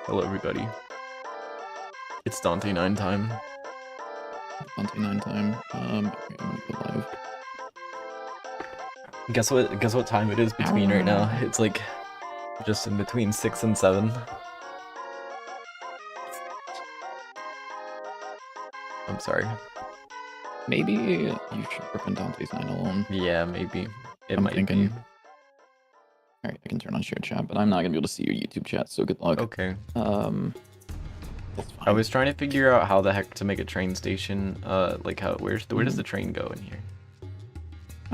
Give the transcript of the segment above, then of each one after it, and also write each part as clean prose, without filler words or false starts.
Hello, everybody. It's Dante 9 time. Dante 9 time. Okay, I'm gonna go live. Guess what time it is between right now? It's like just in between 6 and 7. I'm sorry. Maybe you should work on Dante's 9 alone. Yeah, maybe. I'm thinking. Alright, I can turn on share chat, but I'm not gonna be able to see your YouTube chat, so good luck. Okay. That's fine. I was trying to figure out how the heck to make a train station. Like where does the train go in here?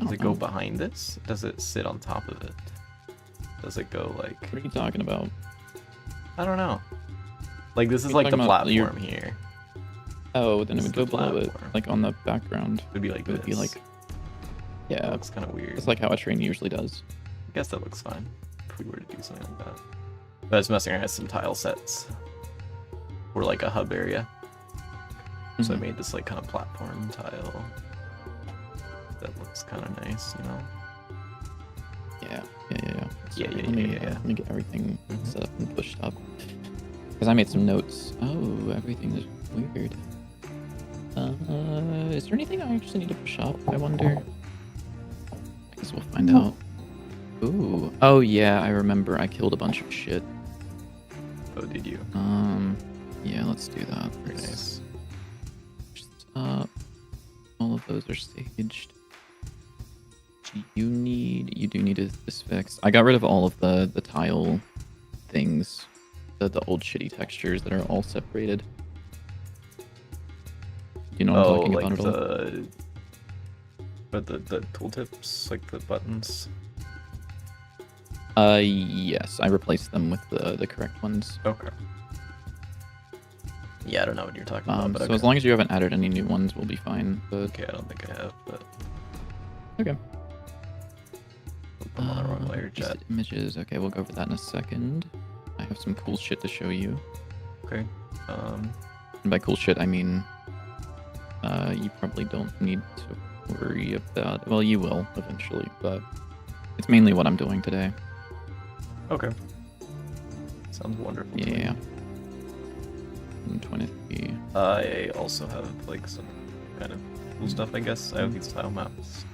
Does it go behind this? Does it sit on top of it? Does it go like... What are you talking about? I don't know. Like this is like the platform here. Oh, then it would go below it, like on the background. It would be like this. It would be like... Yeah. That looks kind of weird. It's like how a train usually does. I guess that looks fine if we were to do something like that. But I was messing around with some tile sets for like a hub area. So I made this like kind of platform tile that looks kind of nice, you know? Yeah. Yeah. Let me get everything set up and pushed up. Because I made some notes. Oh, everything is weird. Is there anything I actually need to push up, I wonder? I guess we'll find out. Ooh. Oh yeah, I remember I killed a bunch of shit. Oh, did you? Yeah, let's do that. Very nice. are staged. You do need this fixed. I got rid of all of the tile things, the old shitty textures that are all separated. You know what I'm talking like about at all? the tooltips, like the buttons. Yes, I replaced them with the correct ones. Okay. Yeah, I don't know what you're talking about, but so okay. as long as you haven't added any new ones, we'll be fine. But Okay, I don't think I have, but okay. I'm on the wrong layer, Just chat. images. Okay, we'll go over that in a second. I have some cool shit to show you. Okay. And by cool shit, I mean you probably don't need to worry about. Well, you will eventually, but it's mainly what I'm doing today. Okay. Sounds wonderful. Yeah. 23. I also have like some kind of cool stuff, I guess. I have these tile maps.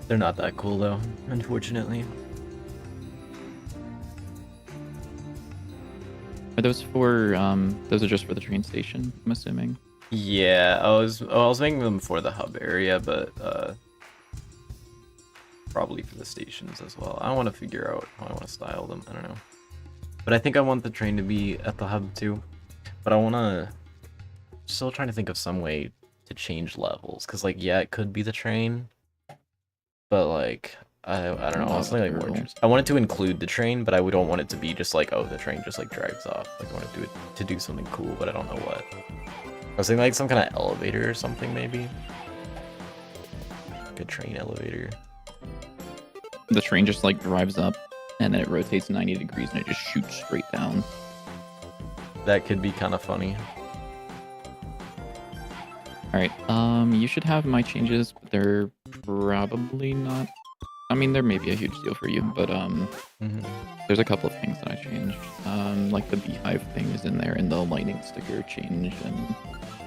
They're not that cool though, unfortunately. Are those for those are just for the train station, I'm assuming? Yeah, I was making them for the hub area, but probably for the stations as well. I want to figure out how I want to style them. I don't know. But I think I want the train to be at the hub too. But I want to... Still trying to think of some way to change levels. Because, like, yeah, it could be the train. But, like, I don't know. I was thinking, like, more I wanted to include the train, but I don't want it to be just like, oh, the train just, like, drives off. Like, I want to do something cool, but I don't know what. I was thinking, like, some kind of elevator or something, maybe. Like a train elevator. The train just, like, drives up, and then it rotates 90 degrees, and it just shoots straight down. That could be kind of funny. Alright, you should have my changes, but they're probably not... I mean, there may be a huge deal for you, but, there's a couple of things that I changed. Like the beehive thing is in there, and the lightning sticker changed, and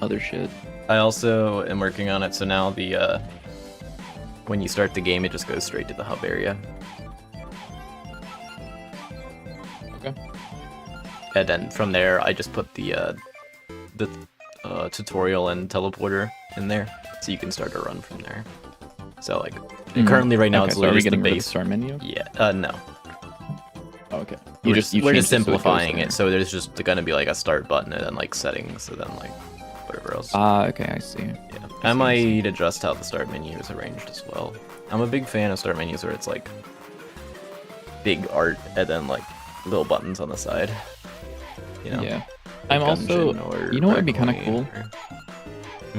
other shit. I also am working on it, so now the, when you start the game, it just goes straight to the hub area. Okay. And then from there, I just put the tutorial and teleporter in there, so you can start to run from there. So like, currently right now it's so are we literally getting the rid of base. the start menu? Yeah, no. Oh, okay. We're you just changed simplifying it, it, so there's just gonna be like a start button and then like settings, and then like whatever else. Okay, I see. Yeah, I might adjust how the start menu is arranged as well. I'm a big fan of start menus where it's like big art and then like little buttons on the side. You know? Yeah. Like I'm also, or you know what would be kind of Breakpoint cool? or-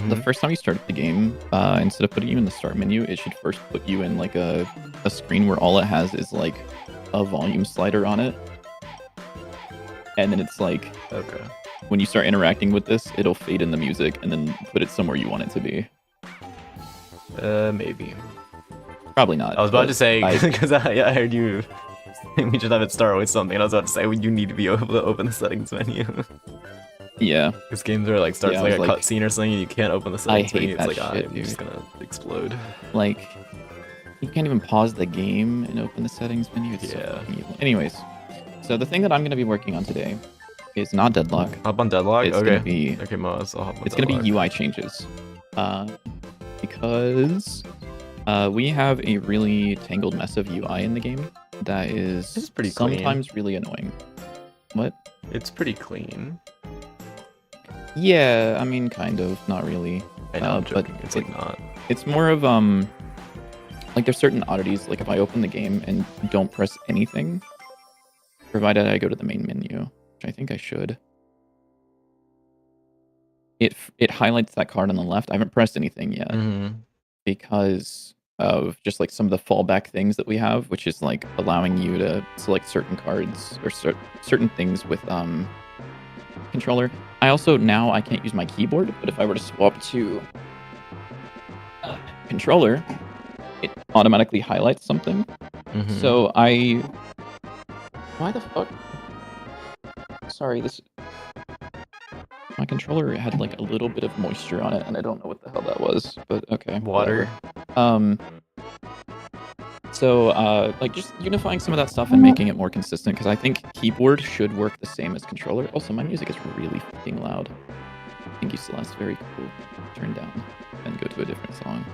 The first time you start the game, instead of putting you in the start menu, it should first put you in like a screen where all it has is like a volume slider on it. And then it's like, Okay. when you start interacting with this, it'll fade in the music and then put it somewhere you want it to be. Maybe. Probably not. I was about but to say, I- because I heard you, we should have it start with something, and I was about to say, well, you need to be able to open the settings menu. Yeah. Because games are like, starts Yeah, I like a was like, cutscene or something, and you can't open the I settings hate menu, it's that like, shit, I'm dude. just gonna explode. Like, you can't even pause the game and open the settings menu. It's so Yeah. fucking evil. Anyways, so the thing that I'm going to be working on today is not Deadlock. Hop on Deadlock? It's okay. gonna be Okay, Moaz, I'll hop on it's gonna Deadlock. be UI changes, because we have a really tangled mess of UI in the game that is It's pretty clean. sometimes really annoying. What? It's pretty clean. Yeah, I mean, kind of, not really. I know, I'm but joking. It's like not. It's more of like there's certain oddities. Like if I open the game and don't press anything, provided I go to the main menu, which I think I should. It highlights that card on the left. I haven't pressed anything yet because of just like some of the fallback things that we have, which is like allowing you to select certain cards or certain things with controller. I also now I can't use my keyboard, but if I were to swap to controller, it automatically highlights something. So why the fuck? Sorry, my controller had like a little bit of moisture on it, and I don't know what the hell that was, but okay. Water. Whatever. So like just unifying some of that stuff and making it more consistent, because I think keyboard should work the same as controller. Also, my music is really fucking loud. Thank you, Celeste. Very cool. Turn down and go to a different song.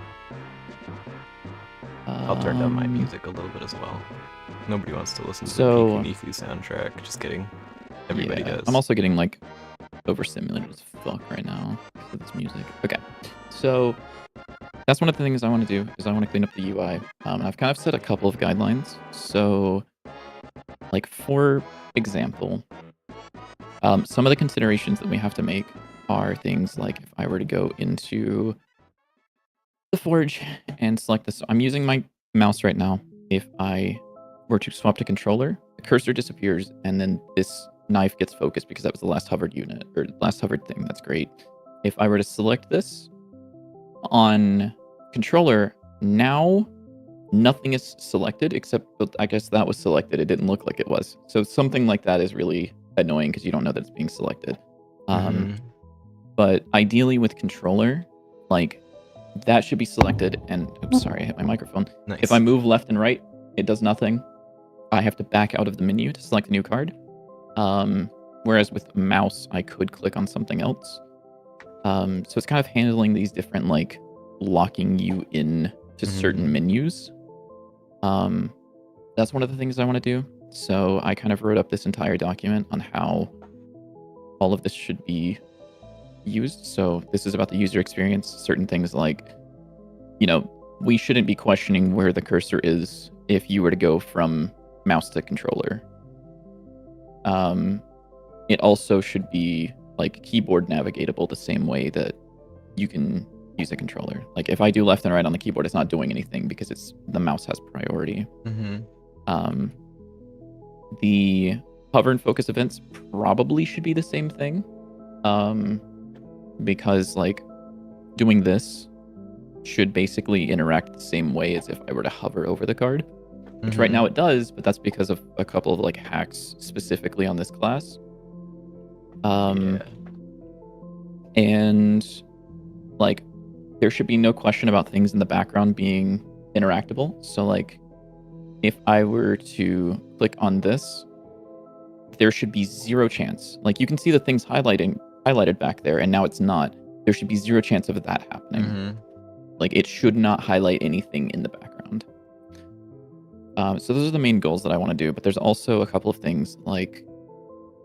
I'll turn down my music a little bit as well. Nobody wants to listen to the Nifu soundtrack. Just kidding. Everybody does. I'm also getting like overstimulated as fuck right now with this music. Okay, so that's one of the things I want to do is I want to clean up the UI. I've kind of set a couple of guidelines. So, like for example, some of the considerations that we have to make are things like if I were to go into the Forge and select this. I'm using my mouse right now. If I were to swap to controller, the cursor disappears and then this knife gets focused because that was the last hovered unit or last hovered thing. That's great. If I were to select this on controller, now nothing is selected except I guess that was selected. It didn't look like it was. So something like that is really annoying because you don't know that it's being selected. But ideally with controller, like that should be selected. And oops, sorry, I hit my microphone. Nice. If I move left and right, it does nothing. I have to back out of the menu to select a new card. Whereas with mouse, I could click on something else. So it's kind of handling these different, like locking you in to certain menus. That's one of the things I want to do. So I kind of wrote up this entire document on how all of this should be used. So this is about the user experience. Certain things like, we shouldn't be questioning where the cursor is if you were to go from mouse to controller. It also should be like keyboard navigatable the same way that you can use a controller. Like if I do left and right on the keyboard, it's not doing anything because the mouse has priority. The hover and focus events probably should be the same thing. Because like doing this should basically interact the same way as if I were to hover over the card, which right now it does, but that's because of a couple of like hacks specifically on this class. And like there should be no question about things in the background being interactable. So like if I were to click on this, there should be zero chance. Like you can see the things highlighted back there, and now it's not. There should be zero chance of that happening. Like it should not highlight anything in the background. So those are the main goals that I want to do, but there's also a couple of things like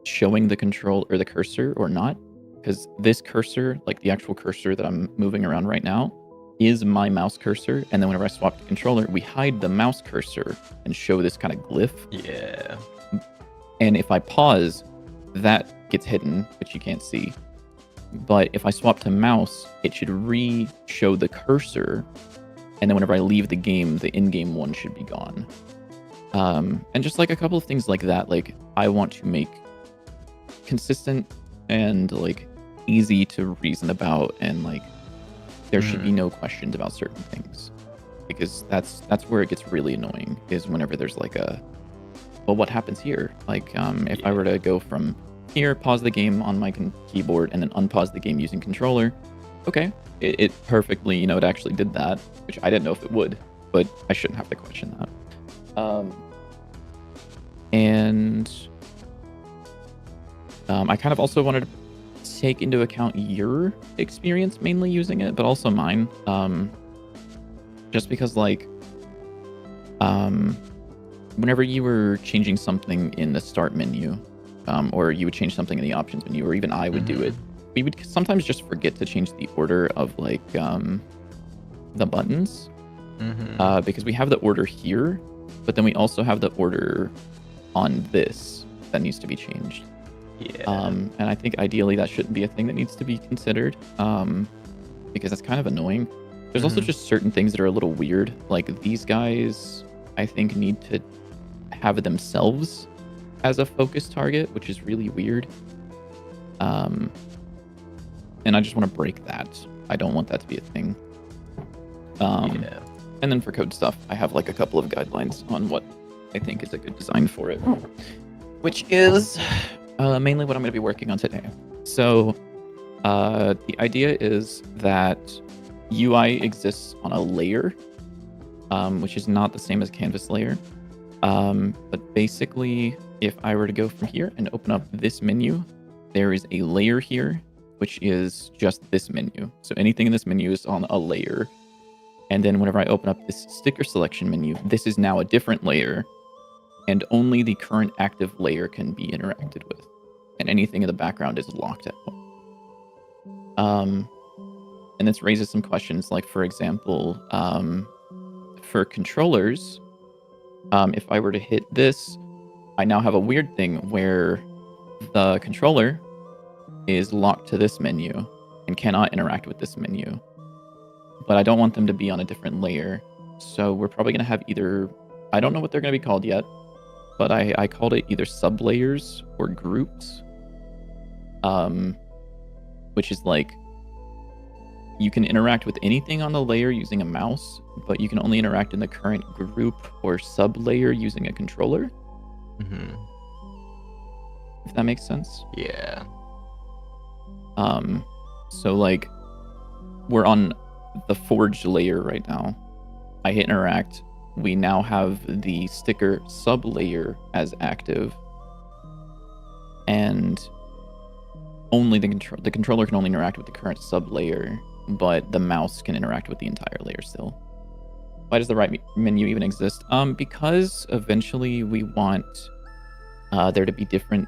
showing the control or the cursor or not, because this cursor, like the actual cursor that I'm moving around right now, is my mouse cursor. And then whenever I swap to controller, we hide the mouse cursor and show this kind of glyph. Yeah. And if I pause, that gets hidden, which you can't see. But if I swap to mouse, it should re-show the cursor. And then whenever I leave the game, the in-game one should be gone. And just like a couple of things like that, like I want to make consistent and like easy to reason about, and like there should be no questions about certain things, because that's where it gets really annoying, is whenever there's like well, what happens here? Like if I were to go from here, pause the game on my keyboard, and then unpause the game using controller, okay, it perfectly, it actually did that, which I didn't know if it would, but I shouldn't have to question that. And I kind of also wanted to take into account your experience mainly using it, but also mine. Just because like, whenever you were changing something in the start menu, or you would change something in the options menu, or even I would do it, we would sometimes just forget to change the order of like the buttons, because we have the order here, but then we also have the order on this that needs to be changed. And I think ideally that shouldn't be a thing that needs to be considered, because that's kind of annoying. There's also just certain things that are a little weird. Like these guys, I think, need to have themselves as a focus target, which is really weird. And I just want to break that. I don't want that to be a thing. And then for code stuff, I have like a couple of guidelines on what I think is a good design for it, which is mainly what I'm going to be working on today. So the idea is that UI exists on a layer, which is not the same as canvas layer. But basically, if I were to go from here and open up this menu, there is a layer here which is just this menu. So anything in this menu is on a layer. And then whenever I open up this sticker selection menu, this is now a different layer, and only the current active layer can be interacted with. And anything in the background is locked out. And this raises some questions, like, for example, for controllers, if I were to hit this, I now have a weird thing where the controller is locked to this menu and cannot interact with this menu. But I don't want them to be on a different layer. So we're probably going to have either... I don't know what they're going to be called yet, but I called it either sublayers or groups. Which is like... You can interact with anything on the layer using a mouse, but you can only interact in the current group or sub-layer using a controller. Mm-hmm. If that makes sense. Yeah. So like, we're on the forged layer right now. I hit interact. We now have the sticker sub-layer as active. And only the controller can only interact with the current sub-layer, but the mouse can interact with the entire layer still. Why does the right menu even exist? Because eventually we want there to be different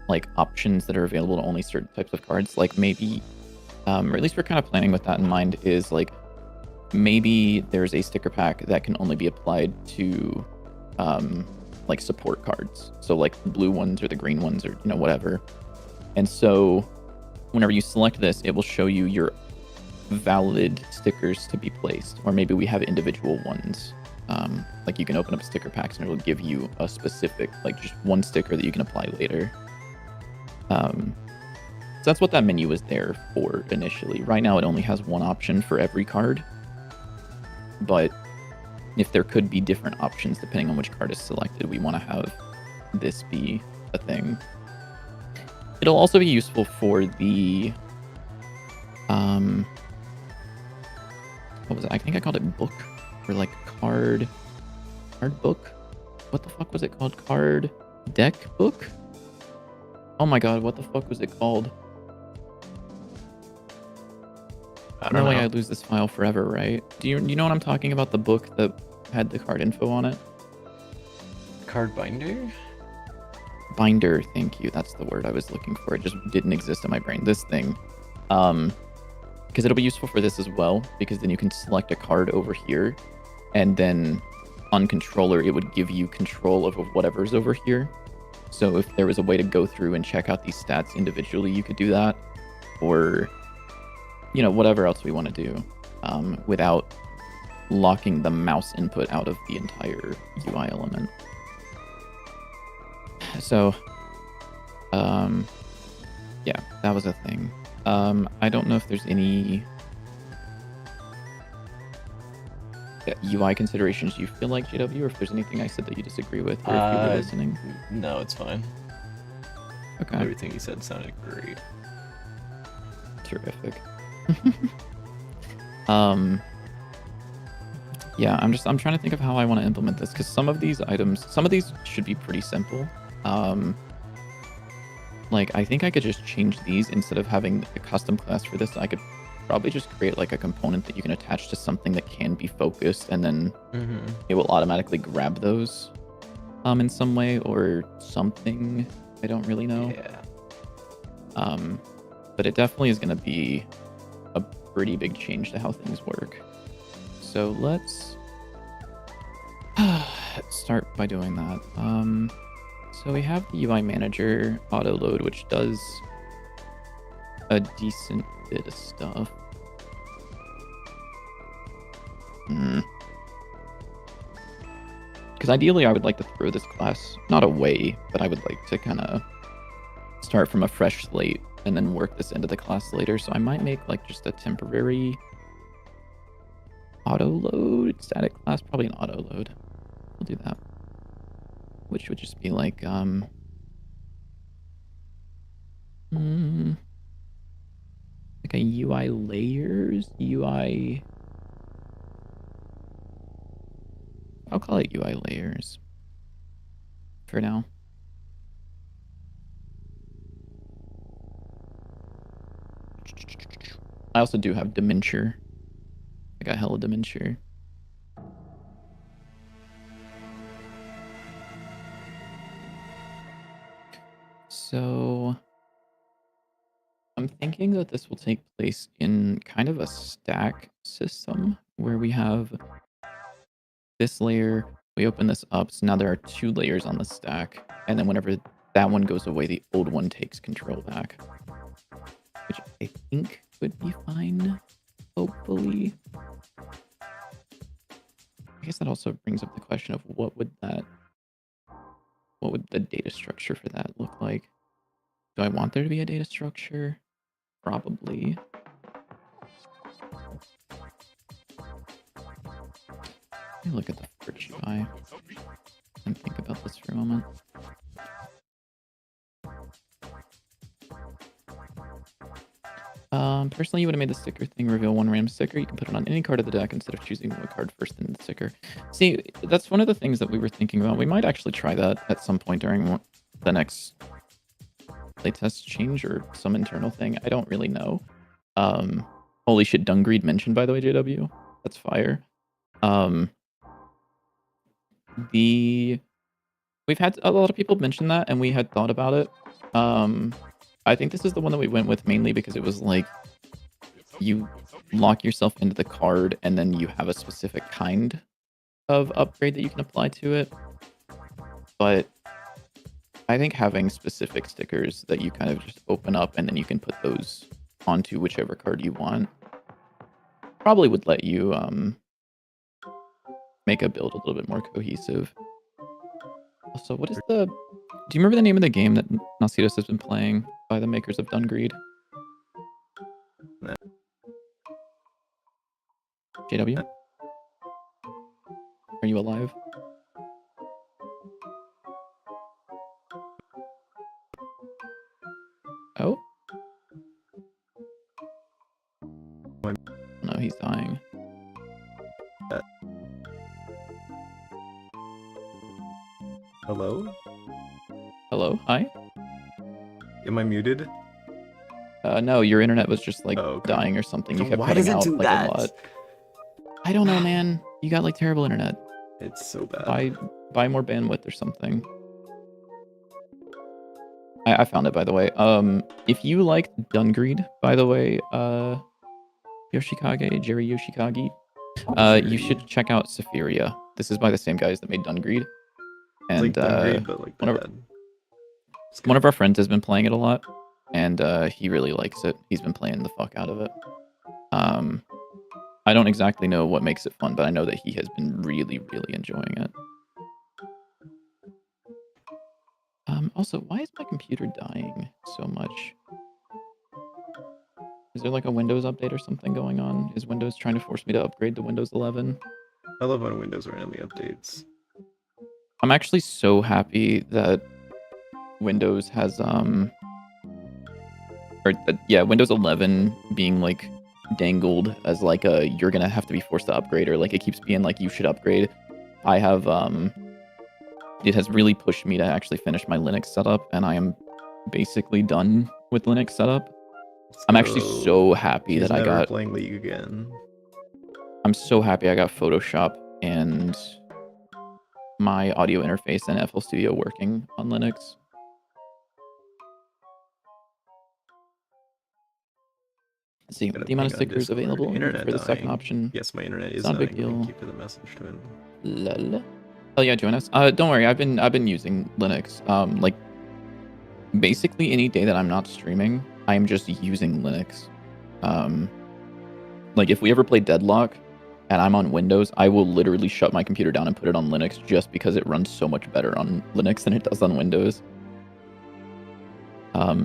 like options that are available to only certain types of cards. Like maybe, or at least we're kind of planning with that in mind, is like maybe there's a sticker pack that can only be applied to like support cards. So like the blue ones or the green ones or whatever. And so whenever you select this, it will show you your valid stickers to be placed. Or maybe we have individual ones. Like you can open up sticker packs and it'll give you a specific, like just one sticker that you can apply later. So that's what that menu was there for initially. Right now it only has one option for every card. But if there could be different options depending on which card is selected, we want to have this be a thing. It'll also be useful for the what was it? I think I called it book, or like card book. What the fuck was it called? Card deck book? Oh my god, what the fuck was it called? I don't know. No way I lose this file forever, right? Do you know what I'm talking about? The book that had the card info on it? Card binder? Binder, thank you. That's the word I was looking for. It just didn't exist in my brain. This thing. Because it'll be useful for this as well, because then you can select a card over here, and then on controller, it would give you control of whatever's over here. So if there was a way to go through and check out these stats individually, you could do that. Or, whatever else we want to do, without locking the mouse input out of the entire UI element. So, yeah, that was a thing. I don't know if there's any UI considerations you feel like, JW, or if there's anything I said that you disagree with, or if you were listening. No, it's fine. Okay. Everything you said sounded great. Terrific. Yeah, I'm trying to think of how I want to implement this, because some of these should be pretty simple. Like, I think I could just change these instead of having a custom class for this. I could probably just create like a component that you can attach to something that can be focused, and then it will automatically grab those in some way or something. I don't really know. Yeah. But it definitely is going to be a pretty big change to how things work. So let's start by doing that. So we have the UI manager auto load, which does a decent bit of stuff. Because ideally I would like to throw this class not away, but I would like to kind of start from a fresh slate and then work this into the class later. So I might make like just a temporary auto load static class, probably an auto load. We'll do that. Which would just be like, like a UI layers, I'll call it UI layers for now. I also do have dementia. I got hella dementia. So I'm thinking that this will take place in kind of a stack system where we have this layer, we open this up, so now there are 2 layers on the stack, and then whenever that one goes away, the old one takes control back. Which I think would be fine, hopefully. I guess that also brings up the question of what would the data structure for that look like? Do I want there to be a data structure? Probably. Let me look at the first UI and think about this for a moment. Personally, you would have made the sticker thing reveal one random sticker. You can put it on any card of the deck instead of choosing what card first in the sticker. See, that's one of the things that we were thinking about. We might actually try that at some point during the next playtest change or some internal thing. I don't really know. Holy shit, Dungreed mentioned, by the way, JW. That's fire. We've had a lot of people mention that, and we had thought about it. I think this is the one that we went with mainly because it was like you lock yourself into the card and then you have a specific kind of upgrade that you can apply to it. But I think having specific stickers that you kind of just open up and then you can put those onto whichever card you want probably would let you make a build a little bit more cohesive. Also, what is the... Do you remember the name of the game that Nasitos has been playing by the makers of Dungreed? No. JW? Are you alive? Oh? No, he's dying. Hello? Hello? Hi? Am I muted? No, your internet was just like okay. dying or something. You kept Why cutting does it out do like that? a lot. I don't know, man. You got like terrible internet. It's so bad. Buy more bandwidth or something. I found it, by the way. If you liked Dungreed, by the way, Jerry Yoshikage, you should check out Sephiria. This is by the same guys that made Dungreed. And it's like Dungreed, but like one of our friends has been playing it a lot, and he really likes it. He's been playing the fuck out of it. I don't exactly know what makes it fun, but I know that he has been really, really enjoying it. Also, why is my computer dying so much? Is there like a Windows update or something going on? Is Windows trying to force me to upgrade to Windows 11? I love when Windows randomly updates. I'm actually so happy that Windows has Windows 11 being like dangled as like a you're gonna have to be forced to upgrade, or like it keeps being like you should upgrade. I have it has really pushed me to actually finish my Linux setup, and I am basically done with Linux setup. I'm actually so happy that I got playing League again. I'm so happy I got Photoshop and my audio interface and FL Studio working on Linux. Let's see the amount of stickers available for the second option. Yes, my internet is not a big dying. deal. Thank you for the message, Twin. Lol. Oh yeah, join us. Don't worry, I've been using Linux. Like basically any day that I'm not streaming, I am just using Linux. Like if we ever play Deadlock and I'm on Windows, I will literally shut my computer down and put it on Linux just because it runs so much better on Linux than it does on Windows.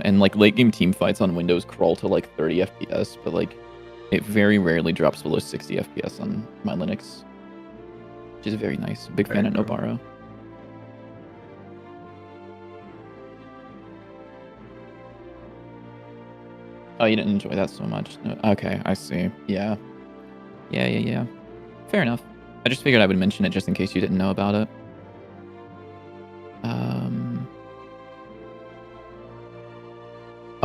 And like late game team fights on Windows crawl to like 30 FPS, but like it very rarely drops below 60 FPS on my Linux, which is very nice. Big fan of Nobaro. Oh, you didn't enjoy that so much. No. Okay, I see. Yeah. Fair enough. I just figured I would mention it just in case you didn't know about it.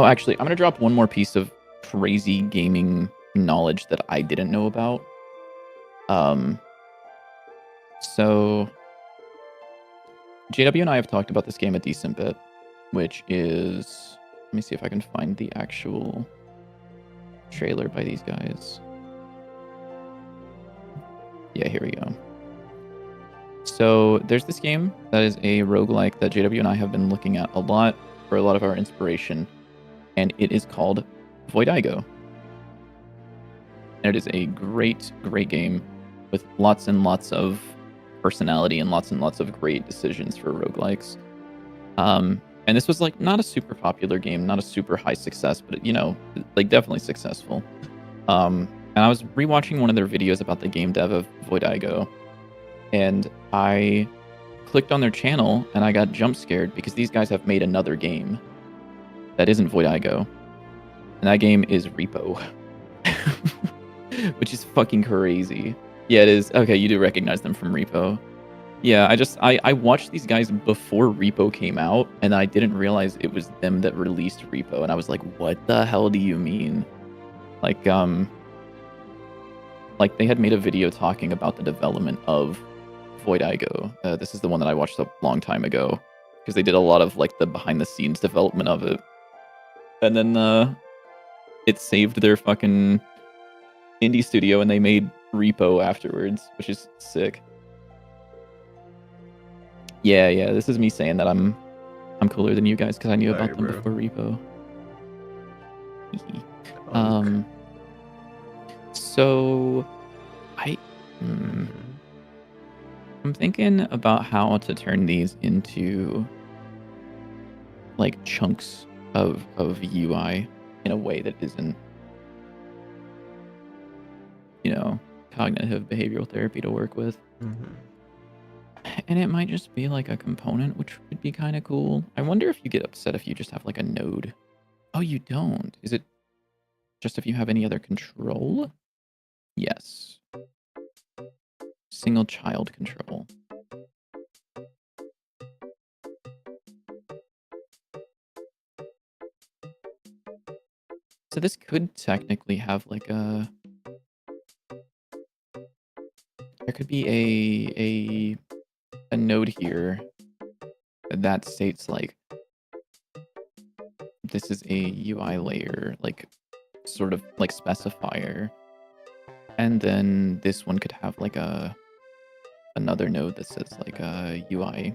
Oh, actually, I'm going to drop one more piece of crazy gaming knowledge that I didn't know about. So JW and I have talked about this game a decent bit, which is, let me see if I can find the actual trailer by these guys. Yeah, here we go. So there's this game that is a roguelike that JW and I have been looking at a lot for a lot of our inspiration, and it is called Voidigo. And it is a great, great game with lots and lots of personality and lots of great decisions for roguelikes. And this was like not a super popular game, not a super high success, but you know, like definitely successful. And I was rewatching one of their videos about the game dev of Voidigo, and I clicked on their channel and I got jump scared because these guys have made another game that isn't Voidigo, and that game is Repo, which is fucking crazy. Yeah, it is. Okay, you do recognize them from Repo. Yeah, I watched these guys before Repo came out, and I didn't realize it was them that released Repo, and I was like, what the hell do you mean? Like they had made a video talking about the development of Voidigo. This is the one that I watched a long time ago, because they did a lot of like the behind the scenes development of it. And then it saved their fucking indie studio, and they made Repo afterwards, which is sick. Yeah, this is me saying that I'm cooler than you guys because I knew about them before Repo. So I'm thinking about how to turn these into like chunks of UI in a way that isn't, you know, cognitive behavioral therapy to work with. And it might just be like a component, which would be kind of cool. I wonder if you get upset if you just have like a node. Oh, you don't. Is it just if you have any other control? Yes. Single child control. So this could technically have like a... There could be a node here that states like this is a UI layer, like sort of like specifier, and then this one could have like another node that says like a UI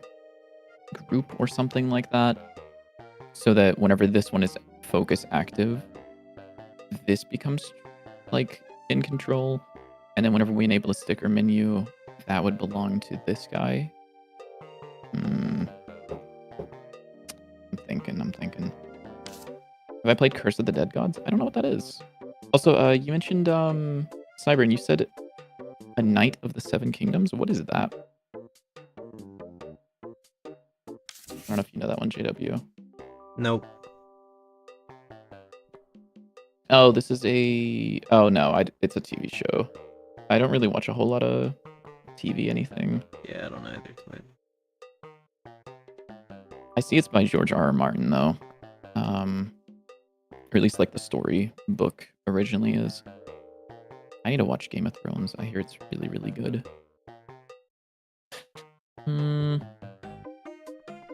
group or something like that, so that whenever this one is focus active, this becomes like in control, and then whenever we enable a sticker menu, that would belong to this guy. I'm thinking. Have I played Curse of the Dead Gods? I don't know what that is. Also, you mentioned Cybern. You said a Knight of the Seven Kingdoms. What is that? I don't know if you know that one, JW. Nope. Oh, this is a... Oh, no, it's a TV show. I don't really watch a whole lot of TV anything. Yeah, I don't either. I see it's by George R.R. Martin, though. Or at least, like, the story book originally is. I need to watch Game of Thrones. I hear it's really, really good.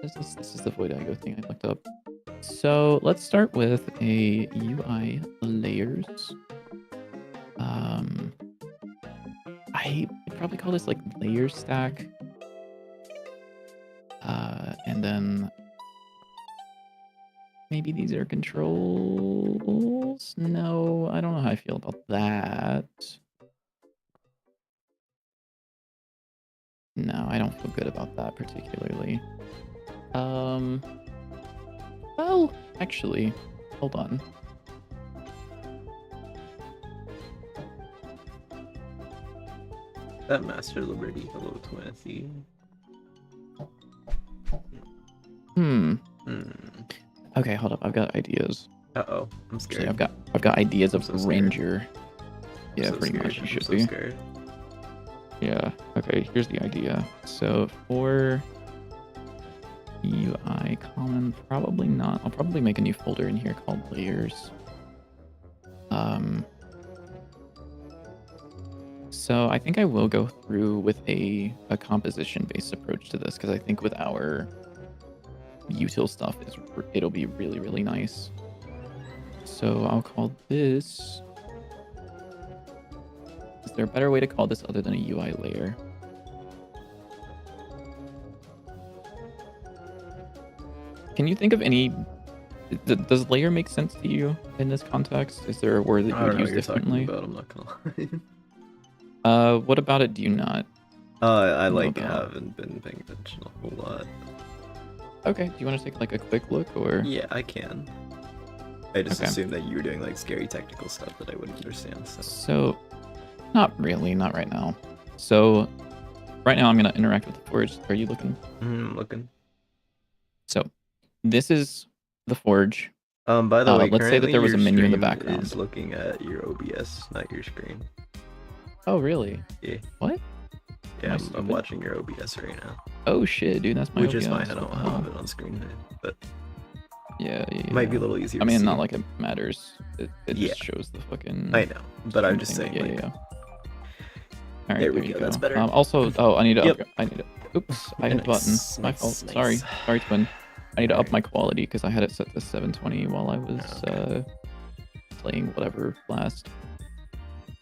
This is the Voidigo thing I looked up. So let's start with a UI layers. I'd probably call this like layer stack. And then maybe these are controls. No, I don't know how I feel about that. No, I don't feel good about that particularly. Well, actually, hold on. That Master Liberty, hello Twithy. Okay, hold up. I've got ideas. Uh-oh, I'm scared. Actually, I've got ideas of Ranger. Yeah, so pretty scared. much. You should so be. Scared. Yeah. Okay, here's the idea. So for UI common, probably not. I'll probably make a new folder in here called layers. So I think I will go through with a composition-based approach to this because I think with our util stuff, it'll be really, really nice. So I'll call this... Is there a better way to call this other than a UI layer? Can you think of any... Does layer make sense to you in this context? Is there a word that you would use differently? I'm not gonna lie. What about it do you not? I haven't been paying attention a whole lot. Okay, do you want to take like a quick look or? Yeah, I can. I just assumed that you were doing like scary technical stuff that I wouldn't understand. So, not really, not right now. So, right now I'm gonna interact with the forge. Are you looking? I'm looking. So, this is the forge. By the way, let's say that there was a menu in the background. Is looking at your OBS, not your screen. Oh, really? Yeah. What? Yeah, I'm watching your OBS right now. Oh shit, dude, that's my Which OBS. is fine. I don't have it on screen, but yeah. Might be a little easier. I mean, to not see. like it matters. It just shows the fucking. I know, but I'm just saying. Yeah. All right, there we go. That's better. Also, I need to. I need to. Oops, I hit the button. My fault. Sorry, twin. I need to up my quality because I had it set to 720 while I was playing whatever last.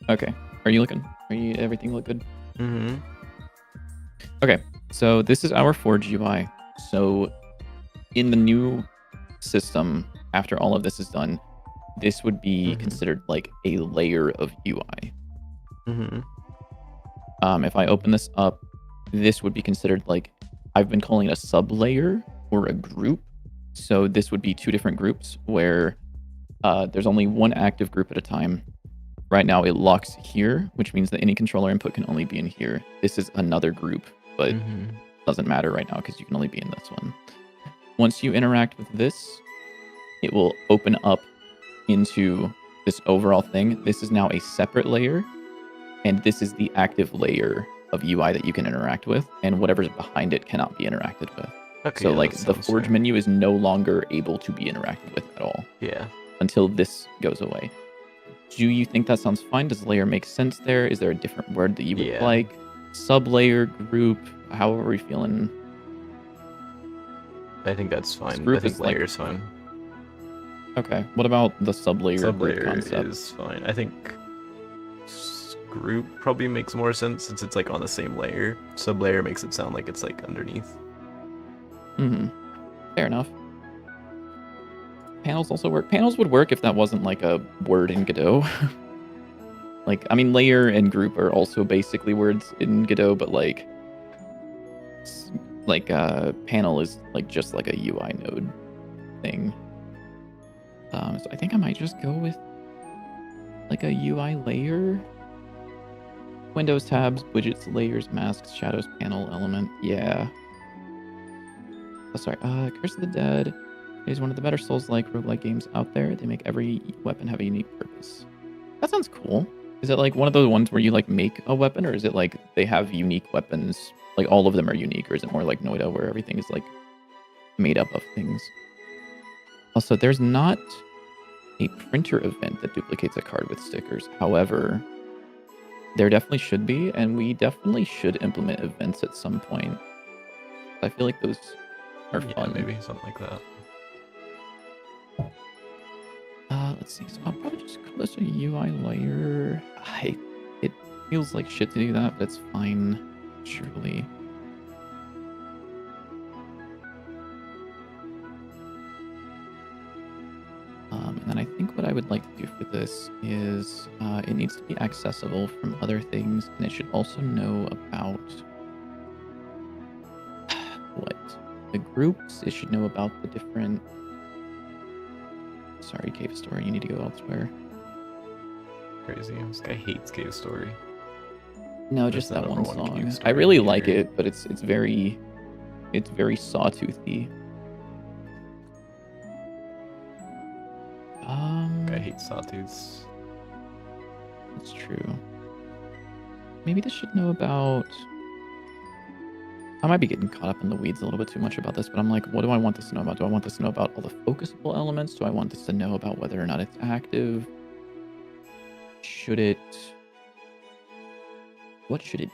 Okay, are you looking? Everything look good? Mm-hmm. Okay, so this is our Forge UI. So in the new system, after all of this is done, this would be considered like a layer of UI. If I open this up, this would be considered like, I've been calling it a sub-layer or a group. So this would be two different groups where there's only one active group at a time. Right now it locks here, which means that any controller input can only be in here. This is another group, but doesn't matter right now because you can only be in this one. Once you interact with this, it will open up into this overall thing. This is now a separate layer, and this is the active layer of UI that you can interact with, and whatever's behind it cannot be interacted with. Okay, so like the Forge menu is no longer able to be interacted with at all. Yeah. Until this goes away. Do you think that sounds fine? Does layer make sense there? Is there a different word that you would like? Sub-layer, group, how are we feeling? I think that's fine. Group I think is layer's fine. Okay. What about the sub-layer concept? Is fine. I think group probably makes more sense since it's like on the same layer. Sub-layer makes it sound like it's like underneath. Fair enough. Panels also work. Panels would work if that wasn't like a word in Godot. Like, I mean, layer and group are also basically words in Godot, but like panel is like just like a UI node thing. So I think I might just go with like a UI layer. Windows, tabs, widgets, layers, masks, shadows, panel, element. Yeah. Oh, sorry. Curse of the Dead is one of the better Souls-like roguelike games out there. They make every weapon have a unique purpose. That sounds cool. Is it like one of those ones where you like make a weapon, or is it like they have unique weapons? Like all of them are unique, or is it more like Noida where everything is like made up of things? Also, there's not a printer event that duplicates a card with stickers. However, there definitely should be, and we definitely should implement events at some point. I feel like those are fun. Maybe something like that. Let's see. So I'll probably just call this a UI layer. It feels like shit to do that, but it's fine, surely. And then I think what I would like to do for this is it needs to be accessible from other things, and it should also know about what? The groups. It should know about the different... Sorry, Cave Story, you need to go elsewhere. Crazy. This guy hates Cave Story. No, just that one song. I really like it, but it's very sawtoothy. Guy hates sawtooths. That's true. Maybe this should know about... I might be getting caught up in the weeds a little bit too much about this, but I'm like, what do I want this to know about? Do I want this to know about all the focusable elements? Do I want this to know about whether or not it's active? should it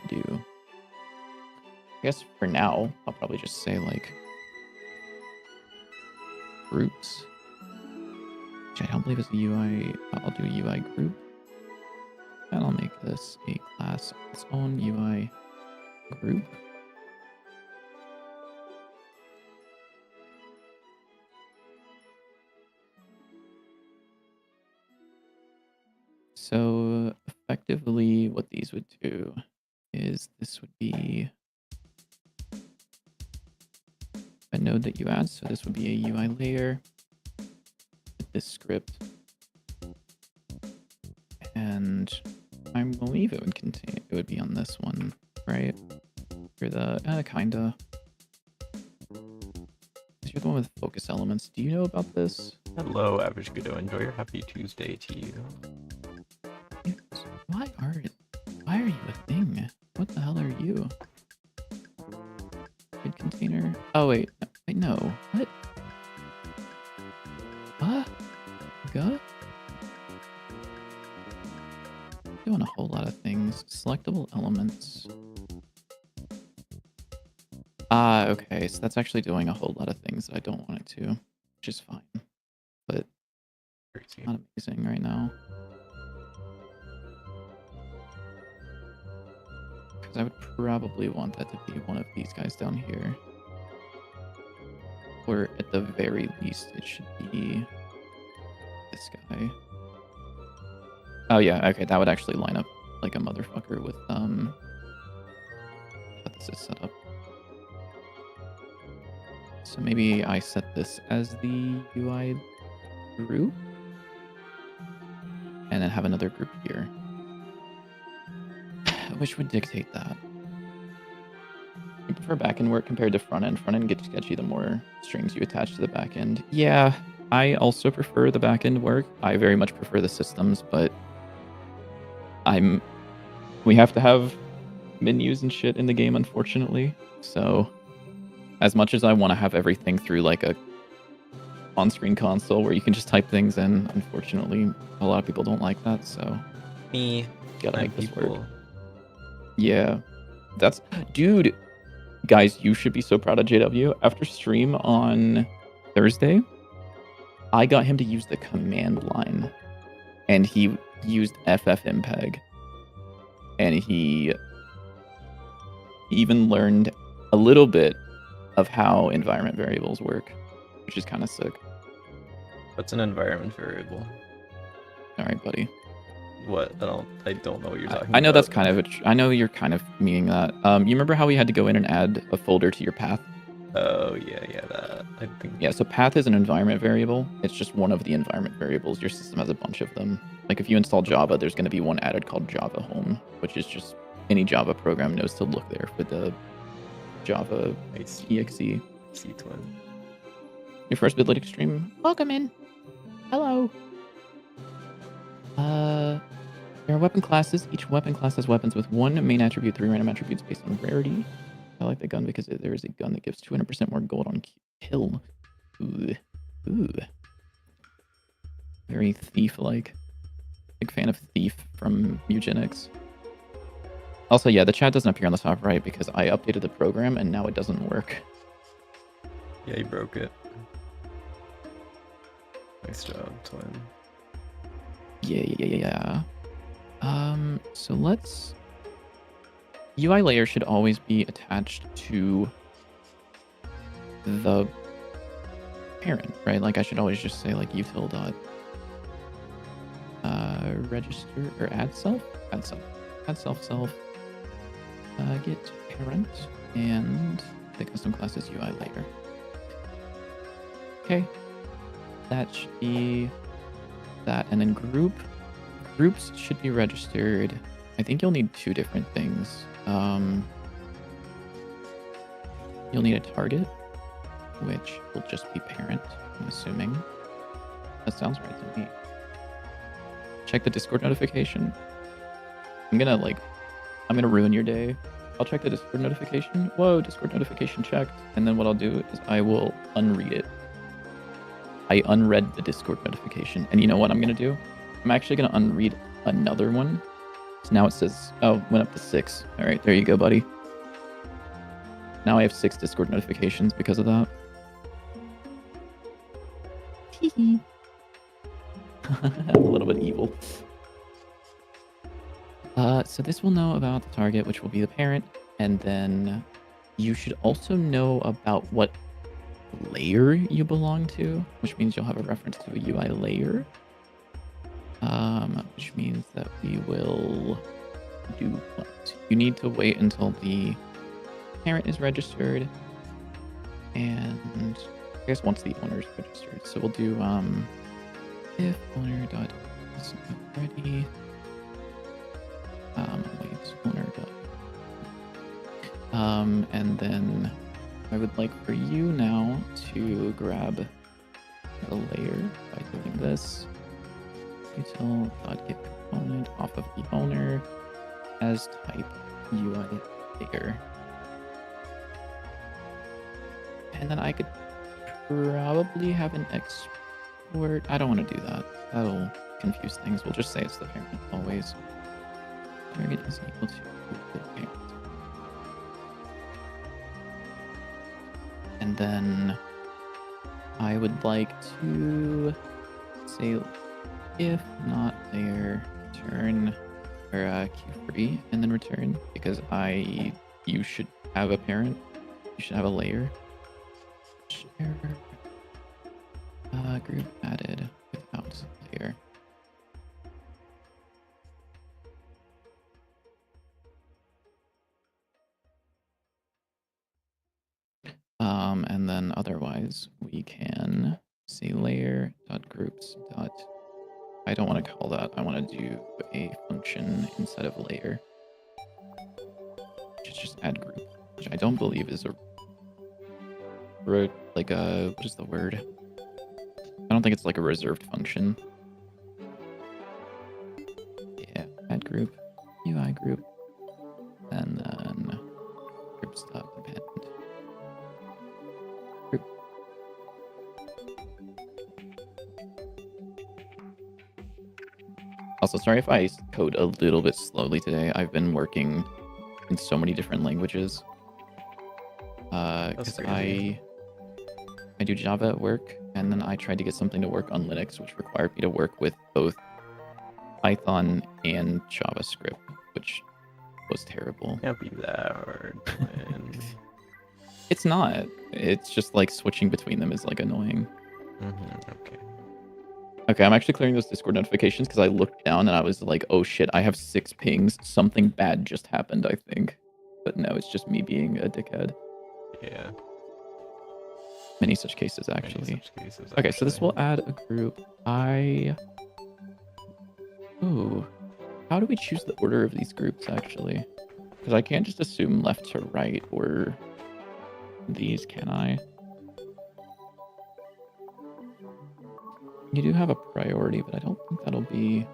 do? I guess for now, I'll probably just say like groups, which I don't believe is a UI. I'll do a UI group, and I'll make this a class of its own UI group. So effectively what these would do is this would be a node that you add. So this would be a UI layer, this script, and I believe it would be on this one, right? You're the kinda. You're the one with focus elements. Do you know about this? Hello, Average Goodo. Enjoy your happy Tuesday to you. Why are you a thing? What the hell are you? Grid container? Oh wait, no. What? What? Gut? Doing a whole lot of things. Selectable elements. Okay, so that's actually doing a whole lot of things that I don't want it to, which is fine. But it's not amazing right now. Because I would probably want that to be one of these guys down here. Or at the very least, it should be this guy. Oh yeah, okay, that would actually line up like a motherfucker with how this is set up. So maybe I set this as the UI group, and then have another group here, which would dictate that. I prefer backend work compared to front end. Front end gets sketchy the more strings you attach to the backend. Yeah, I also prefer the backend work. I very much prefer the systems, but we have to have menus and shit in the game, unfortunately. So as much as I want to have everything through like a on-screen console where you can just type things in, unfortunately, a lot of people don't like that. So gotta make this work. Yeah, dude. Guys, you should be so proud of JW. After stream on Thursday, I got him to use the command line, and he used FFmpeg, and he even learned a little bit of how environment variables work, which is kind of sick. What's an environment variable? All right, buddy. What? I don't know what you're talking about. I know that's kind of I know you're kind of meaning that. You remember how we had to go in and add a folder to your path? Oh yeah, that I think. Yeah, so path is an environment variable. It's just one of the environment variables. Your system has a bunch of them. Like if you install Java, there's going to be one added called Java Home, which is just any Java program knows to look there for the Java exe. C-twin. Your first Vidlytic stream? Welcome in. Hello. There are weapon classes. Each weapon class has weapons with one main attribute, 3 random attributes based on rarity. I like the gun because there is a gun that gives 200% more gold on kill. Ooh. Very thief-like. Big fan of Thief from Eugenics. Also, yeah, the chat doesn't appear on the top right because I updated the program and now it doesn't work. Yeah, you broke it. Nice job, twin. Yeah. So let's... UI layer should always be attached to the parent, right? Like I should always just say like util dot register or add self get parent and the custom class is UI layer. Okay, that should be that, and then groups should be registered. I think you'll need 2 different things. You'll need a target, which will just be parent, I'm assuming. That sounds right to me. Check the Discord notification. I'm gonna ruin your day. I'll check the Discord notification. Whoa, Discord notification checked. And then what I'll do is I will unread it. I unread the Discord notification. And you know what I'm gonna do? I'm actually gonna unread another one. So now it says, oh, went up to 6. All right, there you go, buddy. Now I have 6 Discord notifications because of that. I'm a little bit evil. So this will know about the target, which will be the parent, and then you should also know about what layer you belong to, which means you'll have a reference to a UI layer. Which means that we will do what? You need to wait until the parent is registered, and I guess once the owner is registered. So we'll do if owner dot is not ready. Wait, owner dot. And then I would like for you now to grab the layer by doing this. Util.get component off of the owner as type UI layer. And then I could probably have an export. I don't want to do that. That'll confuse things. We'll just say it's the parent always. Target is equal to the parent. And then I would like to say if not there, return or Q3 and then return, because you should have a parent. You should have a layer. Share group added without layer. And then otherwise we can say layer dot groups dot. I don't want to call that. I want to do a function instead of layer, which is just add group, which I don't believe is a like a what is the word? I don't think it's like a reserved function. Yeah, add group, UI group, and then groups dot append. Group. Also, sorry if I code a little bit slowly today. I've been working in so many different languages. Because I do Java at work, and then I tried to get something to work on Linux, which required me to work with both Python and JavaScript, which was terrible. Can't be that hard. It's not. It's just like switching between them is like annoying. Okay. Okay, I'm actually clearing those Discord notifications because I looked down and I was like, oh shit, I have 6 pings. Something bad just happened, I think. But no, it's just me being a dickhead. Yeah. Many such cases, actually. Many such cases, okay, so this will add a group. Ooh. How do we choose the order of these groups, actually? Because I can't just assume left to right or these, can I? You do have a priority, but I don't think that'll be...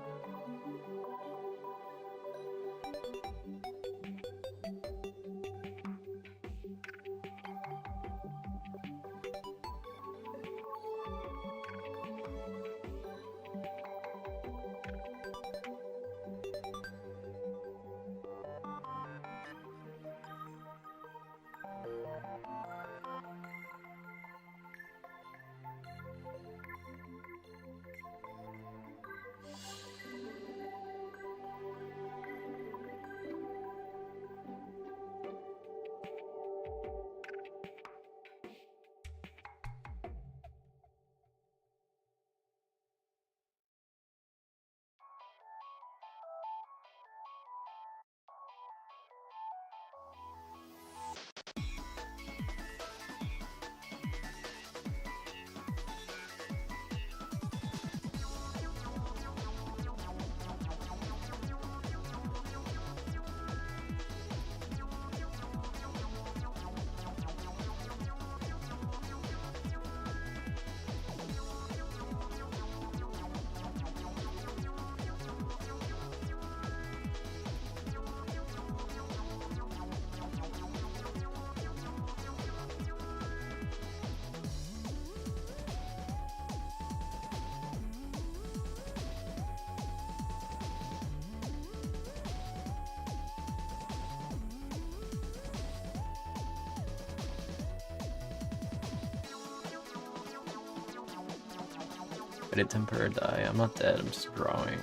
I did temper or die. I'm not dead, I'm just drawing.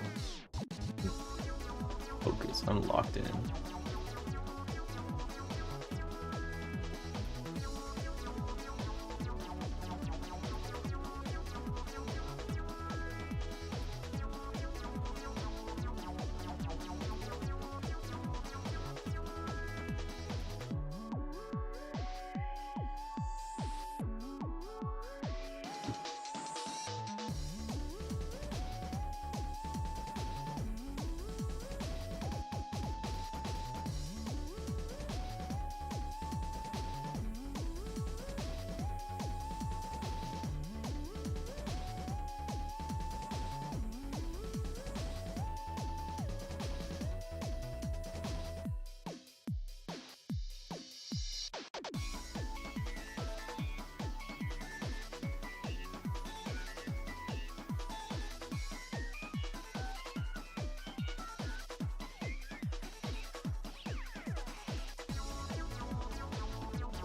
Focus, I'm locked in.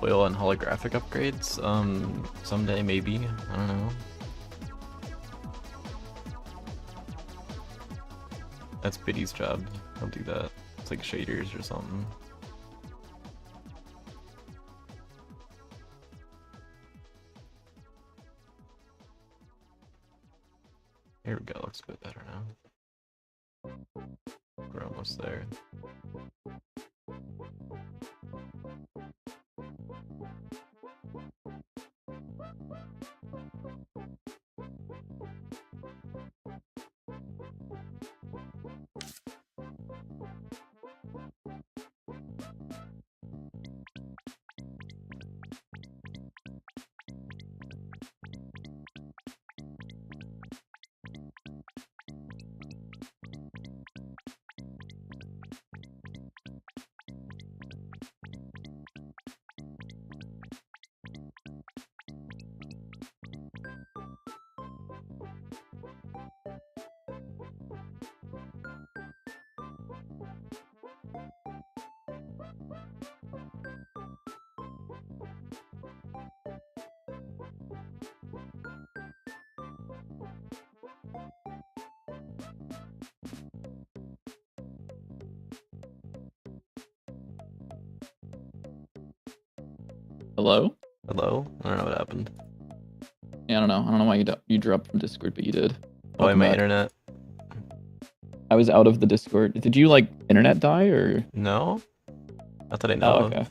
Oil and holographic upgrades? Someday maybe. I don't know. That's Biddy's job. He'll do that. It's like shaders or something. Here we go, looks a bit better now. We're almost there. Hello? Hello? I don't know what happened. Yeah, I don't know. I don't know why you dropped from Discord, but you did. Oh, Welcome my back. internet? I was out of the Discord. Did you like internet die or? No? Not that I know Oh, of. okay.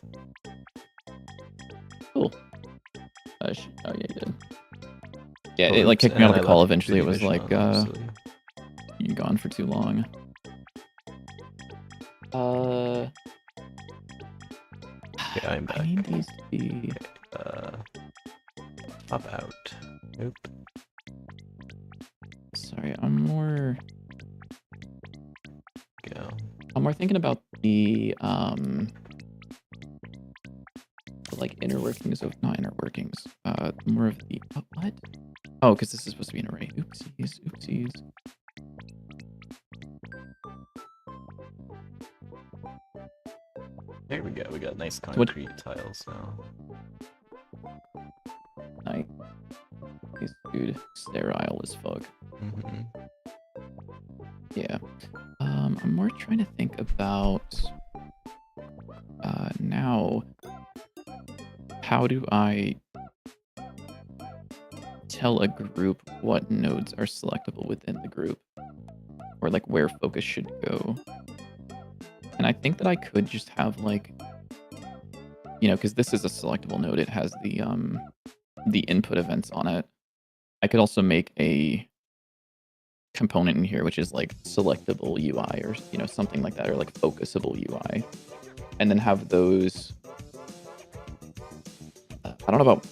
Cool. Oh yeah, you did. Yeah, Oh, it like oops, kicked me out and of the I call left eventually. It Biddy was mission like, on, obviously. you're gone for too long. Yeah, I'm back. I need these to be... Pop out. Nope. Sorry, I'm more Go. thinking about the like inner workings of, not inner workings, more of the, what? Oh, because this is supposed to be an array. Oopsies, oopsies. There we go. We got nice concrete tiles now. Nice, dude. Sterile as fuck. Mm-hmm. Yeah. I'm more trying to think about now, how do I tell a group what nodes are selectable within the group, or like where focus should go? And I think that I could just have like, you know, because this is a selectable node, it has the input events on it. I could also make a component in here which is like selectable UI, or you know, something like that, or like focusable UI, and then have those I don't know about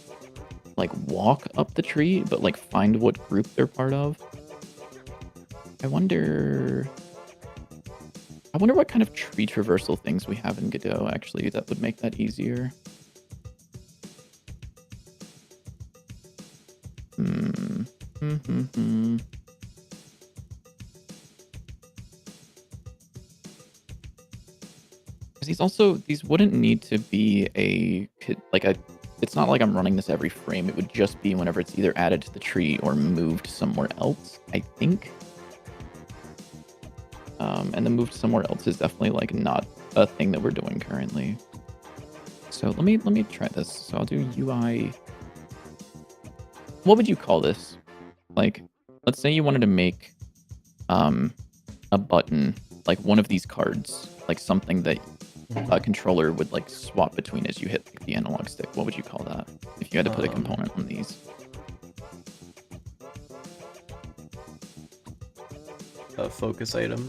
like walk up the tree, but like find what group they're part of. I wonder what kind of tree traversal things we have in Godot actually that would make that easier. These wouldn't need to be a it's not like I'm running this every frame. It would just be whenever it's either added to the tree or moved somewhere else, I think. And the moved somewhere else is definitely like not a thing that we're doing currently. So let me try this. So I'll do UI. What would you call this? Like, let's say you wanted to make a button, like one of these cards, like something that a controller would like swap between as you hit like, the analog stick. What would you call that if you had to put a component on these? A focus item.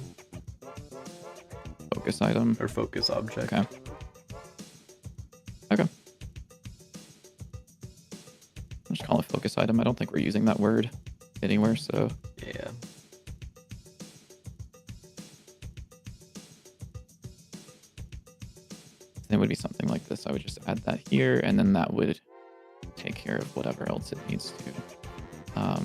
Focus item? Or focus object. Okay. Okay. I'll just call it focus item. I don't think we're using that word anywhere, so... Yeah. Then it would be something like this. I would just add that here, and then that would take care of whatever else it needs to. I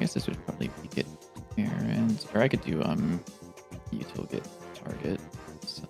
guess this would probably be get parent, or I could do util get target self.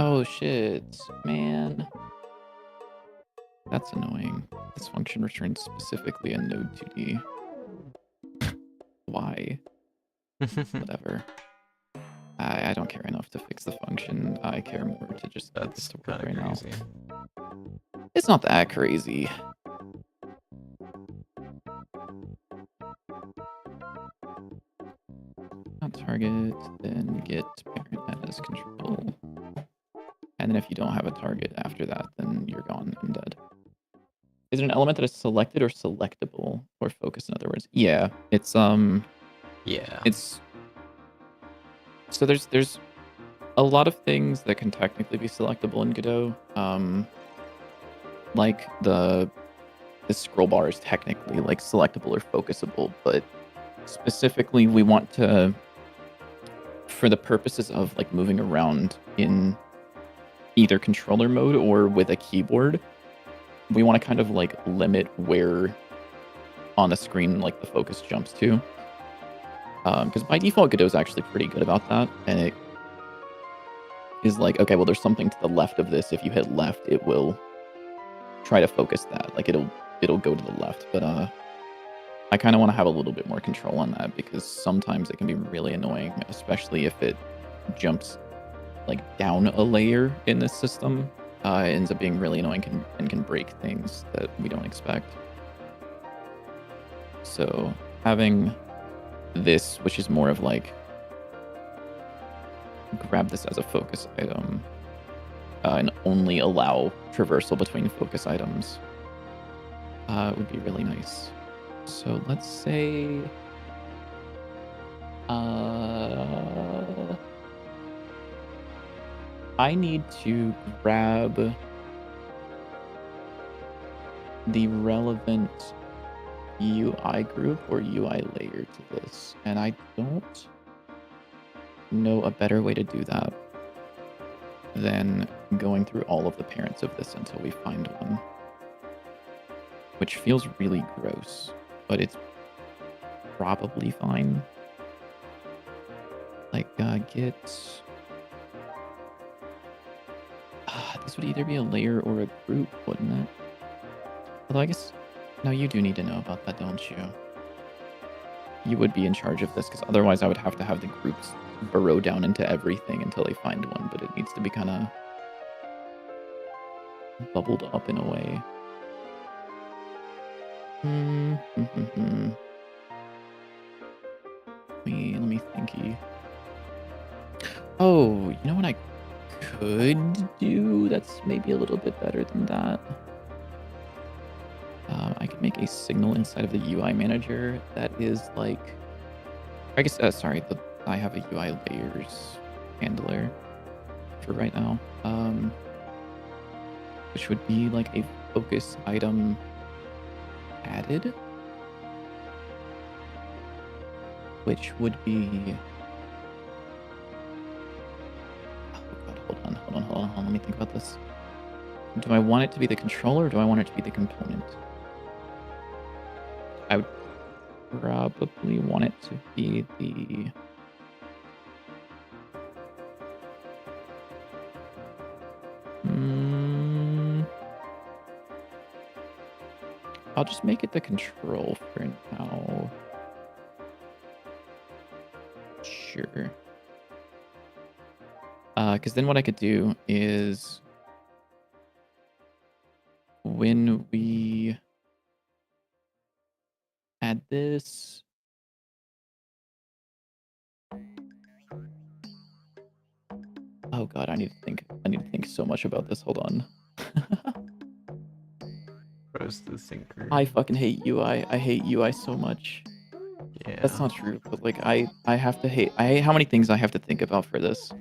Oh shit, man. That's annoying. This function returns specifically a node 2D. Why? Whatever. I don't care enough to fix the function. I care more to just get this to work right now. It's not that crazy. Not target, then get parent as control. And then if you don't have a target after that, then you're gone and dead. Is it an element that is selected or selectable or focused, in other words? Yeah, it's yeah. It's so there's a lot of things that can technically be selectable in Godot. Like the scroll bar is technically like selectable or focusable, but specifically we want to, for the purposes of like moving around in either controller mode or with a keyboard, we want to kind of like limit where on the screen like the focus jumps to. Because by default, Godot is actually pretty good about that, and it is like, okay, well, there's something to the left of this. If you hit left, it will try to focus that. Like it'll go to the left, but I kind of want to have a little bit more control on that because sometimes it can be really annoying, especially if it jumps like down a layer in this system. It ends up being really annoying and can break things that we don't expect. So having this, which is more of like grab this as a focus item and only allow traversal between focus items would be really nice. So let's say I need to grab the relevant UI group or UI layer to this, and I don't know a better way to do that than going through all of the parents of this until we find one, which feels really gross, but it's probably fine. Like get this would either be a layer or a group, wouldn't it? Although I guess no, you do need to know about that, don't you? You would be in charge of this, because otherwise I would have to have the groups burrow down into everything until they find one, but it needs to be kind of bubbled up in a way. Let me thinky. Oh, you know what I could do? That's maybe a little bit better than that. I could make a signal inside of the UI manager that is like, I guess, sorry, I have a UI layers handler for right now, which would be like a focus item added, which would be, oh god, hold on, let me think about this. Do I want it to be the controller or do I want it to be the component? I would probably want it to be the... I'll just make it the control for now. Sure. Because then what I could do is when we add this, oh god, I need to think so much about this. Hold on. Roast the thinker. I fucking hate UI. I hate UI so much. Yeah. That's not true, but like I hate how many things I have to think about for this.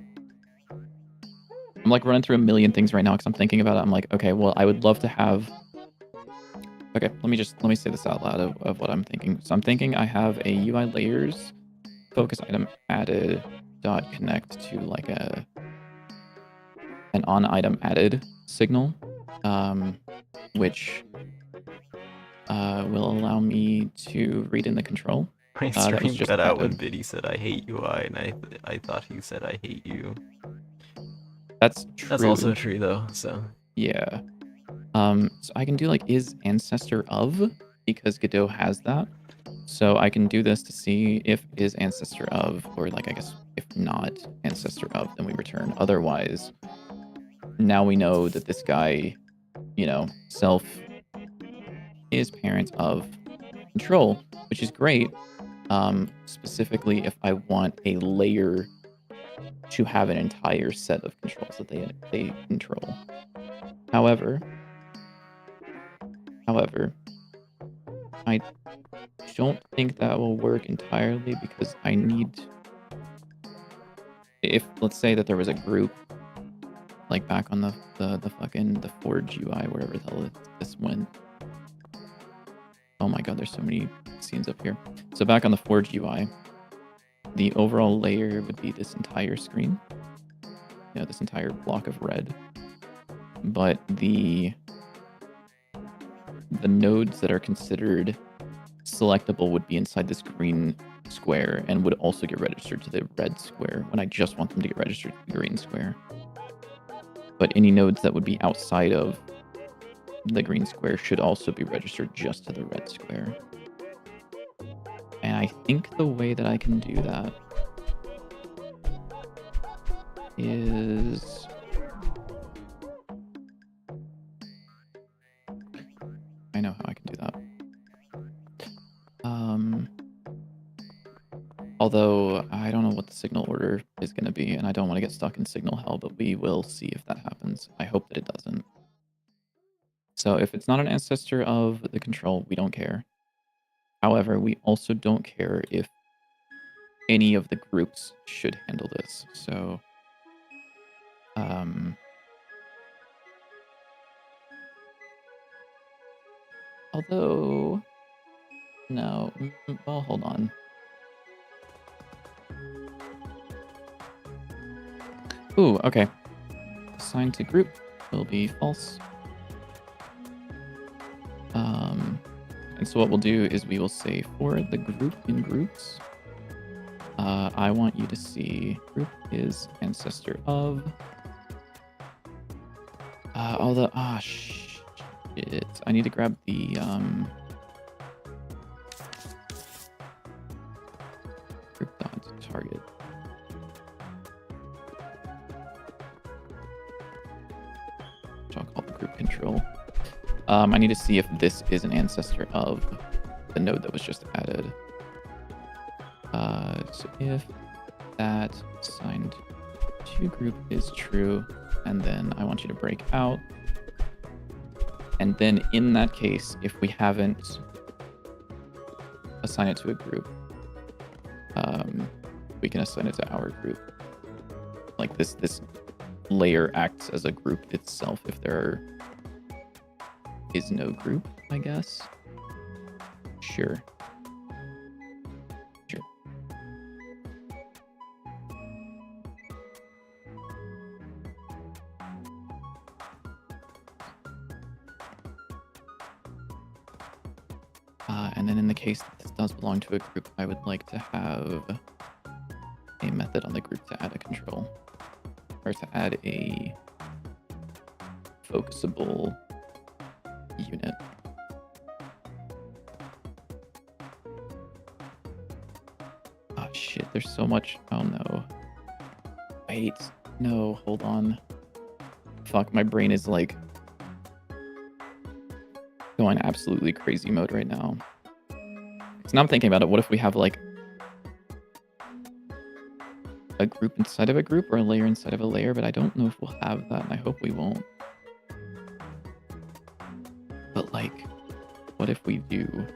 I'm like running through a million things right now because I'm thinking about it. I'm like, okay, well, I would love to have. Okay, let me say this out loud of what I'm thinking. So I'm thinking I have a UI layers focus item added dot connect to like an on item added signal, which will allow me to read in the control. My stream cut out when Biddy said I hate UI, and I thought he said I hate you. That's true. That's also true though. So yeah. So I can do like is ancestor of, because Godot has that. So I can do this to see if is ancestor of, or like I guess if not ancestor of, then we return. Otherwise, now we know that this guy, you know, self is parent of control, which is great. Specifically if I want a layer to have an entire set of controls that they control. However, I don't think that will work entirely because I need, if let's say that there was a group like back on the Forge UI, wherever the hell this went. Oh my god, there's so many scenes up here. So back on the Forge UI, the overall layer would be this entire screen, you know, this entire block of red. But the nodes that are considered selectable would be inside this green square and would also get registered to the red square when I just want them to get registered to the green square. But any nodes that would be outside of the green square should also be registered just to the red square. And I think the way that I can do that is... I know how I can do that. Although I don't know what the signal order is going to be, and I don't want to get stuck in signal hell, but we will see if that happens. I hope that it doesn't. So if it's not an ancestor of the control, we don't care. However, we also don't care if any of the groups should handle this. So, although, no, well, hold on. Ooh, okay. Assigned to group will be false. And so what we'll do is we will say for the group in groups, I want you to see group is ancestor of. Although, shit. I need to grab the, group dot target. Which I'll call the group control. I need to see if this is an ancestor of the node that was just added. So if that assigned toGroup is true, and then I want you to break out. And then in that case, if we haven't assigned it to a group, we can assign it to our group. Like this layer acts as a group itself if there is no group, I guess. Sure. Sure. And then in the case that this does belong to a group, I would like to have a method on the group to add a control, or to add a focusable unit. Oh shit, there's so much. Oh no. Wait, no, hold on. Fuck, my brain is like going absolutely crazy mode right now. So now I'm thinking about it. What if we have like a group inside of a group or a layer inside of a layer? But I don't know if we'll have that, and I hope we won't. But like, what if we do?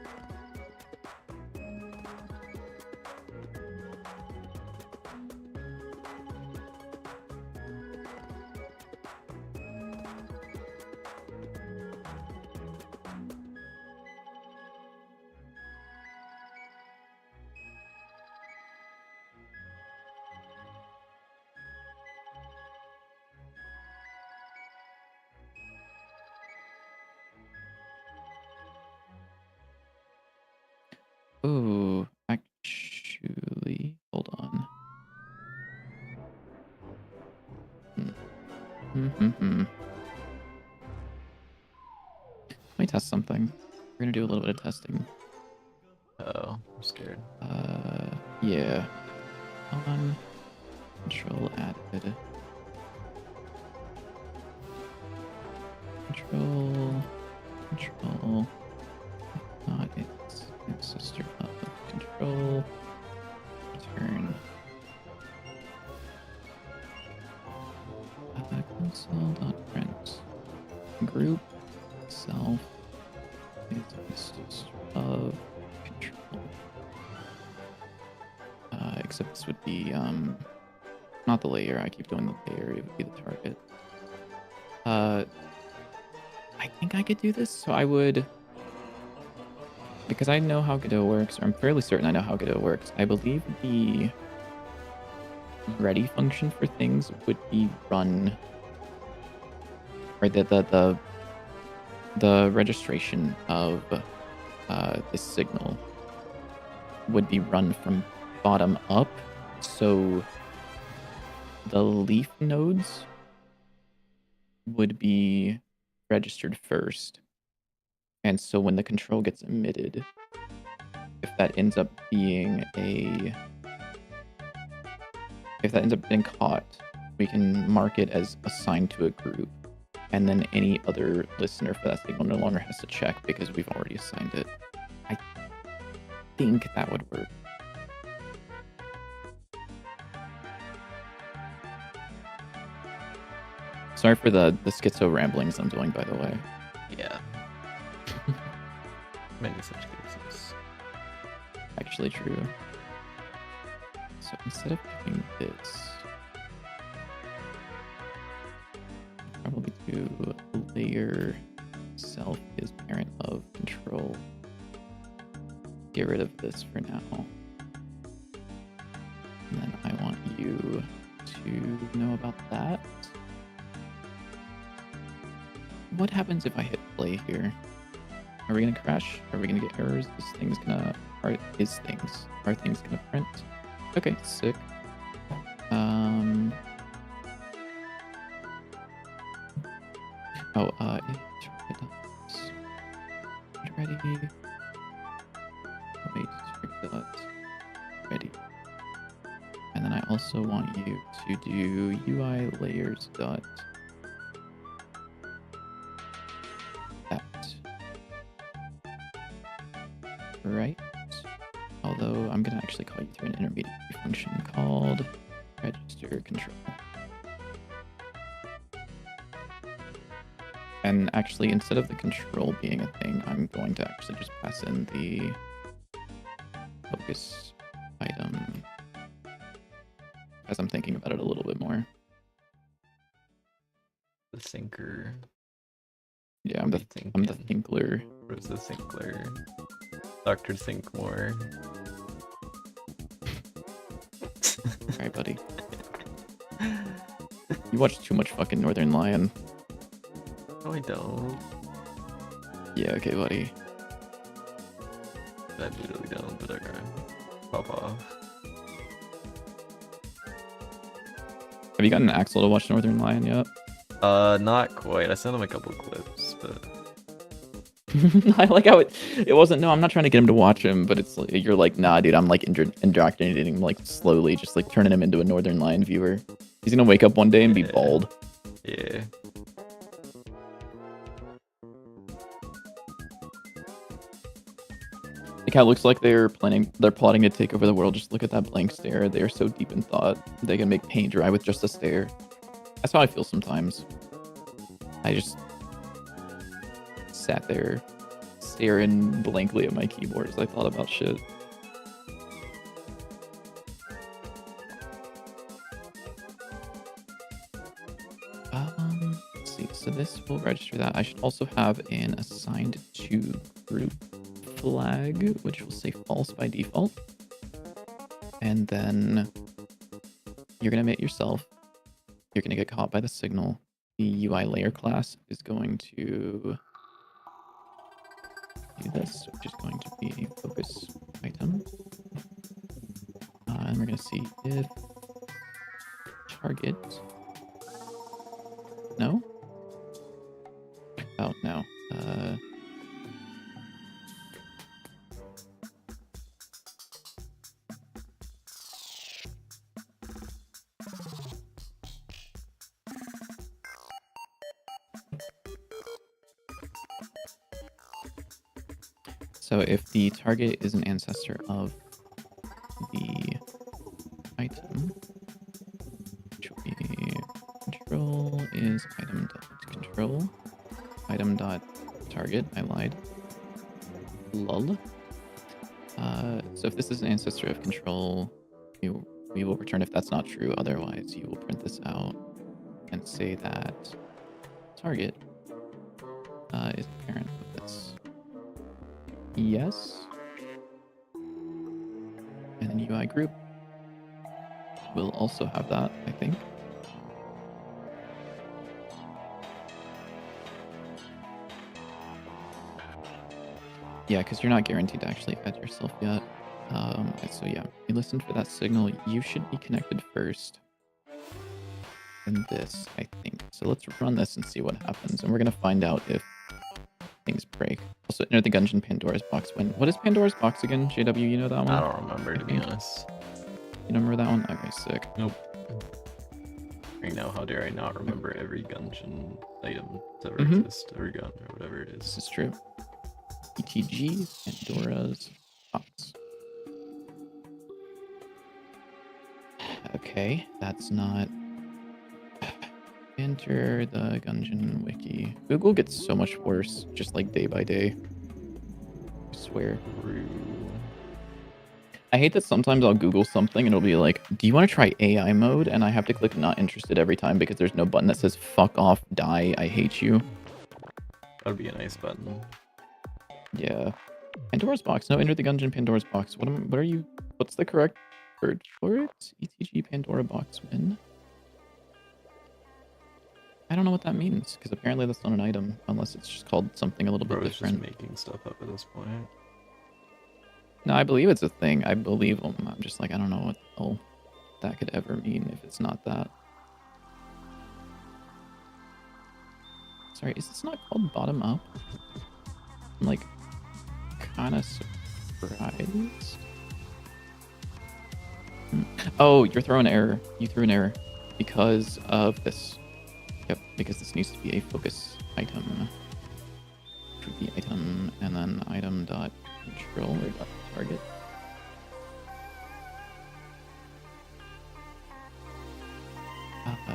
Oh, actually, hold on. Let me test something. We're gonna do a little bit of testing. Oh, I'm scared. Yeah. On control added. Control. Not its ancestor of control. Return. Console.print. Group self is ancestor of control. Except this would be not the layer. I keep doing the layer. It would be the target. I think I could do this, so I would, because I know how Godot works, or I'm fairly certain I know how Godot works. I believe the ready function for things would be run, or the registration of this signal would be run from bottom up. So the leaf nodes would be registered first. And so when the control gets emitted, if that ends up being getting caught, we can mark it as assigned to a group. And then any other listener for that signal no longer has to check because we've already assigned it. I think that would work. Sorry for the schizo ramblings I'm doing, by the way. Yeah. Many such cases. Actually true. So instead of doing this, probably do layer self is parent of control. Get rid of this for now. And then I want you to know about that. What happens if I hit play here? Are we gonna crash? Are we gonna get errors? Are things gonna print? Okay, sick. Ready. Wait, ready. And then I also want you to do UI layers dot that. Right. Although I'm gonna actually call you through an intermediate function called register control. And actually, instead of the control being a thing, I'm going to actually just pass in the focus item as I'm thinking about it a little bit more. The sinker. Yeah, I'm the thinkler. Where's the thinkler? Dr. Thinkmore. Alright, buddy. You watch too much fucking Northern Lion. No, I don't. Yeah, okay, buddy. I literally don't, but okay. Pop off. Have you gotten Axel to watch Northern Lion yet? Not quite. I sent him a couple clips, but I like how it wasn't. No, I'm not trying to get him to watch him, but it's like, you're like, nah, dude. I'm like indoctrinating him like slowly, just like turning him into a Northern Lion viewer. He's gonna wake up one day and be bald. Yeah. Like how it looks like they're plotting to take over the world. Just look at that blank stare. They are so deep in thought. They can make paint dry with just a stare. That's how I feel sometimes. I just sat there staring blankly at my keyboard as I thought about shit. Let's see. So this will register that. I should also have an assigned to group flag, which will say false by default. And then you're going to emit yourself. You're going to get caught by the signal. The UI layer class is going to do this, which is going to be a focus item. And we're going to see if target. No? Oh, no. So if the target is an ancestor of the item, which will be control is item.control, item.target, I lied, lol. So if this is an ancestor of control, we will return if that's not true. Otherwise, you will print this out and say that target is a parent of this. Yes. And then UI group will also have that, I think. Yeah, because you're not guaranteed to actually add yourself yet. So yeah, you listened for that signal. You should be connected first. And this, I think. So let's run this and see what happens. And we're going to find out if things break. Also, enter the Gungeon Pandora's box win. What is Pandora's box again? JW, you know that one? I don't remember, to be honest. You don't remember that one? Okay, sick. Nope. Right now, how dare I not remember every Gungeon item to ever exist, every gun, or whatever it is. This is true. ETG, Pandora's box. Okay, that's not... Enter the Gungeon wiki. Google gets so much worse, just like day by day. I swear. I hate that sometimes I'll Google something and it'll be like, do you want to try AI mode? And I have to click not interested every time because there's no button that says fuck off, die, I hate you. That'd be a nice button. Yeah. Pandora's box. No, enter the Gungeon Pandora's box. What are you... What's the correct word for it? ETG Pandora box win. I don't know what that means, because apparently that's not an item, unless it's just called something a little bit different. Just making stuff up at this point. No, I believe it's a thing. I believe them. I'm just like, I don't know what the hell that could ever mean if it's not that. Sorry, is this not called bottom up? I'm like, kind of surprised. Oh, you're throwing error. You threw an error because of this. Yep, because this needs to be a focus item. Which would be item and then item dot control or dot target.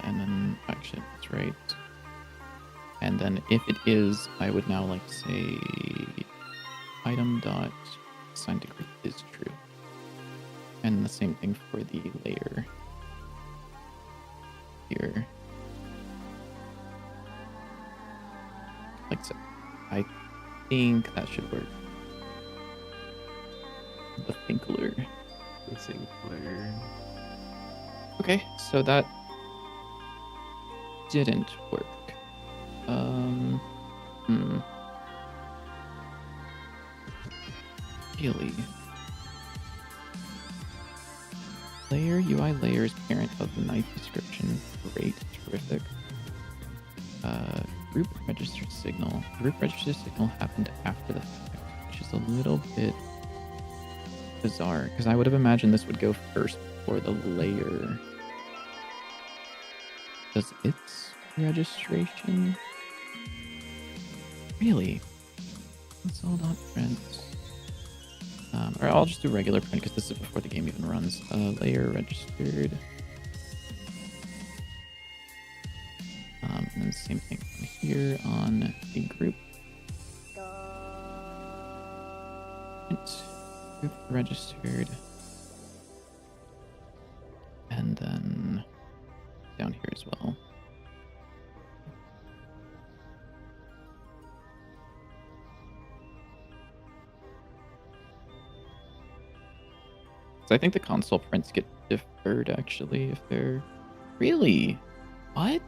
And then actually that's right. And then if it is, I would now like to say item dot assign degree is true. And the same thing for the layer here. Like so. I think that should work. The Thinkler. The Thinkler. Okay, so that didn't work. Really? Layer UI layers parent of knife description. Great, terrific. Group registered signal. Group registered signal happened after the fact, which is a little bit bizarre because I would have imagined this would go first before the layer. Does its registration? Really? That's all not print. Or I'll just do regular print because this is before the game even runs. Layer registered. And then same thing here on the group. Group registered. And then down here as well. So I think the console prints get deferred actually if they're really what?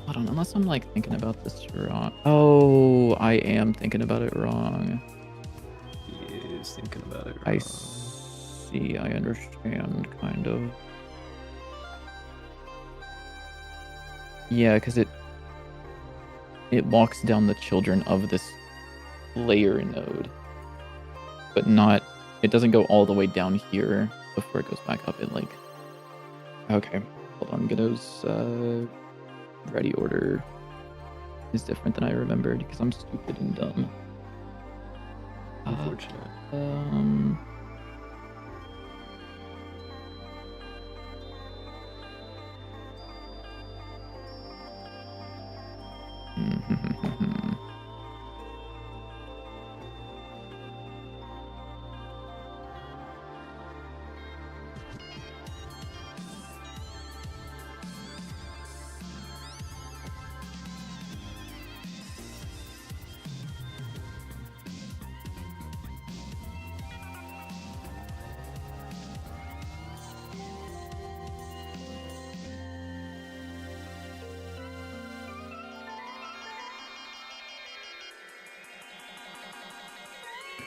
Hold on, unless I'm like thinking about this wrong. Oh, I am thinking about it wrong. He is thinking about it wrong. I see, I understand, kind of. Yeah, because it walks down the children of this layer node, but not, it doesn't go all the way down here before it goes back up. It like, okay, hold on, Godot's ready order is different than I remembered because I'm stupid and dumb. Unfortunate.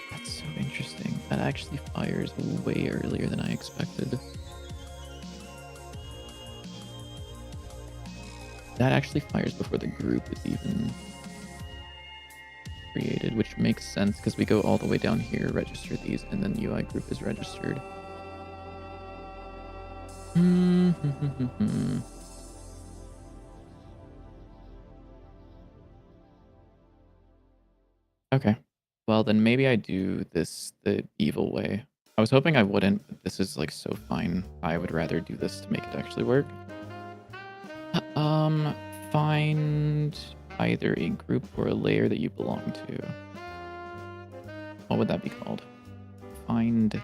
That's so interesting. That actually fires way earlier than I expected. That actually fires before the group is even created, which makes sense because we go all the way down here, register these, and then UI group is registered. Okay. Well, then maybe I do this the evil way. I was hoping I wouldn't, but this is like so fine. I would rather do this to make it actually work. Find either a group or a layer that you belong to. What would that be called? Find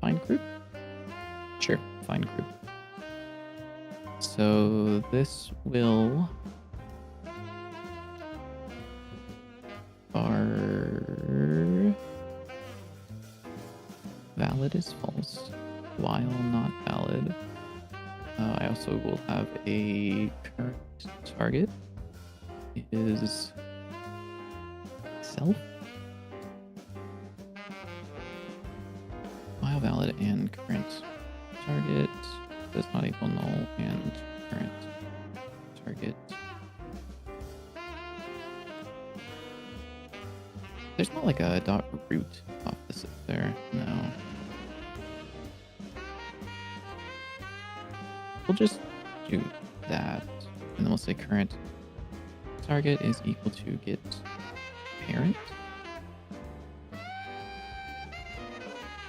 group? Sure, find group. So this will are valid is false, while not valid. I also will have a current target is self, while valid and current target does not equal null and current target. There's not like a dot root opposite there, no. We'll just do that, and then we'll say current target is equal to get parent.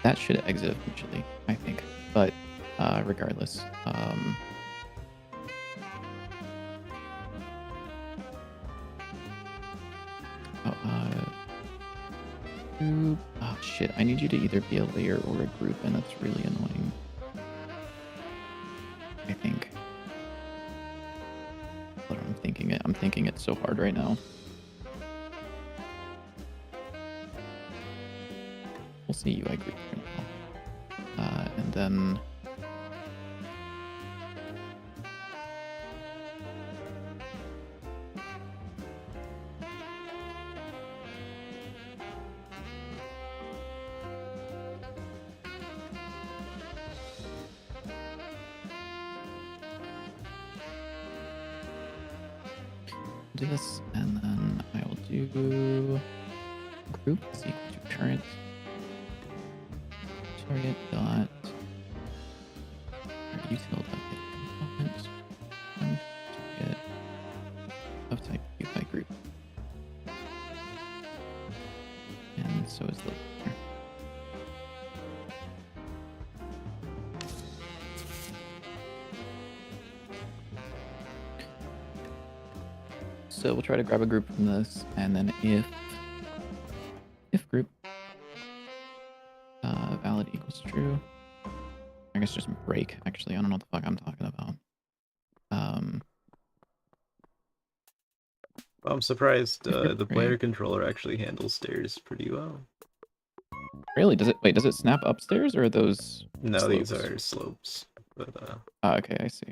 That should exit eventually, I think. But regardless, oh shit! I need you to either be a layer or a group, and that's really annoying. I think. But I'm thinking it. I'm thinking it so hard right now. We'll see UI group for now. And then do this, and then I will do group is equal to current target dot util dot get component and target of type UI group, and so is the layer. So we'll try to grab a group from this, and then if group valid equals true, I guess just break. Actually, I don't know what the fuck I'm talking about. I'm surprised the player controller actually handles stairs pretty well. Really? Does it snap upstairs, or are those No, slopes? these are slopes. But okay, I see.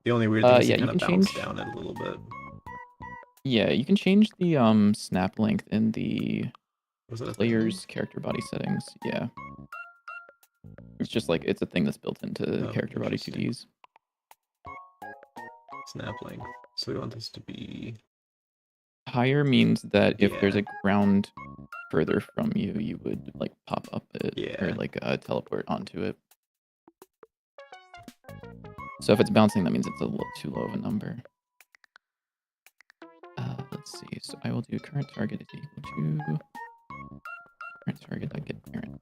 the only weird thing is yeah, you kind you of can bounce change down it a little bit. Yeah, you can change the snap length in the Was that a player's character body settings. Yeah. It's just like it's a thing that's built into Oh, character body interesting. 2Ds. Snap length. So we want this to be Higher means that if there's Yeah. a ground further from you, you would like pop up it or Yeah. like teleport onto it. So if it's bouncing, that means it's a little too low of a number. Let's see. So I will do current target is equal to current target dot get parent.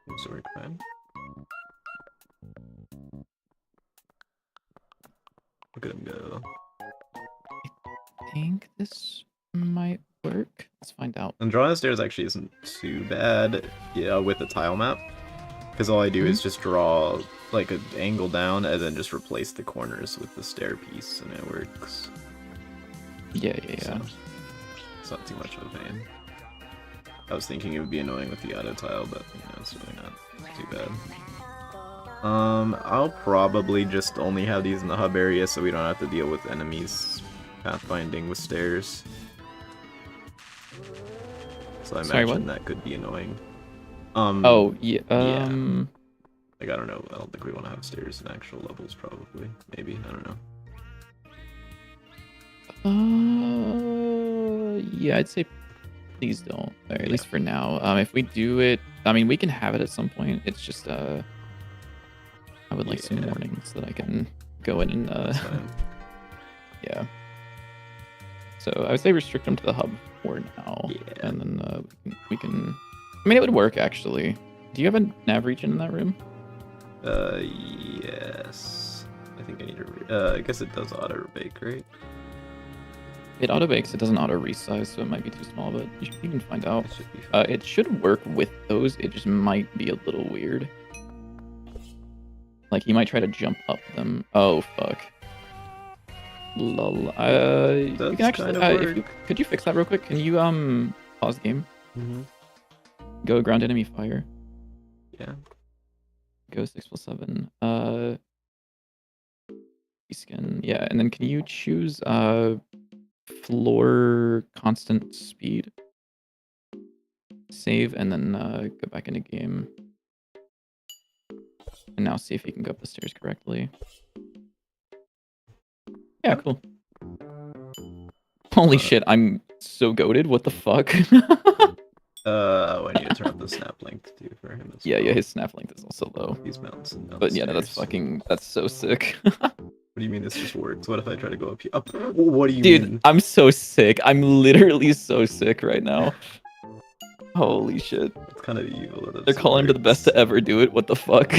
Seems to work fine. Look at him go. I think this might work. Let's find out. And drawing the stairs actually isn't too bad, yeah, with the tile map. Because all I do is just draw like an angle down and then just replace the corners with the stair piece and it works. Yeah. So, it's not too much of a pain. I was thinking it would be annoying with the auto tile, but you know, it's really not too bad. I'll probably just only have these in the hub area so we don't have to deal with enemies pathfinding with stairs. So I imagine that could be annoying. Oh, yeah. Yeah. Like, I don't know. I don't think we want to have stairs in actual levels, probably. Maybe. I don't know. Yeah, I'd say please don't. Or at least for now. If we do it, I mean, we can have it at some point. It's just, I would like some warnings so that I can go in and, yeah. So I would say restrict them to the hub for now. Yeah. And then we can... I mean, it would work, actually. Do you have a nav region in that room? Yes. I think I need to... I guess it does auto-bake, right? It auto-bakes. It doesn't auto-resize, so it might be too small, but you can find out. It should be fine. It should work with those. It just might be a little weird. Like, you might try to jump up them. Oh, fuck. Lol. You can actually... could you fix that real quick? Can you, pause the game? Mm-hmm. Go ground enemy fire. Yeah. Go 6+7. Skin. Yeah, and then can you choose floor constant speed? Save and then go back into game. And now see if he can go up the stairs correctly. Yeah, cool. Holy shit, I'm so goated. What the fuck? I need to turn up the snap length too for him as yeah, well. yeah, his snap length is also low. He's bouncing down But the yeah, no, that's stairs. that's so sick. What do you mean this just works? What if I try to go up here? Up? What do you Dude, mean? I'm so sick. I'm literally so sick right now. Holy shit. It's kind of evil. They're calling him to the best to ever do it. What the fuck?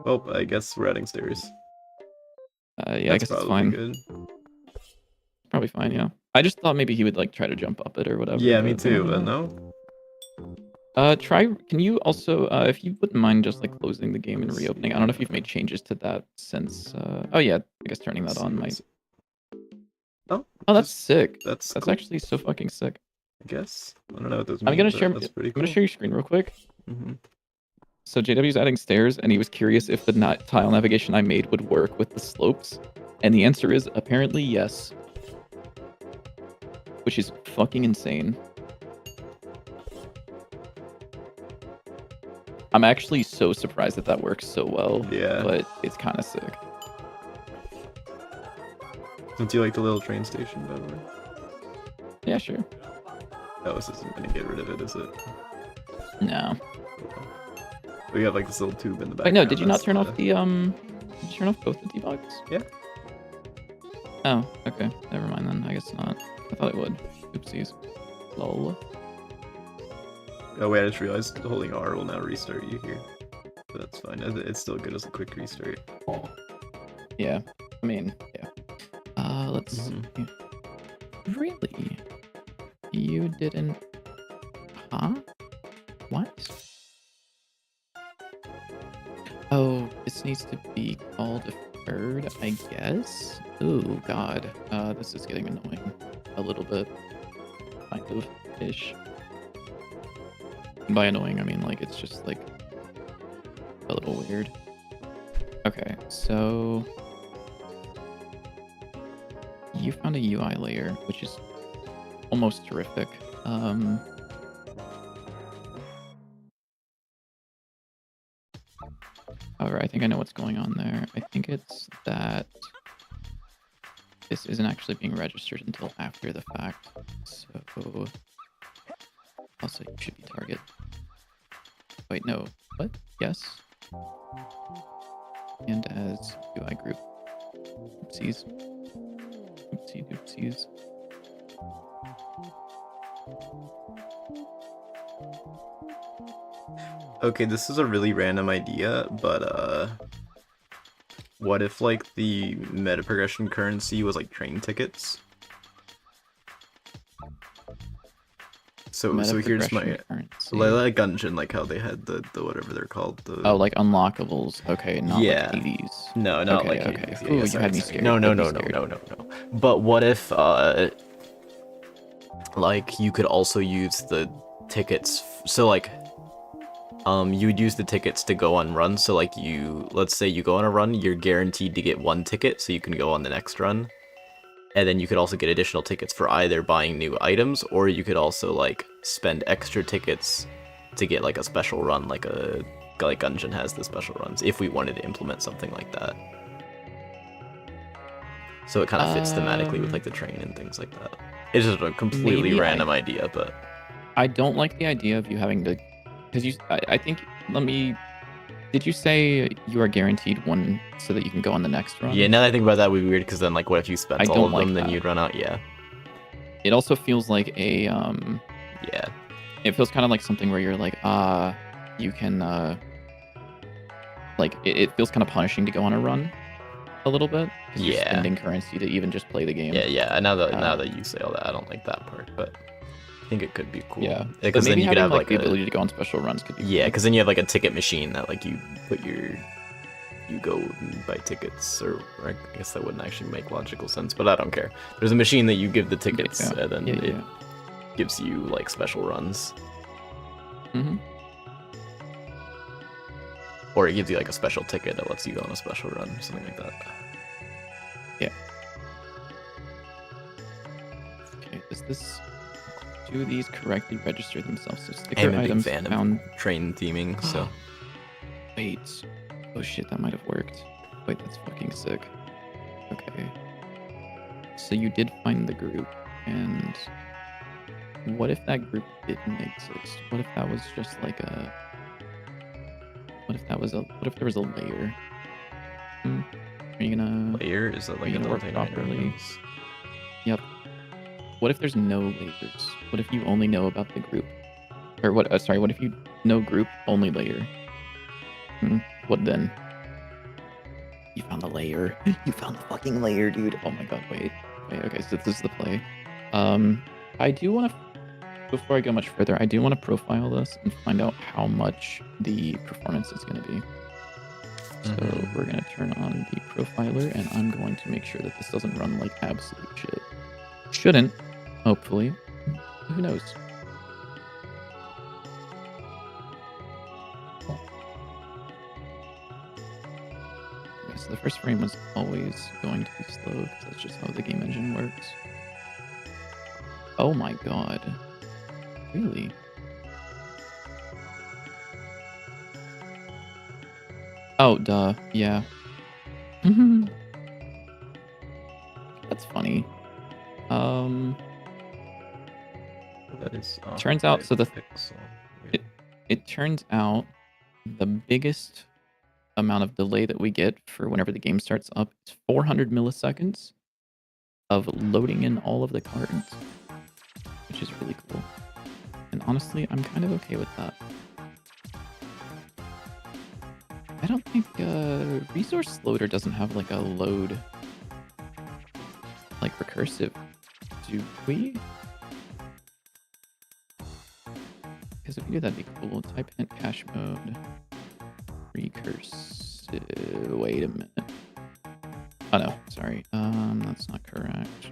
Oh, I guess we're adding stairs. Yeah, I guess it's fine. Good. Probably fine, yeah. I just thought maybe he would like try to jump up it or whatever. Yeah, me too, but no. Can you also, if you wouldn't mind just like closing the game and reopening? I don't know if you've made changes to that since, oh yeah, I guess turning that on might. Oh, that's sick. That's cool. Actually so fucking sick. I guess. I don't know what those mean. I'm gonna share your screen real quick. So JW's adding stairs, and he was curious if the tile navigation I made would work with the slopes, and the answer is apparently yes. Which is fucking insane. I'm actually so surprised that works so well. Yeah. But it's kind of sick. Don't you like the little train station, by the way? Yeah, sure. Oh, this isn't gonna get rid of it, is it? No. We have like this little tube in the back. Wait, no, did you not turn off the, did you turn off both the debugs? Yeah. Oh, okay. Never mind then. I guess not. I thought it would. Oopsies. Lol. Oh wait, I just realized holding R will now restart you here. But that's fine. It's still good as a quick restart. Yeah. I mean, yeah. Let's see. Really? You didn't... Huh? What? Oh, this needs to be called a bird, I guess? Ooh, God. This is getting annoying. A little bit. Kind of. Ish. And by annoying, I mean, like, it's just, like, a little weird. Okay, so... You found a UI layer, which is almost terrific. However, I think I know what's going on there. I think it's that this isn't actually being registered until after the fact. So I'll say it should be target. Wait, no. What? Yes. And as UI group. Oopsies. Oopsie doopsies. Okay, this is a really random idea, but what if like the meta progression currency was like train tickets? So here's my like Gungeon, like how they had the whatever they're called. Oh, like unlockables. Okay, not like Hades. No, not okay, like Hades. Okay. Ooh, you had me scared. No. But what if like you could also use the tickets? So like you would use the tickets to go on runs. So like let's say you go on a run, you're guaranteed to get one ticket, so you can go on the next run. And then you could also get additional tickets for either buying new items, or you could also like spend extra tickets to get like a special run, like Gungeon has the special runs, if we wanted to implement something like that. So it kind of fits thematically with like the train and things like that. It's just a completely random idea, but I don't like the idea of you having to, because I think, did you say you are guaranteed one so that you can go on the next run? Yeah, now that I think about that, would be weird, because then, like, what if you spent all of them, then you'd run out? Yeah. It also feels like a, yeah. It feels kind of like something where you're like, you can, like, it feels kind of punishing to go on a run a little bit. Yeah. You're spending currency to even just play the game. Yeah. Now that you say all that, I don't like that part, but I think it could be cool. Yeah, because then you could have like the ability to go on special runs could be. Yeah, because then you have like a ticket machine that like you go and buy tickets, or I guess that wouldn't actually make logical sense, but I don't care. There's a machine that you give the tickets, and then it gives you like special runs. Or it gives you like a special ticket that lets you go on a special run or something like that. Yeah. Okay, is this do these correctly register themselves? So sticker I'm a big items fan found. of train theming, so. Wait. Oh shit, that might have worked. Wait, that's fucking sick. Okay. So you did find the group, and what if that group didn't exist? What if that was just like a... What if there was a layer? Are you gonna... Layer? Is that like gonna work adult properly? items? Yep. What if there's no layers? What if you only know about the group? Or what? Sorry, what if you know group, only layer? What then? You found the layer. You found the fucking layer, dude. Oh my god, wait. Okay, so this is the play. I do want to, before I go much further, I do want to profile this and find out how much the performance is going to be. So we're going to turn on the profiler, and I'm going to make sure that this doesn't run like absolute shit. Shouldn't, hopefully. Who knows? Okay, so the first frame was always going to be slow, because that's just how the game engine works. Oh my god. Really? Oh, duh. Yeah. That's funny. That is. Turns out, so the pixel. it turns out the biggest amount of delay that we get for whenever the game starts up is 400 milliseconds of loading in all of the cards, which is really cool. And honestly, I'm kind of okay with that. I don't think Resource Loader doesn't have like a load, like recursive, do we? Because if we do, that'd be cool. Type int cache mode, recursive. Wait a minute. Oh no, sorry. That's not correct.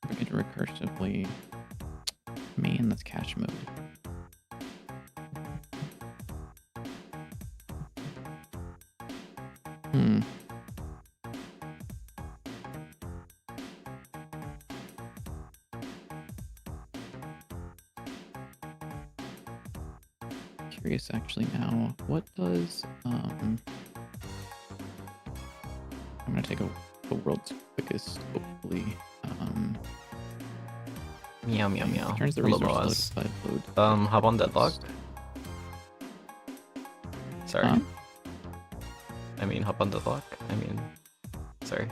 We're going to recursively. Man, that's cache mode. Curious actually now, what does I'm gonna take the world's quickest, hopefully. Meow meow meow. Turns the Hello, resource Boaz. load. Hop on deadlock. Sorry. Huh? I mean, hop on deadlock. I mean, sorry.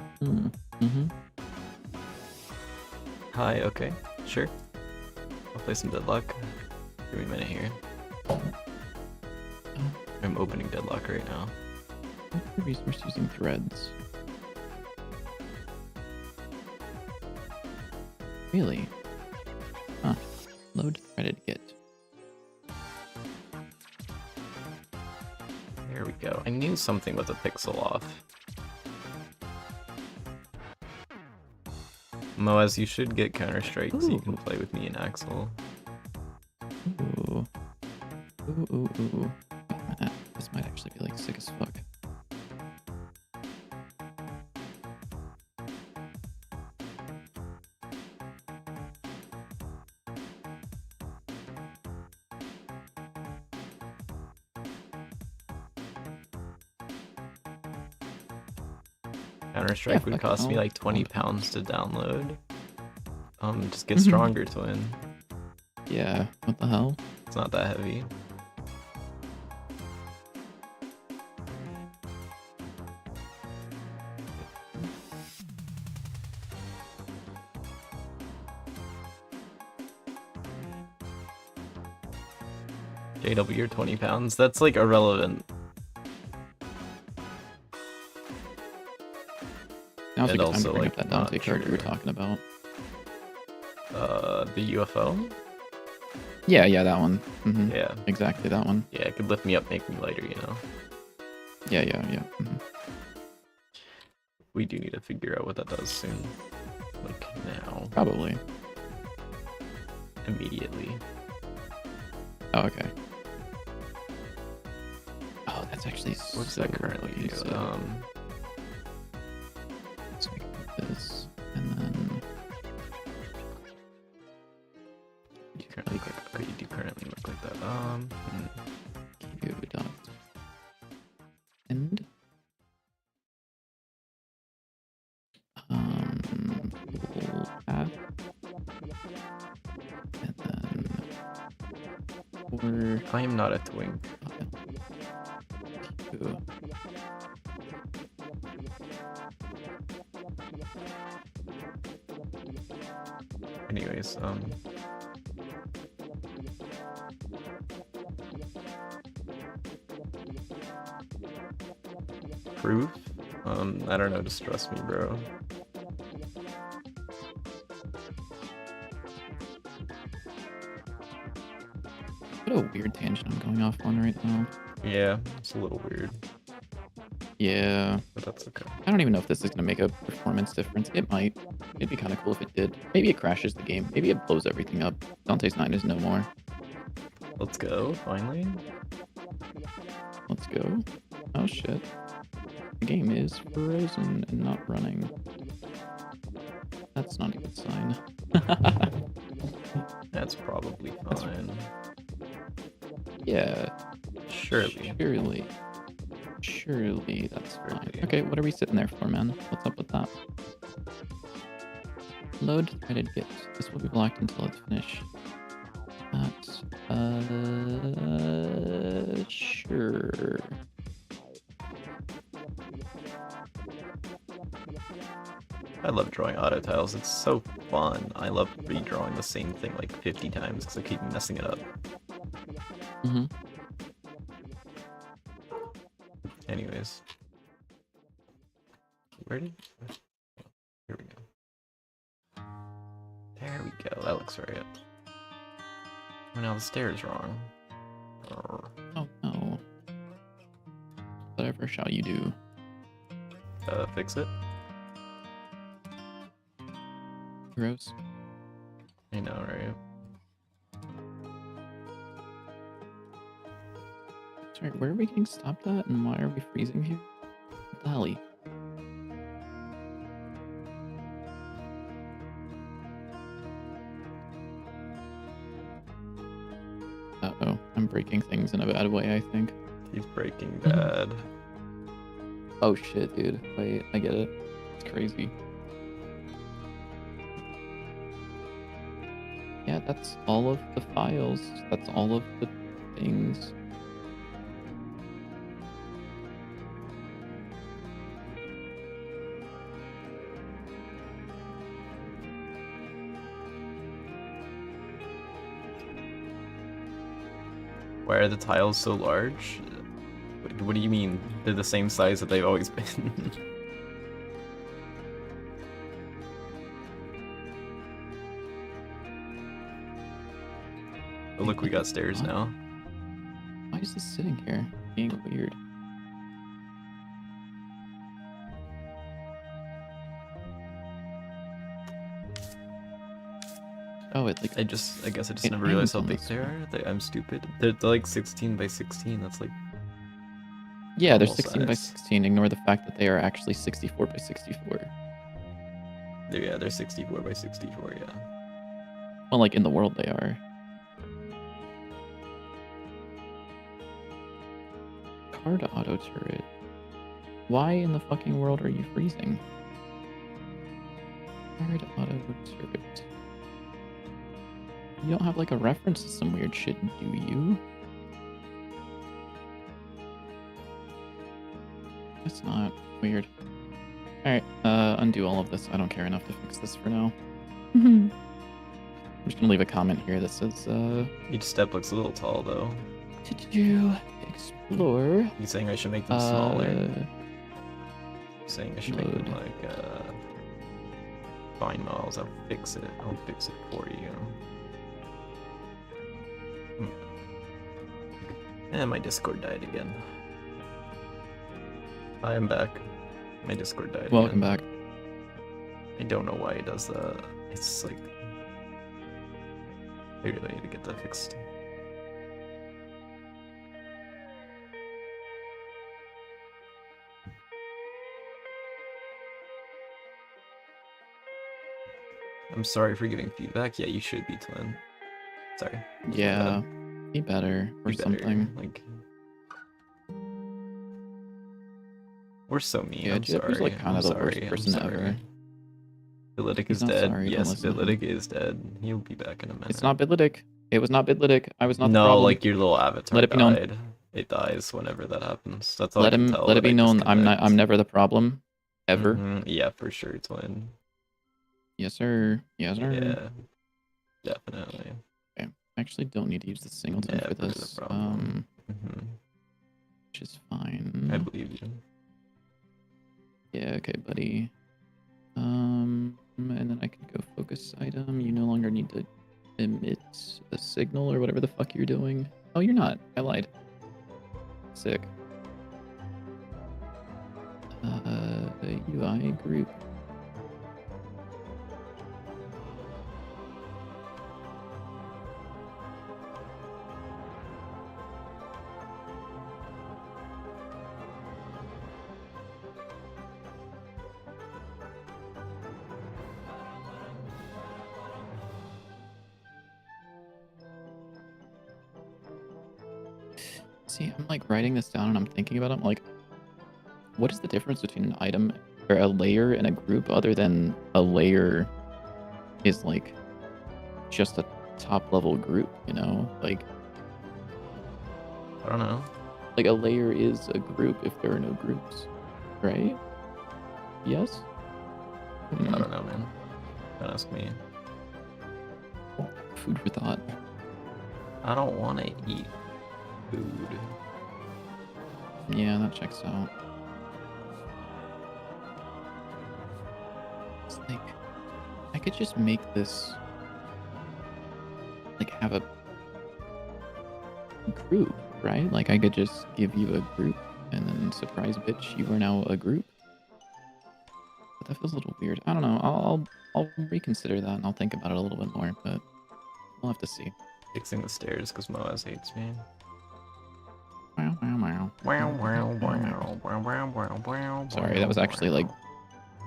Hi. Okay. Sure. I'll play some deadlock. Give me a minute here. I'm opening deadlock right now. What's the resource using threads? Really? Huh. Load threaded git. There we go. I knew something with a pixel off. Moaz, you should get Counter-Strike so you can play with me and Axel. Ooh. Ooh. Wait a minute. This might actually be like sick as fuck. Counter-Strike would cost me like 20 pounds to download. Just get stronger to win. Yeah, what the hell? It's not that heavy. JW, you're 20 pounds. That's like irrelevant. Now's a good time to bring like, up that Dante card we were talking about. The UFO? Yeah, that one. Yeah. Exactly that one. Yeah, it could lift me up, make me lighter, you know? Yeah. We do need to figure out what that does soon. Like, now. Probably. Immediately. Oh, okay. Oh, that's actually What's so that currently do? So we can put this, and then... And then I am not a twink. Two. Anyways, proof? I don't know, just trust me, bro. What a weird tangent I'm going off on right now. Yeah, it's a little weird, Yeah. but that's okay. I don't even know if this is going to make a performance difference. It might. It'd be kind of cool if it did. Maybe it crashes the game. Maybe it blows everything up. Dante's 9 is no more. Let's go, finally. Let's go. Oh shit. The game is frozen and not running. That's not a good sign. That's probably fine. Yeah. Surely. Surely that's fine. Surely. Okay, what are we sitting there for, man? What's up with that? Load threaded bit. This will be blocked until it's finished. That's sure. I love drawing auto tiles. It's so fun. I love redrawing the same thing like 50 times because I keep messing it up. Mm-hmm. Anyways. Where did... Here we go. There we go. That looks right. Oh, now the stair's wrong. Oh no. Whatever shall you do? Fix it? Gross. I know, right? Sorry, where are we getting stopped at and why are we freezing here? What the hell? Uh-oh, I'm breaking things in a bad way, I think. He's breaking bad. Oh shit, dude. Wait, I get it. It's crazy. Yeah, that's all of the files. That's all of the things. Why are the tiles so large? What do you mean? They're the same size that they've always been. Oh, look, we got stairs now. Why is this sitting here? Being weird. Oh, it like... I guess I just it never realized how hangs on big this they one. are. I'm stupid. They're like 16 by 16. That's like... Yeah, they're normal 16 by size. 16. Ignore the fact that they are actually 64 by 64. Yeah, they're 64 by 64, yeah. Well, like in the world they are. Card auto turret. Why in the fucking world are you freezing? Card auto turret. You don't have like a reference to some weird shit, do you? That's not weird. Alright, undo all of this. I don't care enough to fix this for now. I'm just gonna leave a comment here that says, Each step looks a little tall, though. did you explore? You saying I should make them smaller? You saying I should make them load. like, fine models. I'll fix it. I'll fix it for you. And my Discord died again. I am back. My Discord died Welcome again. back. I don't know why it does that. It's like... I really need to get that fixed. I'm sorry for giving feedback. Yeah, you should be, Twin. Sorry. Yeah, be better or Be better. something. Like... We're so mean. Yeah, I'm Jip sorry. was like kind I'm of the sorry. worst I'm person sorry. ever. Bidlytic He's is not dead. sorry, don't Yes, listen to him. Bidlytic is dead. He'll be back in a minute. It's not Bidlytic. It was not Bidlytic. I was not the No, problem. like your little avatar Let it be known. died. It dies whenever that happens. That's all I can tell. Let it be I known. disconnect. I'm never the problem. Ever. Yeah, for sure, twin. Yes, sir. Yes, sir. Yeah, definitely. Okay. I actually don't need to use the singleton for Never the this. problem. Which is fine. I believe you. Yeah, okay, buddy. And then I can go focus item. You no longer need to emit a signal or whatever the fuck you're doing. Oh, you're not. I lied. Sick. UI group. See, I'm like writing this down and I'm thinking about it. I'm like, what is the difference between an item or a layer and a group other than a layer is like just a top level group, you know? Like, I don't know. like a layer is a group if there are no groups, right? Yes? I don't know, man. Don't ask me. Food for thought. I don't want to eat food. Yeah, that checks out. It's like, I could just make this, like, have a group, right? Like, I could just give you a group, and then surprise bitch, you are now a group. But that feels a little weird. I don't know. I'll reconsider that, and I'll think about it a little bit more, but we'll have to see. Fixing the stairs because Moaz hates me. Wow, wow, wow. Wow, wow, wow, wow, wow, wow, wow. Sorry, that was actually, like,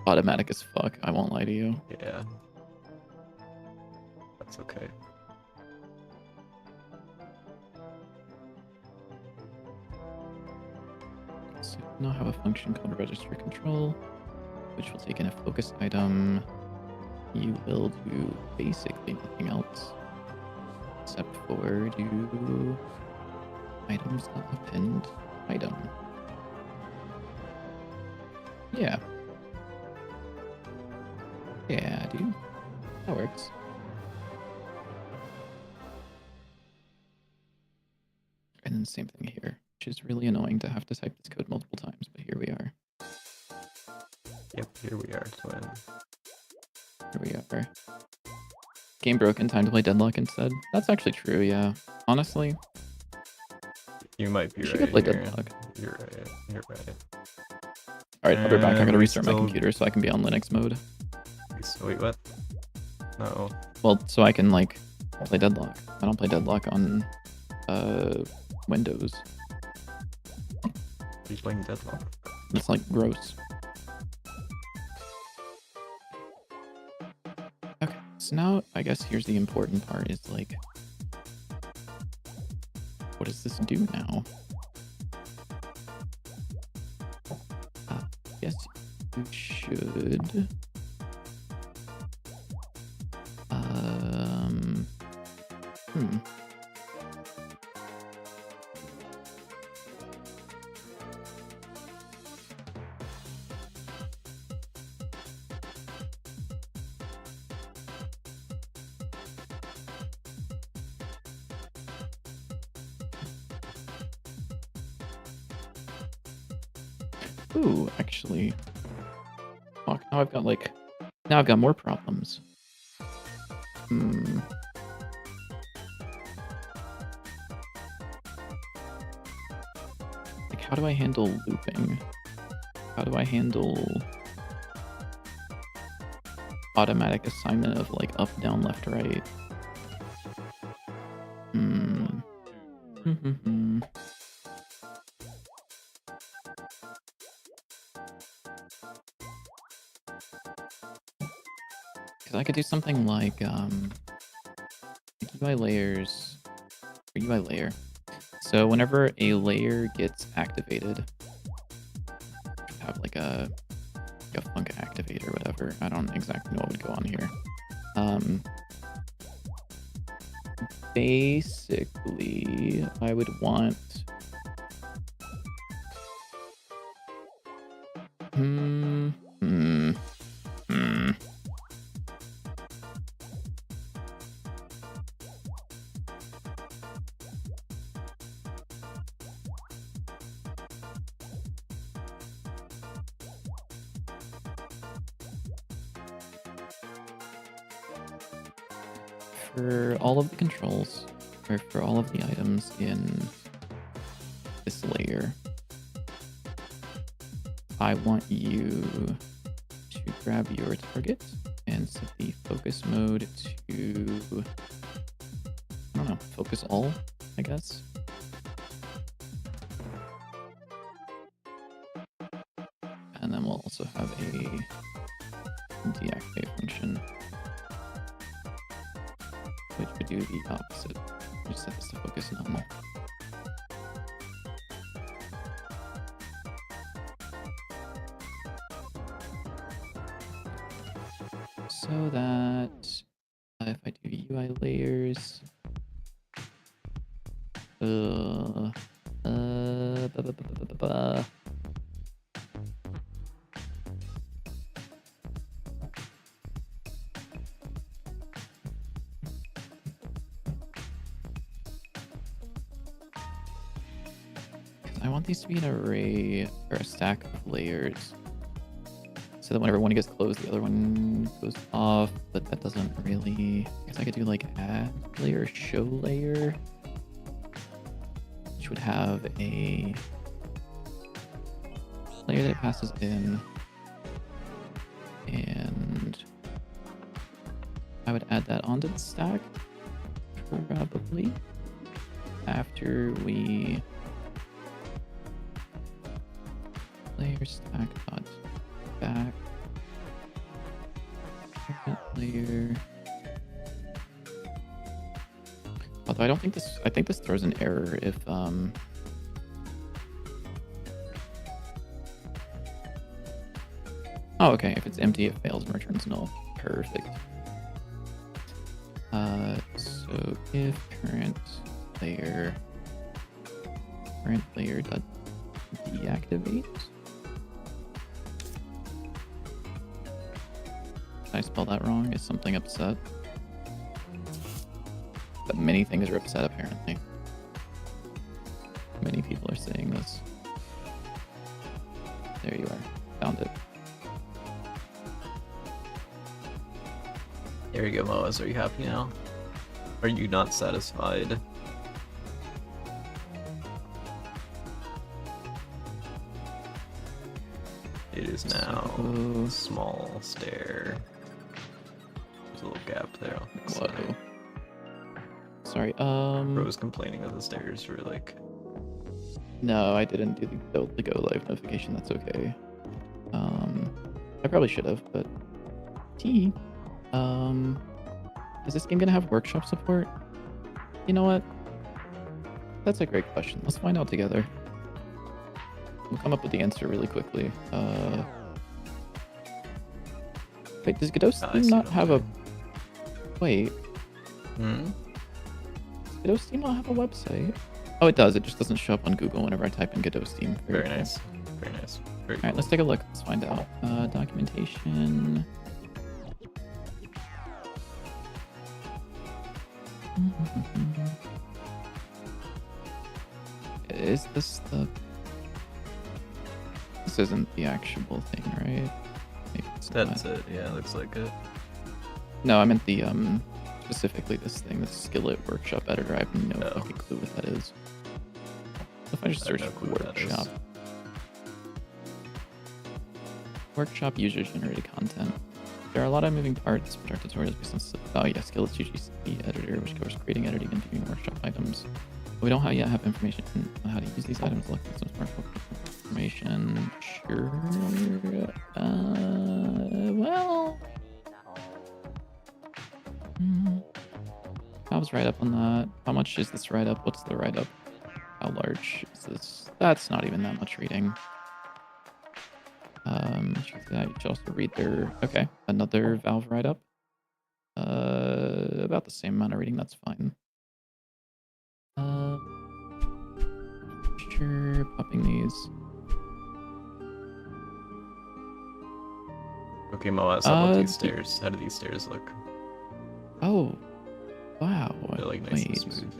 automatic as fuck. I won't lie to you. Yeah. That's okay. So we now have a function called register control, which will take in a focus item. You will do basically nothing else except for do items not append item. Yeah. Yeah, dude. That works. And then same thing here, which is really annoying to have to type this code multiple times, but here we are. Yep, here we are, twin. Here we are. Game broken, time to play Deadlock instead. That's actually true, yeah. Honestly. You might be We right. should go play here. Deadlock. You're right. You're right. Alright, I'll be back. I gotta we restart my still- computer so I can be on Linux mode. Wait, what? No. Well, so I can, like, play Deadlock. I don't play Deadlock on, Windows. Are you playing Deadlock? It's, like, gross. Okay, so now, I guess here's the important part, is, like, what does this do now? Yes, you should. Ooh, actually. Fuck, now I've got like... Now I've got more problems. Like, how do I handle looping? How do I handle automatic assignment of like up, down, left, right? Because I could do something like UI layers, or UI layer. So whenever a layer gets activated, have like a a funk activate or whatever. I don't exactly know what would go on here. Basically, I would want... For all of the controls, or for all of the items in this layer, I want you to grab your target and set the focus mode to, I don't know, focus all, I guess. And then we'll also have a deactivate function, which would do the opposite. Just set this to focus normal. So that if I do UI layers, I want these to be an array or a stack of layers, so that whenever one gets closed, the other one goes off. But that doesn't really. I guess I could do like add layer, show layer, which would have a layer that passes in, and I would add that onto the stack probably after we layer stack dot back layer. Although I don't think this, I think this throws an error if oh, okay, if it's empty it fails and returns null. Perfect. So if current layer dot deactivate. Did I spell that wrong? Is something upset? But many things are upset apparently. Many people are saying this. There you are. Found it. There you go, Moaz. Are you happy now? Are you not satisfied? It is now a small stair. There's a little gap there on the side. Whoa. Sorry, Bro was complaining that the stairs were like... No, I didn't do the go live notification. That's okay. I probably should have, but is this game gonna have workshop support? You know what? That's a great question. Let's find out together. We'll come up with the answer really quickly. Wait, does Godot Steam not have a... Wait. Does Godot Steam not have a website? Oh, it does. It just doesn't show up on Google whenever I type in Godot Steam. Very nice. Very nice. Very Alright, let's take a look. Let's find out. Documentation. Is this the... This isn't the actual thing, right? Maybe it's That's not. it. Yeah, looks like it. No, I meant the, specifically this thing, the Skillet Workshop Editor. I have no fucking clue what that is. If I just search Workshop. Workshop user-generated content. There are a lot of moving parts, but our tutorials based on... Oh yeah, Skillet's UGC editor, which covers creating, editing, and viewing workshop items. But we don't yet have information on how to use these items, look at some smart information. Sure. Well... I was right up on that. How much is this write-up? What's the write-up? How large is this? That's not even that much reading. check that. You should also read their... Okay, another Valve write-up. About the same amount of reading, that's fine. Sure, popping these. Okay, Moaz, how about these stairs? How do these stairs look? Oh, wow. They're like nice and smooth.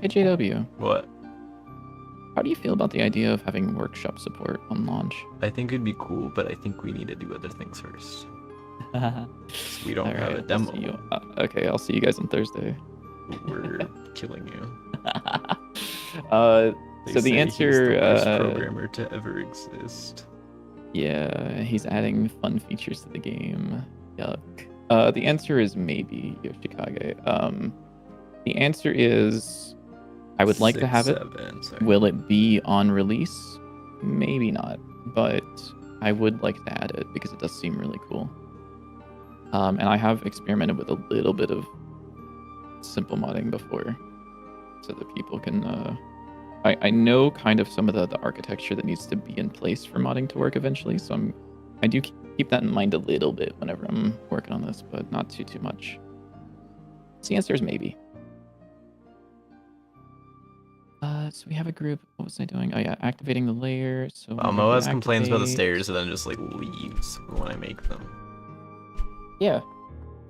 Hey, JW. What? How do you feel about the idea of having workshop support on launch? I think it'd be cool, but I think we need to do other things first. We don't have a demo. Okay, I'll see you guys on Thursday. We're killing you. So the answer... He's the worst programmer to ever exist. Yeah, he's adding fun features to the game. Yuck. The answer is maybe, Yoshikage. The answer is... I would like to have it. Will it be on release? Maybe not, but I would like to add it because it does seem really cool. And I have experimented with a little bit of simple modding before, so that people can... I know kind of some of the architecture that needs to be in place for modding to work eventually, so I do keep that in mind a little bit whenever I'm working on this, but not too much. So the answer is maybe. So we have a group. What was I doing? Oh yeah, activating the layer. So Moaz complains about the stairs and then just like leaves when I make them. Yeah.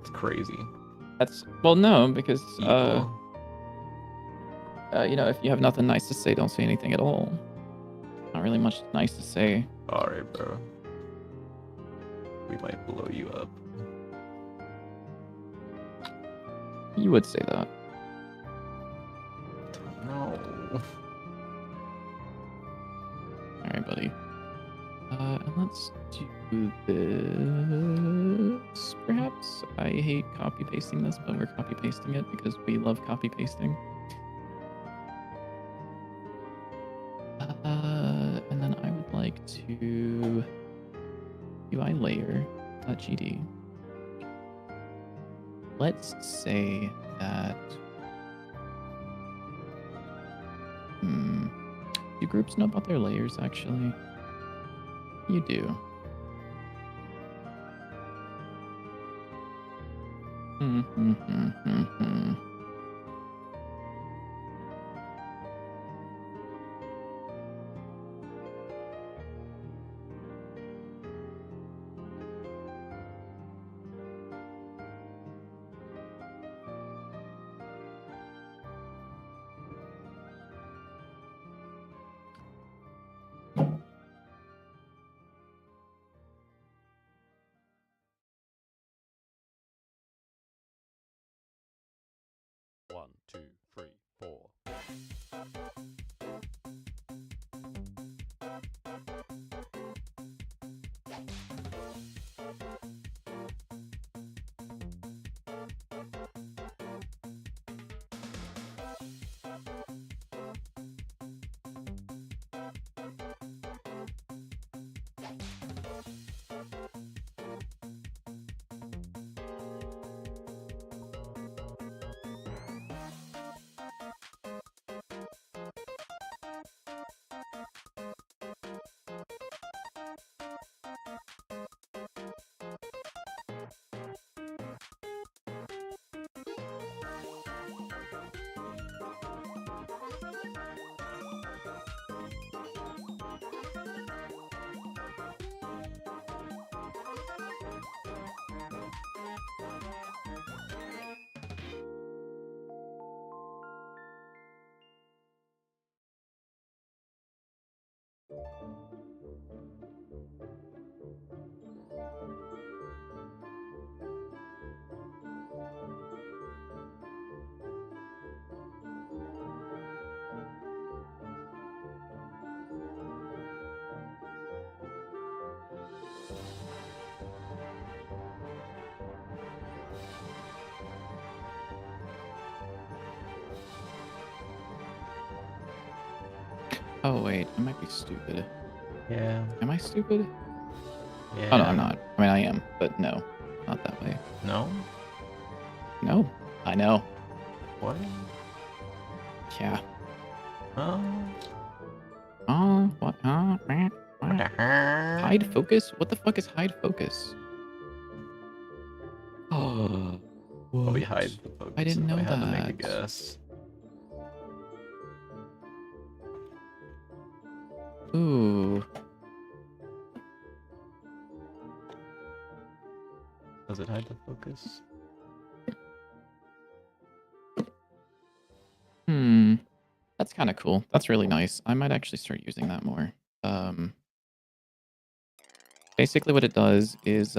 It's crazy. That's well, no, because you know, if you have nothing nice to say, don't say anything at all. Not really much nice to say. All right, bro. We might blow you up. You would say that. No. All right, buddy. And let's do this, perhaps. I hate copy pasting this, but we're copy pasting it because we love copy pasting. And then I would like to UI layer.gd. Let's say that. Do groups know about their layers, actually? You do. One, two, three, four. Oh wait, I might be stupid. Yeah. Am I stupid? Yeah. Oh no, I'm not. I mean, I am, but no, not that way. No? No, I know. What? Yeah. What? What the heck? Hide focus? What the fuck is hide focus? Oh, Probably hide the focus. I didn't if know I had to make a that. guess. Ooh. Does it hide the focus? That's kind of cool. That's really nice. I might actually start using that more. Basically what it does is,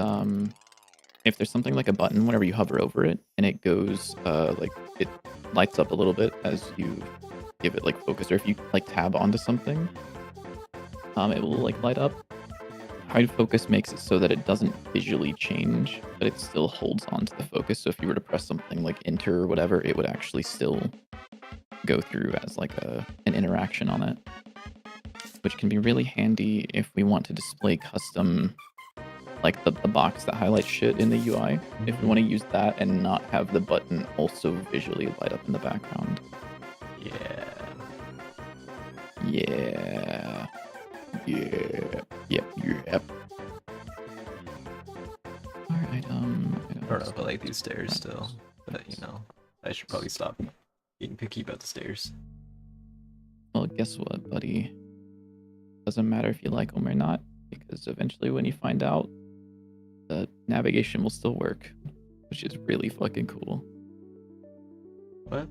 if there's something like a button, whenever you hover over it, and it goes, like, it lights up a little bit as you give it, like, focus, or if you, like, tab onto something, it will, like, light up. Hide focus makes it so that it doesn't visually change, but it still holds on to the focus, so if you were to press something like enter or whatever, it would actually still go through as, like, an interaction on it. Which can be really handy if we want to display custom, like the box that highlights shit in the UI. If we want to use that and not have the button also visually light up in the background. Yeah. Yeah. Yeah. Yep. Alright, I don't know if I like these stairs still, but you know, I should probably stop being picky about the stairs. Well, guess what, buddy? Doesn't matter if you like them or not, because eventually when you find out, the navigation will still work, which is really fucking cool. What?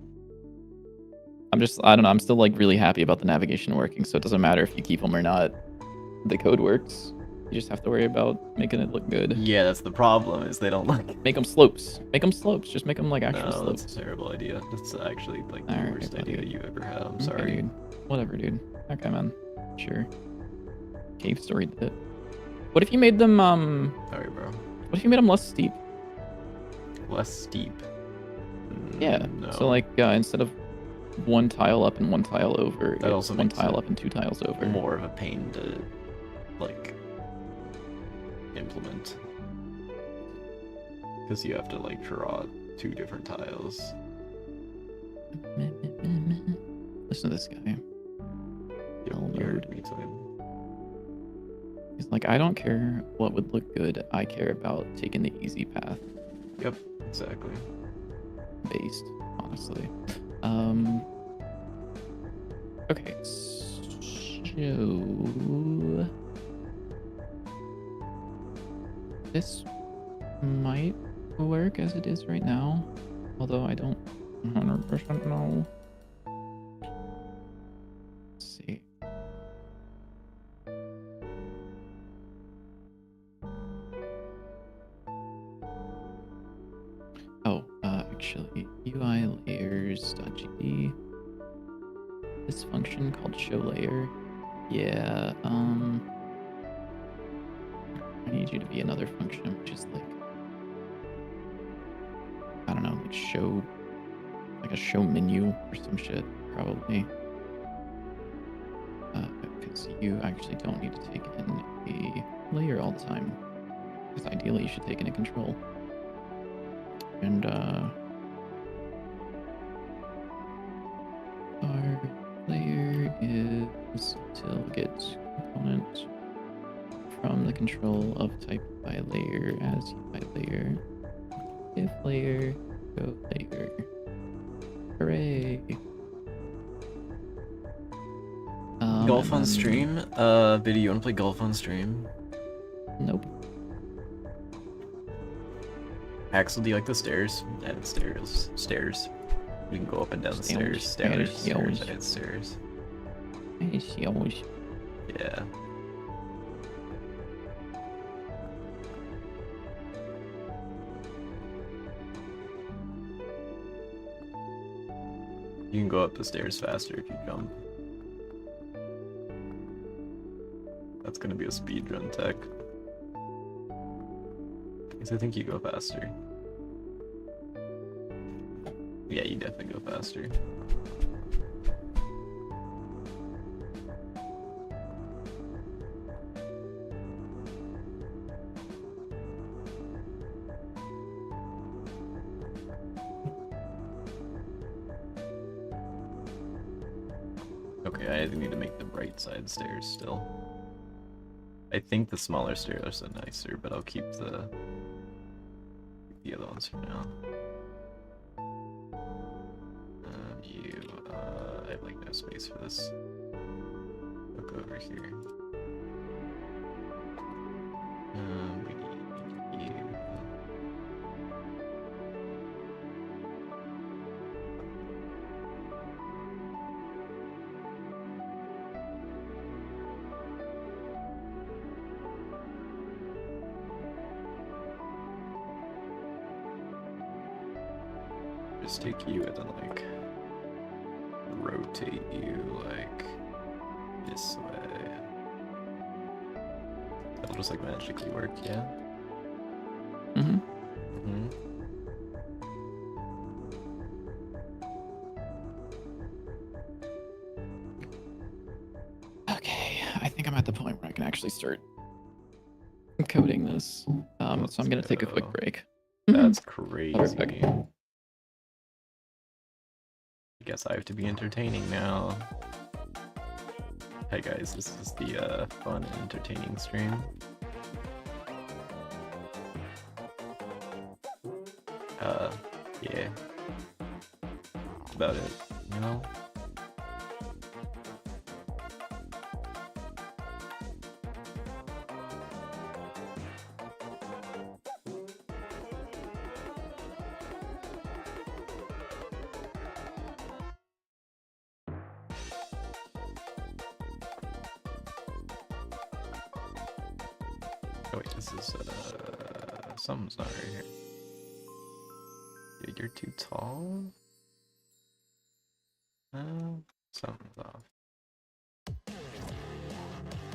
I don't know, I'm still like really happy about the navigation working, so it doesn't matter if you keep them or not. The code works. You just have to worry about making it look good. Yeah, that's the problem, is they don't like... Make them slopes. Make them slopes. Just make them like actual No, slopes. that's a terrible idea. That's actually like the Alright, worst buddy. idea you ever had. I'm Okay, sorry. dude. Whatever, dude. Okay, man. Sure. Cave story did it. What if you made them, Sorry, bro. what if you made them less steep? Less steep. Yeah. No. So like, instead of one tile up and one tile over, That it's also one makes tile it up and two tiles over. more of a pain to like implement, because you have to like draw two different tiles. Listen to this guy. You heard me too. He's like, I don't care what would look good. I care about taking the easy path. Yep, exactly. Based, honestly. Okay, so this might work as it is right now, although I don't 100% know. Let's see. Oh, actually, UI layers.gd. This function called show layer. Yeah, I need you to be another function, which is like, I don't know, like show, like a show menu or some shit, probably. Because you actually don't need to take in a layer all the time. Because ideally you should take in a control. And, our layer is until gets component from the control of type by layer as by layer. If layer, go layer. Hooray! Golf on and then- stream? Biddy, you wanna play golf on stream? Nope. Axel, do you like the stairs? Added stairs. Stairs. We can go up and down the stairs. Stairs. Stairs. Added stairs. She always. Yeah. You can go up the stairs faster if you jump. That's gonna be a speedrun tech. Because I think you go faster. Yeah, you definitely go faster. Okay, I need to make the right side stairs still. I think the smaller stairs are nicer, but I'll keep the other ones for now. I have like no space for this. I'll go over here. We need you. Just take you and then like rotate you like this way. That'll just like magically work, yeah? Mm-hmm. Mm-hmm. Okay, I think I'm at the point where I can actually start coding this. So I'm gonna take a quick go. break. That's I'll be right back. crazy. I guess I have to be entertaining now. Hey guys, this is the fun and entertaining stream. Yeah. That's about it, you know? Oh wait, this is something's not right here. Dude, you're too tall? Something's off.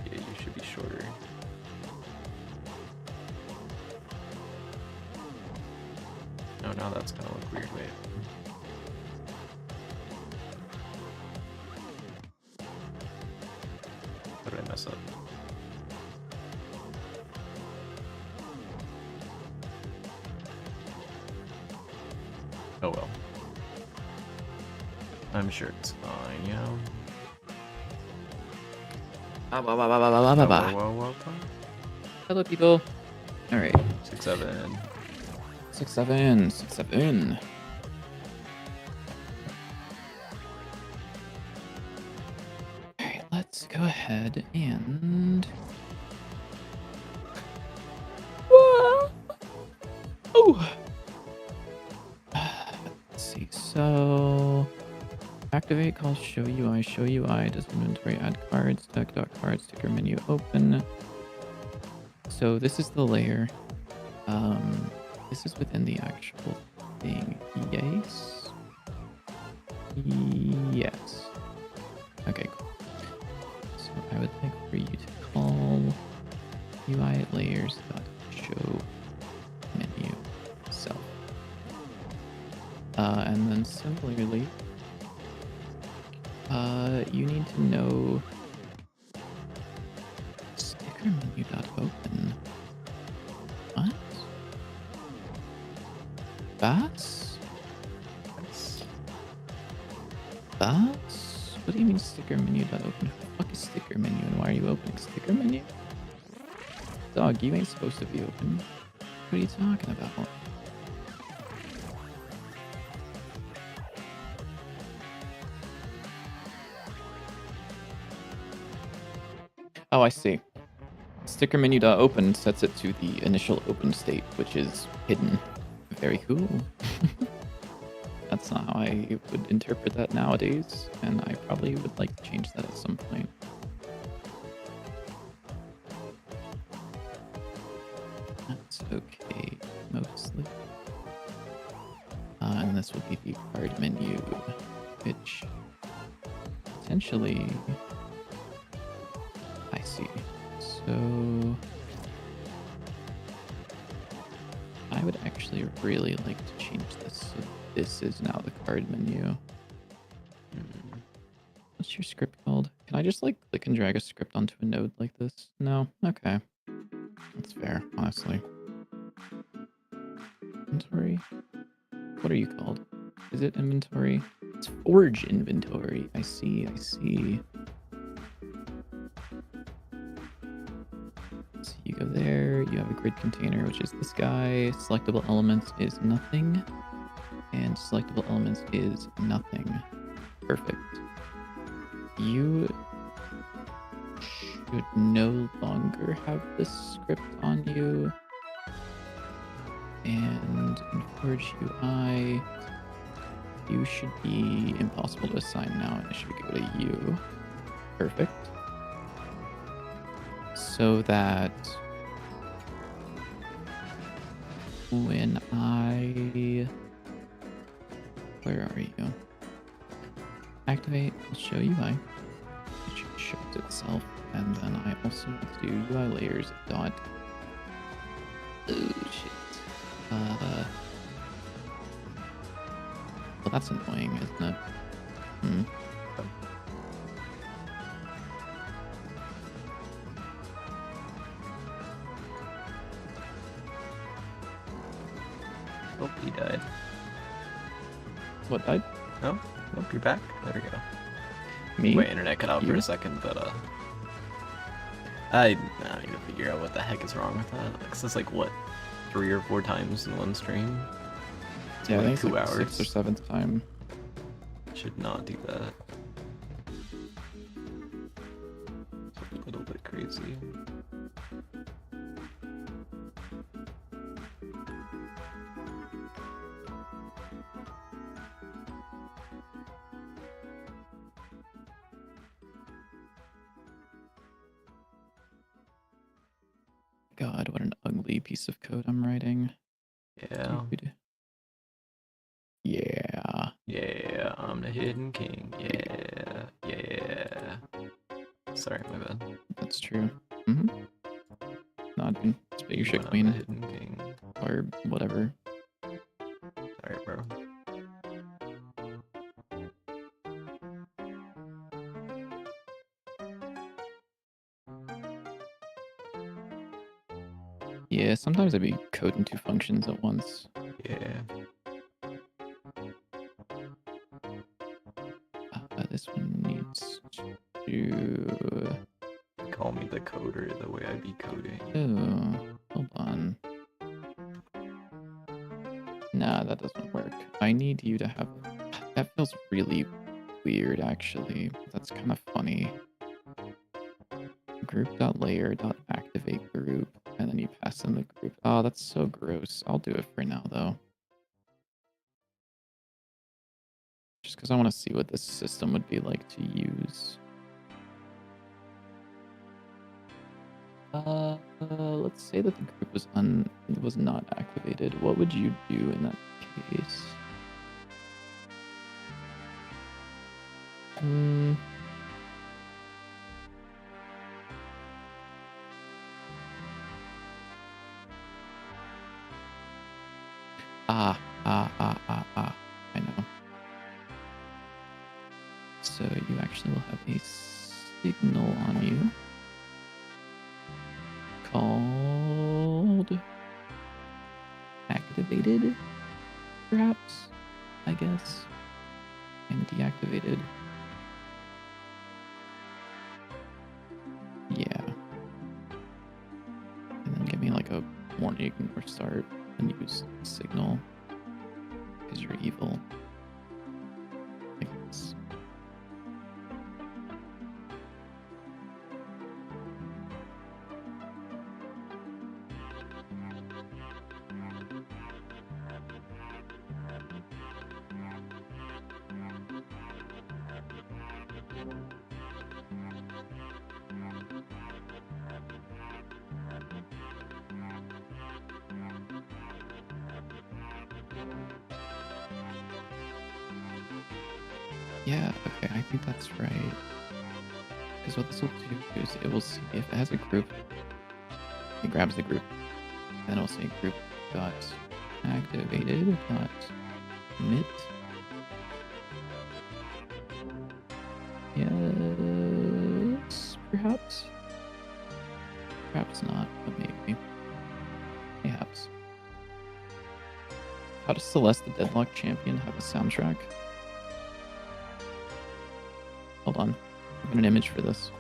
Yeah, you should be shorter. No, now that's gonna look weird, wait. How did I mess up? Oh well. I'm sure it's fine, yeah. Whoa, whoa. Hello, people. All right. 6, 7. 6, 7. 6, 7. All right, let's go ahead and. Oh. Let's see. So. Activate calls show UI. Show UI does inventory add cards. Deck.card sticker menu open. So this is the layer. This is within the actual thing. Yes. Yes. Okay, cool. So I would like for you to call UI layers dot show menu self. And then similarly, you need to know sticker menu dot open. What? That's? What do you mean sticker menu dot open? Who the fuck is sticker menu and why are you opening sticker menu? Dog, you ain't supposed to be open. What are you talking about? Oh, I see. Sticker menu dot open sets it to the initial open state, which is hidden. Very cool. That's not how I would interpret that nowadays, and I probably would like to change that at some point. That's okay, mostly. And this will be the card menu, which potentially... I see. So... I would actually really like to change this so this is now the card menu. What's your script called? Can I just like click and drag a script onto a node like this? No? Okay. That's fair, honestly. Inventory? What are you called? Is it inventory? It's forge inventory. I see. So you go there, you have a grid container, which is this guy. Selectable elements is nothing. And selectable elements is nothing. Perfect. You should no longer have this script on you. And in Forge UI, you should be impossible to assign now, and it should go to you. Perfect. So that when where are you? Activate, I'll show UI. It should show it itself. And then I also want to do UI layers dot. Oh shit. Well, that's annoying, isn't it? Oh, he died. What died? No? Nope, you're back. There we go. Me? My internet cut out for You? a second, but I need to figure out what the heck is wrong with that. Because it's like, what, 3 or 4 times in one stream? It's Yeah, I like think it's 2 like hours. 6th or 7th time. Should not do that. It's a little bit crazy. God, what an ugly piece of code I'm writing. Yeah. Yeah. Yeah, I'm the hidden king. Yeah. Sorry, my bad. That's true. Not good. Spit your shit I'm the queen. hidden king. Or whatever. Alright, bro. Yeah, sometimes I'd be coding 2 functions at once. Yeah. This one needs to... Call me the coder the way I be coding. Oh, hold on. Nah, that doesn't work. I need you to have... That feels really weird, actually. That's kind of funny. Group.layer.activate group, and then you pass in the group. Oh, that's so gross. I'll do it for now, though. Just because I want to see what this system would be like to use. Let's say that the group was not activated. What would you do in that case? I know. So you actually will have a signal on you called activated, perhaps, I guess, and deactivated. Yeah. And then give me like a warning or start and use signal because you're evil. I guess. Yeah, okay, I think that's right. Because what this will do is it will see if it has a group, it grabs the group, then it'll say group dot activated dot emit. Yes, perhaps. Perhaps not, but maybe. Perhaps. How does Celeste the Deadlock Champion have a soundtrack? Hold on. I got an image for this.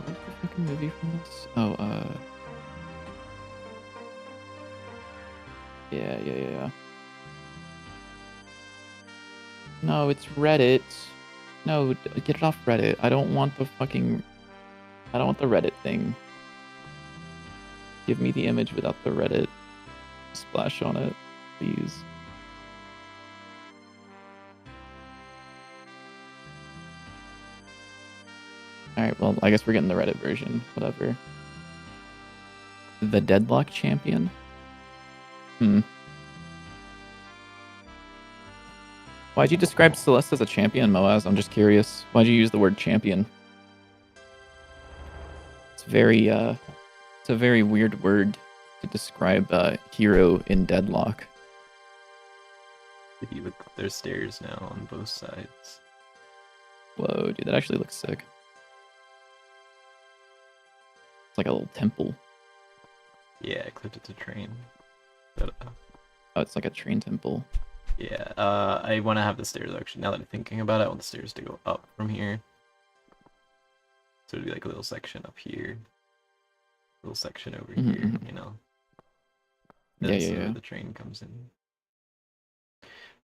What's the fucking movie from this? Oh, yeah. No, it's Reddit. No, get it off Reddit. I don't want the Reddit thing. Give me the image without the Reddit splash on it, please. Alright, well, I guess we're getting the Reddit version. Whatever. The Deadlock Champion? Why'd you describe Celeste as a champion, Moaz? I'm just curious. Why'd you use the word champion? It's a very weird word to describe a hero in Deadlock. There's stairs now on both sides. Whoa, dude, that actually looks sick. It's like a little temple. Yeah, I clipped it to train. But, Oh, it's like a train temple. yeah, I want to have the stairs actually. Now that I'm thinking about it, I want the stairs to go up from here. So it'd be like a little section up here, a little section over here, you know. Yeah. The train comes in.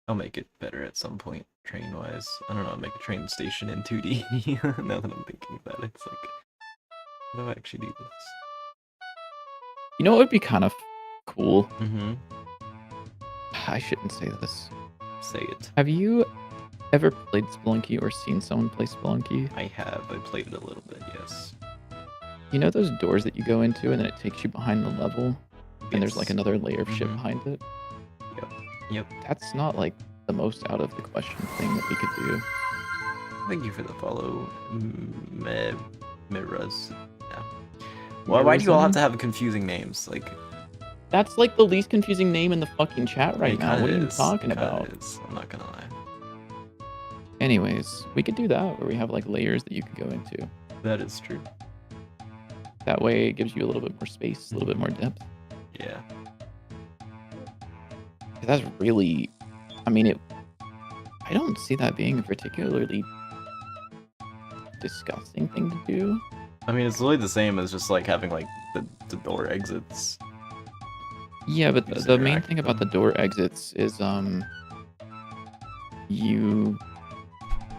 I'll make it better at some point, train-wise. I don't know, I'll make a train station in 2D. Now that I'm thinking about it, it's like, how do I actually do this? You know what would be kind of cool? Mm-hmm. I shouldn't say this. Say it. Have you ever played Spelunky or seen someone play Spelunky? I have. I played it a little bit, yes. You know those doors that you go into and then it takes you behind the level? And there's like Yes. another layer of shit behind it? Yep. That's not like the most out of the question thing that we could do. Thank you for the follow, Miraz. Yeah. Why do you all have to have confusing names? Like, That's like the least confusing name in the fucking chat right now. What are you talking about? I'm not gonna lie. Anyways, we could do that where we have like layers that you could go into. That is true. That way it gives you a little bit more space, a little bit more depth. Yeah. That's really, I mean, I don't see that being a particularly disgusting thing to do. I mean, it's really the same as just like having like the door exits. Yeah, but the main thing about the door exits is you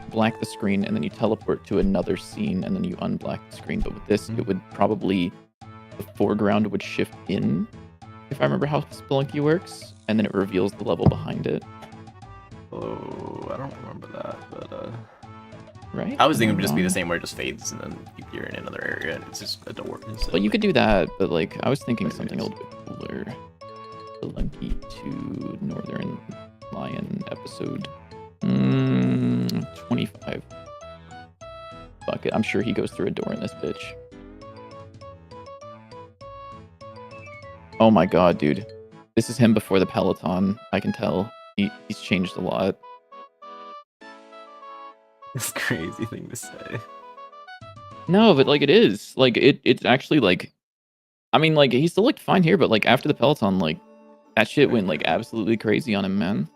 black the screen and then you teleport to another scene and then you unblack the screen. But with this, it would probably, the foreground would shift in, if I remember how Spelunky works, and then it reveals the level behind it. Oh, I don't remember that, but Right? I was thinking it would just be the same where it just fades and then you're in another area and it's just a door. Well, you could do that, but like I was thinking something a little bit cooler. Spelunky 2 Northern Lion episode 25. Fuck it, I'm sure he goes through a door in this bitch. Oh my god, dude. This is him before the Peloton. I can tell. He's changed a lot. It's a crazy thing to say. No, but like it is. Like it's actually like, I mean, like he still looked fine here, but like after the Peloton, like that shit went like absolutely crazy on him, man.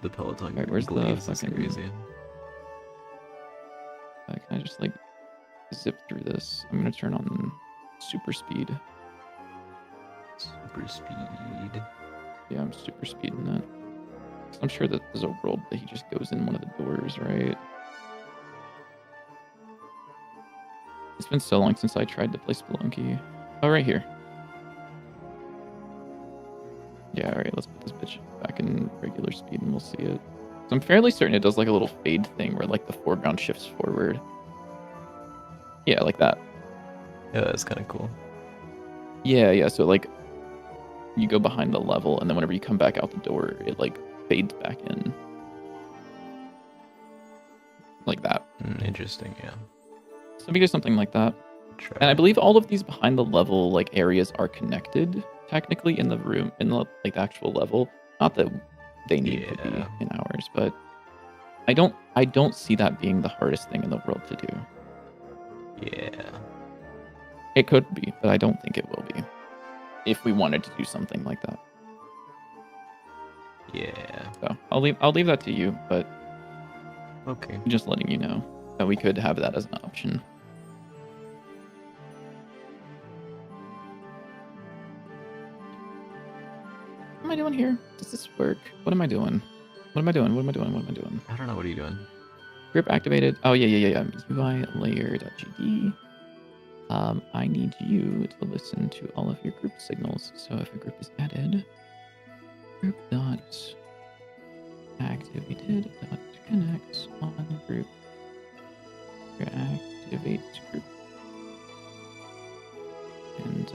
The Peloton. Right, where's the fucking crazy? Can I just like zip through this? I'm gonna turn on super speed. Super speed. Yeah, I'm super speeding that. 'Cause I'm sure that there's a world that he just goes in one of the doors, right? It's been so long since I tried to play Spelunky. Oh, right here. Yeah, alright, let's put this bitch back in regular speed and we'll see it. So I'm fairly certain it does like a little fade thing where like the foreground shifts forward. Yeah, like that. Yeah, that's kind of cool. Yeah, so like you go behind the level and then whenever you come back out the door, it like fades back in. Like that. Interesting, yeah. So we do something like that. And I believe all of these behind the level like areas are connected technically in the room, in the like the actual level. Not that they need to be in ours, but I don't see that being the hardest thing in the world to do. Yeah. It could be, but I don't think it will be. If we wanted to do something like that. Yeah. So I'll leave that to you, but Okay. just letting you know that we could have that as an option. What am I doing here? Does this work? What am I doing? What am I doing? What am I doing? What am I doing? I don't know. What are you doing? Group activated. Oh, yeah. UI layer.gd. I need you to listen to all of your group signals. So if a group is added, group dot activated dot connect on group activate group. And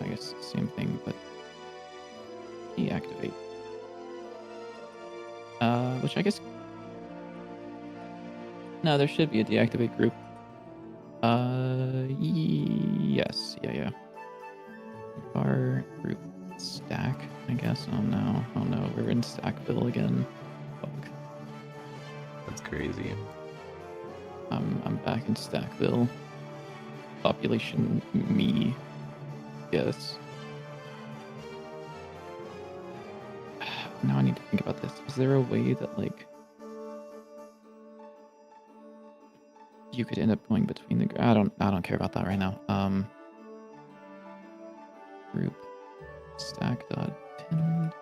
I guess same thing, but deactivate. Which I guess no, there should be a deactivate group. Yes, yeah. Our group stack, I guess. Oh no, we're in Stackville again. Fuck. That's crazy. I'm back in Stackville. Population me. Yes. Now I need to think about this. Is there a way that like you could end up going between the I don't care about that right now. Group stack dot pinned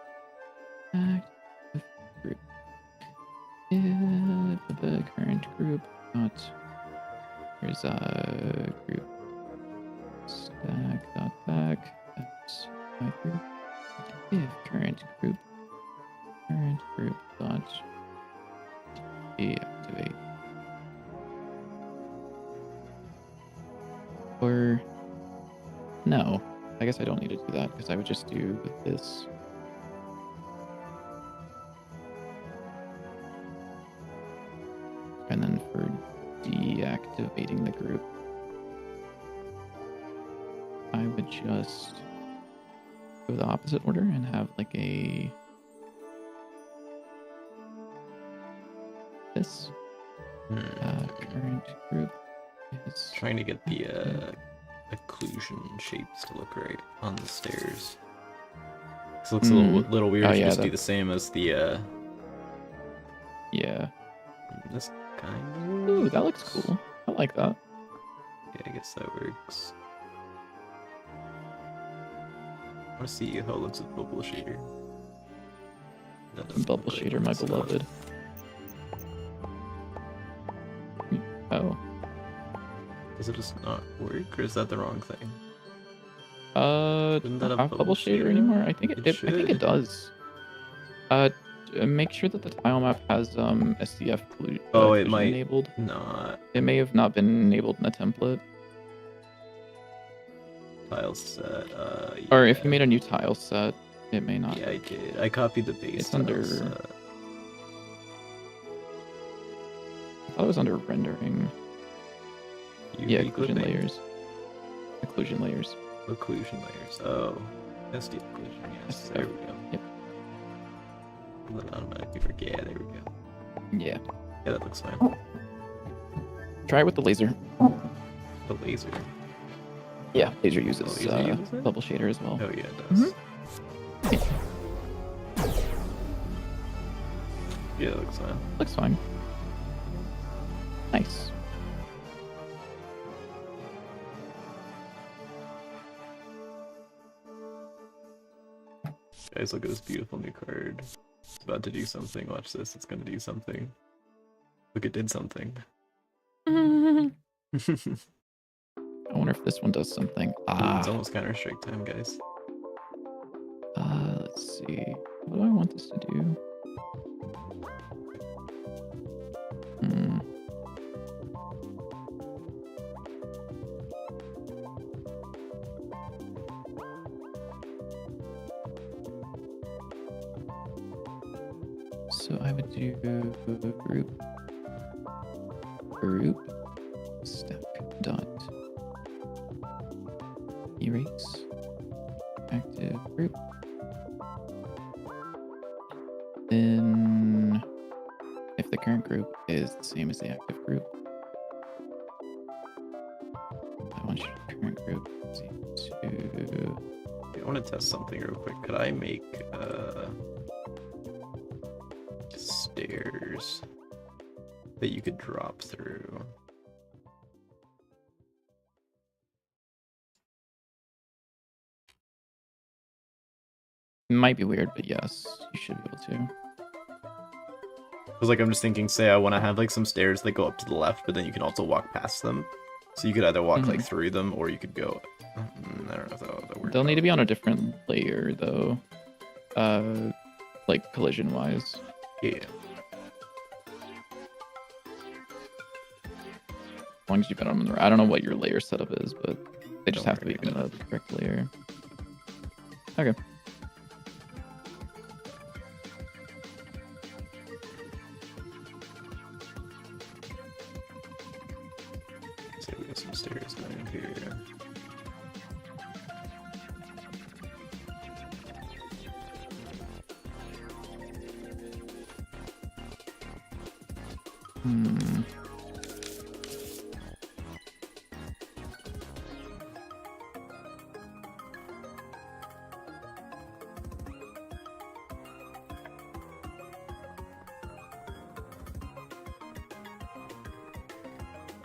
active group. If the current group dot here's a group stack dot back that's my group. If current group dot deactivate. Or no, I guess I don't need to do that because I would just do this. And then for deactivating the group, I would just go the opposite order and have like a this current group is Trying to get the occlusion shapes to look right on the stairs. This looks a little weird. Oh, to yeah, just do the same as the yeah. this kind of. Ooh, that looks cool. I like that. Yeah, I guess that works. I want to see how it looks with bubble shader. That doesn't Bubble look like shader, my stuff. beloved. Oh. Does it just not work, or is that the wrong thing? Shouldn't that that have have bubble bubble shader shader? anymore? I think It I think should. it does. Make sure that the tile map has SDF Oh, it occlusion might enabled. not. It may have not been enabled in the template. Tile set. Or if Yeah. you made a new tile set, it may not. Yeah, I did. I copied the base It's tile under- set. I thought it was under rendering. Yeah, UV occlusion clipping? layers. Occlusion layers. Occlusion layers. Oh. SD occlusion, yes. SDF. There we go. Yep. Let automatically work. Yeah, there we go. Yeah. Yeah, that looks fine. Try it with the laser. The laser. Yeah, laser uses, laser uses it? bubble shader as well. Oh, yeah, it does. Yeah, that looks fine. Looks fine. Nice. Guys, look at this beautiful new card. It's about to do something. Watch this. It's gonna do something. Look, it did something. I wonder if this one does something. It's almost Counter Strike time, guys. Let's see. What do I want this to do? So I would do group stack dot erase active group. Then if the current same as the active group. I want your current group to... I want to test something real quick. Could I make stairs that you could drop through? It might be weird, but yes, you should be able to. Because like I'm just thinking, say I want to have like some stairs that go up to the left, but then you can also walk past them. So you could either walk like through them, or you could go. I don't know if that works. They'll need to be on a different layer though, like collision wise. Yeah. As long as you put them on the right. I don't know what your layer setup is, but they just have to be on the correct layer. Okay. So we got some stairs going here.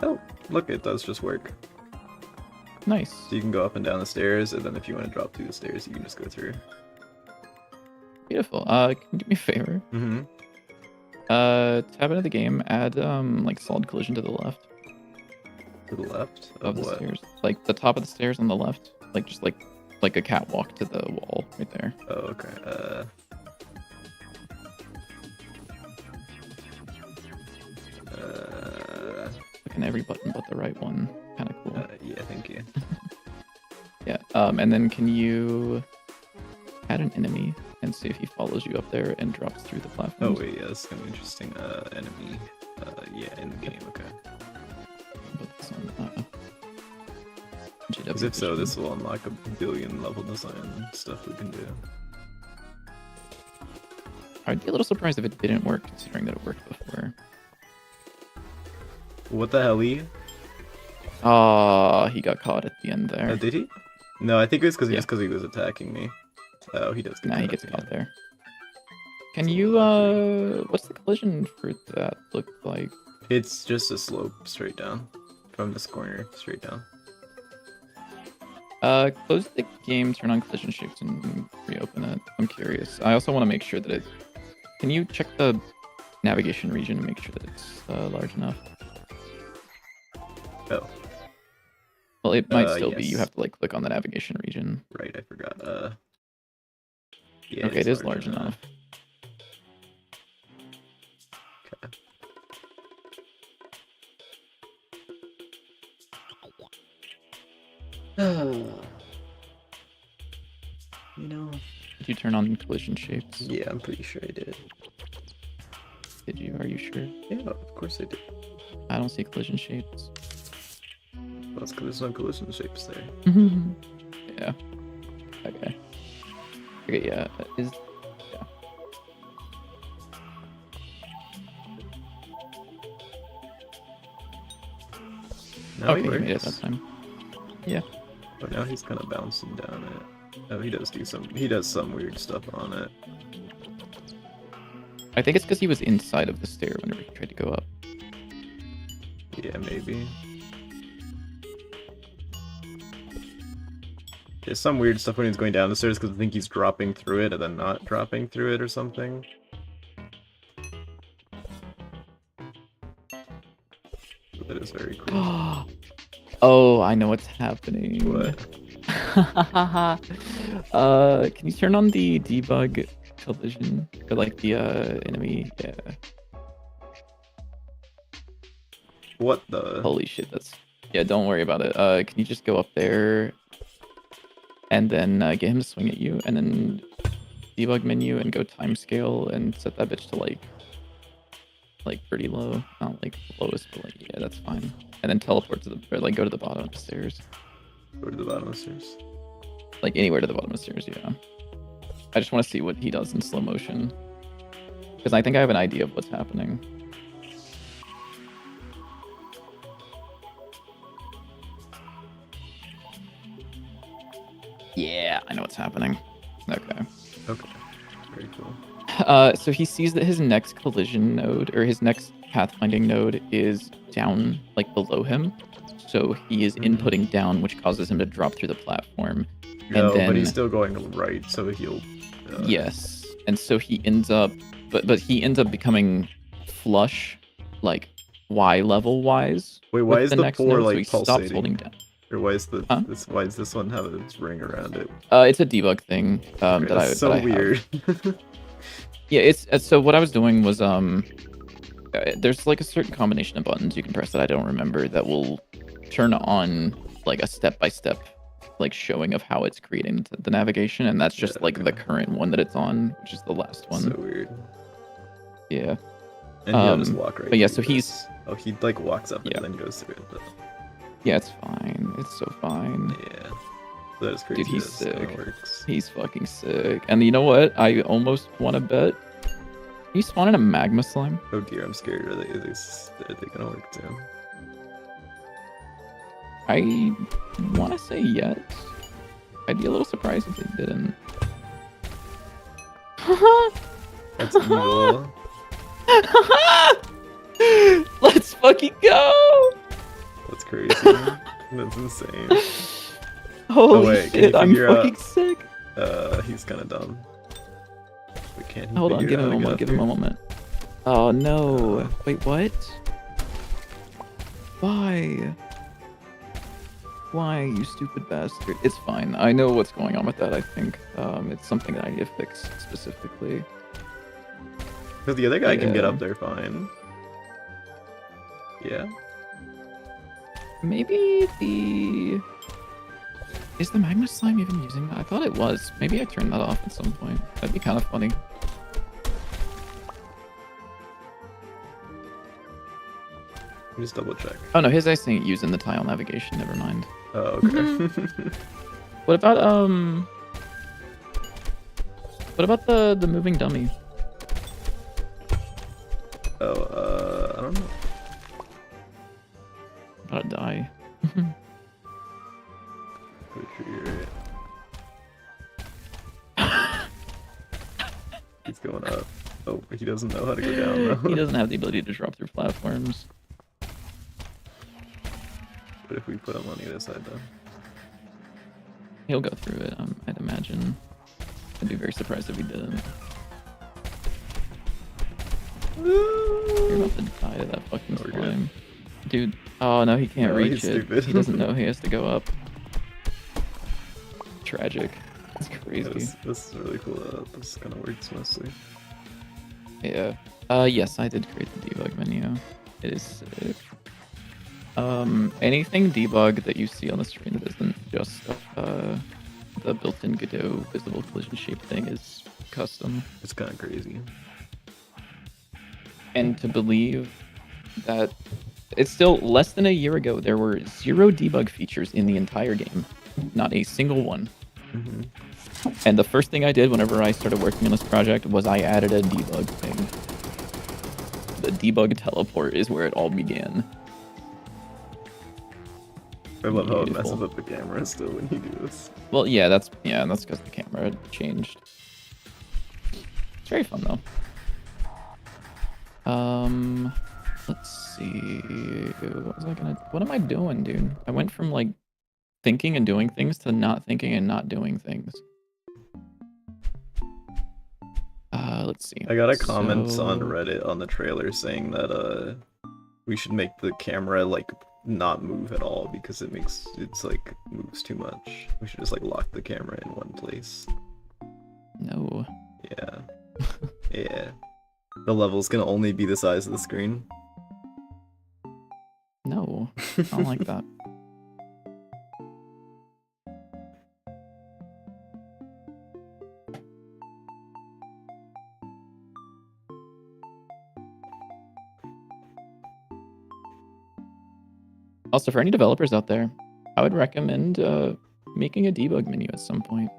Oh, look, it does just work. Nice. So you can go up and down the stairs, and then if you want to drop through the stairs, you can just go through. Beautiful. Can you do me a favor? Mm-hmm. Tab into the game, add like solid collision to the left To the left of the what? stairs. Like the top of the stairs on the left. Like just like a catwalk to the wall right there. Oh, okay. Clicking every button but the right one. Kinda cool. Yeah, thank you. Yeah. And then can you add an enemy and see if he follows you up there and drops through the Oh platform? wait, yeah, that's gonna be interesting. Enemy. Yeah, in the game. Okay. Because if so, this will unlock a billion level design stuff we can do. I'd be a little surprised if it didn't work, considering that it worked before. What the hell, he got caught at the end there. did he? No, I think it was because Yeah. he was attacking me. Oh, he does. Get Nah, he caught gets at the caught end. there. Can you, what's the collision for that look like? It's just a slope straight down from this corner straight down. Close the game, turn on collision shapes, and reopen it. I'm curious. I also want to make sure that it... Can you check the navigation region and make sure that it's large enough? Oh, Well, it might still be. yes. You have to, like, click on the navigation region. right. I forgot. Yeah. Okay, it is large enough. Okay. You know. Did you turn on collision shapes? Yeah, I'm pretty sure I did. Did you? Are you sure? Yeah, of course I did. I don't see collision shapes. Well, that's because there's no collision shapes there. Yeah. Okay. Okay, yeah. Yeah. No, Okay, you made it that time. Yeah. But now he's kind of bouncing down it. Oh, he does some weird stuff on it. I think it's because he was inside of the stair whenever he tried to go up. Yeah, maybe. There's some weird stuff when he's going down the stairs because I think he's dropping through it and then not dropping through it or something. That is very cool. Oh, I know what's happening. What? Can you turn on the debug collision or like the enemy? Yeah. What the? Holy shit, that's... Yeah, don't worry about it. Can you just go up there and then get him to swing at you, and then debug menu and go time scale and set that bitch to like pretty low, not like the lowest, but like, yeah, that's fine. And then teleport to the, or like go to the bottom of the stairs, Go to the bottom of the stairs. like anywhere to the bottom of the stairs. Yeah. I just want to see what he does in slow motion, because I think I have an idea of what's happening. Yeah, I know what's happening. Okay. Okay. Very cool. So he sees that his next collision node, or his next pathfinding node, is down, like, below him. So he is inputting down, which causes him to drop through the platform. No, And then, but he's still going right, so he'll... yes. And so he ends up... But he ends up becoming flush, like, Y level wise. Wait, why with is the the next 4, node, so like, he stops pulsating? holding down. Or why is Huh? why does this one have its ring around it? It's a debug thing Okay, that's so weird. Yeah, it's so what I was doing was there's like a certain combination of buttons you can press that I don't remember that will turn on like a step-by-step like showing of how it's creating the navigation, and that's just like the current one that it's on, which is the last one. So weird. Yeah. And he'll just walk right. But yeah, so through he's this. Oh, he like walks up Yeah. and then goes through it. But... Yeah, it's fine. It's so fine. Yeah. That is crazy. Dude, he's that this kinda sick. works. He's fucking sick. And you know what? I almost want to bet. You spawn in a magma slime? Oh dear, I'm scared. Are they gonna work too? I want to say yes. I'd be a little surprised if they didn't. That's evil. Let's fucking go! That's crazy. That's insane. Holy wait, can shit, you I'm figure out- fucking sick. He's kind of dumb. But can't he Hold on, figure give him out a how to moment, get give him a up moment. Oh no. Wait, what? Why? Why, you stupid bastard? It's fine. I know what's going on with that, I think. It's something that I need to fix specifically. here? Because the other guy can get Yeah. up there fine. Yeah. Maybe the... Is the magma slime even using that? I thought it was. Maybe I turned that off at some point. That'd be kind of funny. Just double check. Oh no, his eyes ain't using the tile navigation. Never mind. Oh, okay. What about What about the moving dummy? Oh, I don't know. Gotta die. Pretty sure you're right. He's going up. Oh, but he doesn't know how to go down though. He doesn't have the ability to drop through platforms. But if we put him on the other side though. He'll go through it, I'd imagine. I'd be very surprised if he didn't. You're about to die to that fucking We're good. slime. Dude, oh no, he can't No, reach he's it. stupid. He doesn't know he has to go up. Tragic. That's crazy. This is really cool that this kind of works mostly. Yeah. Yes, I did create the debug menu. It is sick. Anything debug that you see on the screen that isn't just the built-in Godot visible collision shape thing is custom. It's kind of crazy. And to believe that it's still less than a year ago, there were 0 debug features in the entire game. Not a single one. Mm-hmm. And the first thing I did whenever I started working on this project was I added a debug thing. The debug teleport is where it all began. I love how it Beautiful. messes up the camera still when you do this. Well, yeah, that's because the camera changed. It's very fun though. Let's see. What am I doing, dude? I went from like thinking and doing things to not thinking and not doing things. Let's see. I got a comment on So- Reddit on the trailer saying that we should make the camera like not move at all because it's like moves too much. We should just like lock the camera in one place. No. Yeah. Yeah. The level's gonna only be the size of the screen. No. I don't like that. Also, for any developers out there, I would recommend making a debug menu at some point,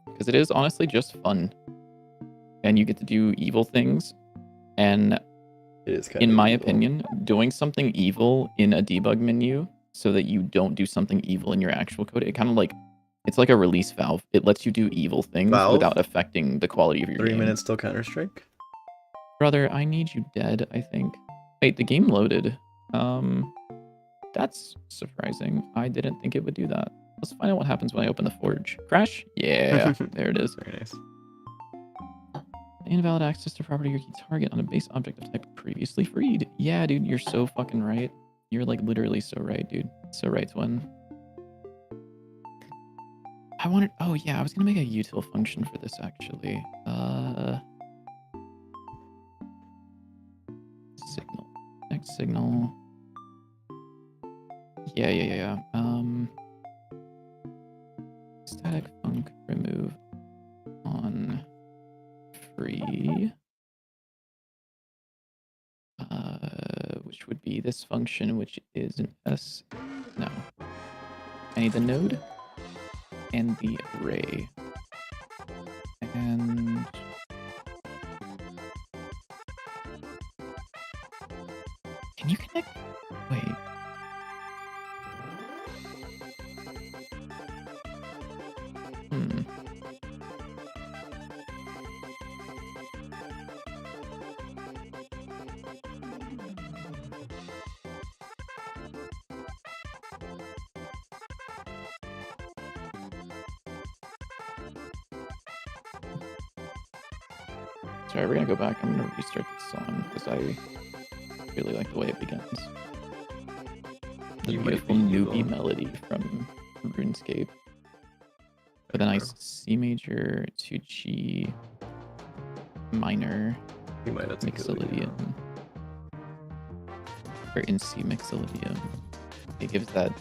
because it is honestly just fun, and you get to do evil things. And It is kind in of my evil. opinion, doing something evil in a debug menu so that you don't do something evil in your actual code, it kind of like It's like a release valve. It lets you do evil things Valve? without affecting the quality of your 3 game. minutes till Counter-Strike? Brother, I need you dead, I think. Wait, the game loaded. That's surprising. I didn't think it would do that. Let's find out what happens when I open the forge. Crash? Yeah, there it is. Very nice. Invalid access to property or key target on a base object of type previously freed. Yeah, dude, you're so fucking right. You're like literally so right, dude. So right, twin. I wanted. Oh yeah, I was gonna make a util function for this actually. Signal. Next signal. Yeah. Static func remove on free. Which would be this function, which is an S. No. I need the node and the array. And can you connect? Wait. Sorry, we're gonna go back. I'm gonna restart this song because I really like the way it begins. The You might beautiful be newbie evil. melody from RuneScape. With a nice C major to G minor You might have to kill you. mixolydian. Or in C mixolydian. It gives that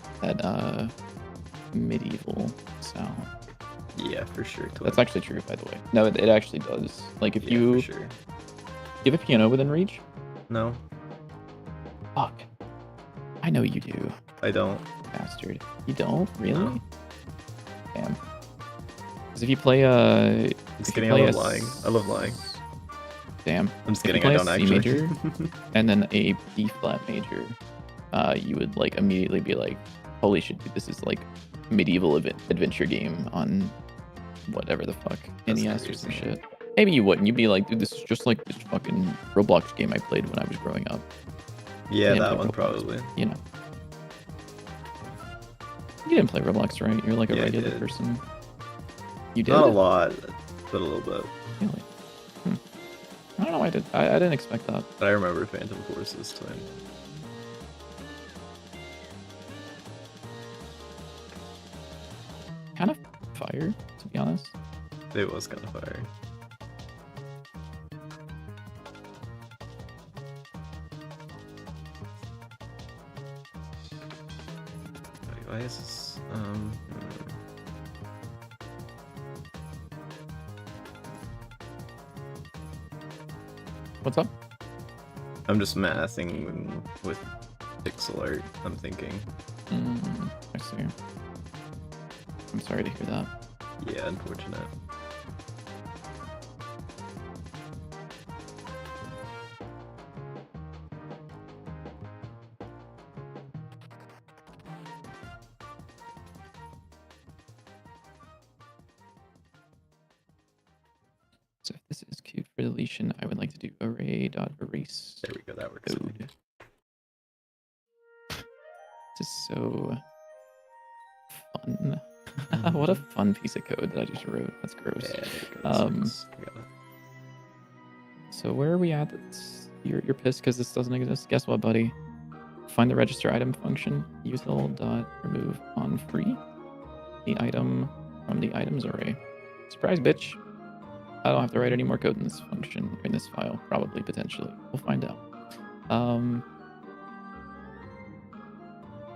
medieval sound. Yeah, for sure. Twin. That's actually true, by the way. No, it actually does. Like if Yeah, you for sure. give a piano within reach. No, Fuck. I know you do, I don't. bastard. You don't? Really? No. Damn. Because if you play It's if you kidding. I play love lying. I love lying. Damn. I'm just If you kidding. I play don't a C actually. major and then a B flat major, you would like immediately be like, holy shit, dude, this is like medieval adventure game on whatever the fuck, That's NES or some crazy. shit. Maybe you wouldn't. You'd be like, dude, this is just like this fucking Roblox game I played when I was growing up. Yeah, You didn't that play one Roblox, probably. You know. You didn't play Roblox, right? You're like a Yeah, I regular did. person. You did? Not a lot, but a little bit. Really? I don't know why I did. I didn't expect that. But I remember Phantom Forces, twin. Kind of fire, to be honest. It was kind of fire. Why is this? What's up? I'm just mathing with pixel art. I'm thinking. I see. I'm sorry to hear that. Yeah, unfortunate. So if this is code for deletion, I would like to do array.erase There we go. That works. code. This is so fun. What a fun piece of code that I just wrote. That's gross. Yeah, there we go. Nice. I got it. So where are we at? You're pissed because this doesn't exist. Guess what, buddy? Find the register item function. Util.remove on free the item from the items array. Surprise, bitch. I don't have to write any more code in this function, in this file, probably, potentially. We'll find out.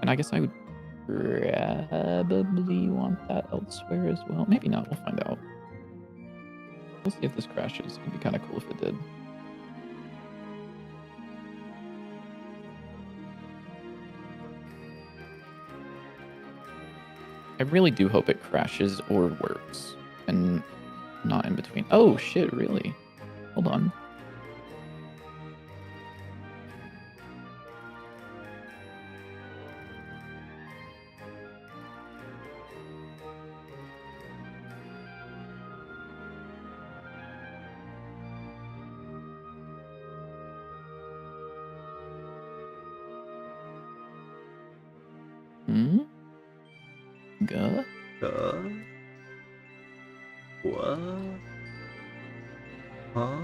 And I guess I would probably want that elsewhere as well. Maybe not, we'll find out. We'll see if this crashes. It'd be kind of cool if it did. I really do hope it crashes or works. And not in between. Oh shit, really? Hold on. Hmm? Guh? What? Huh?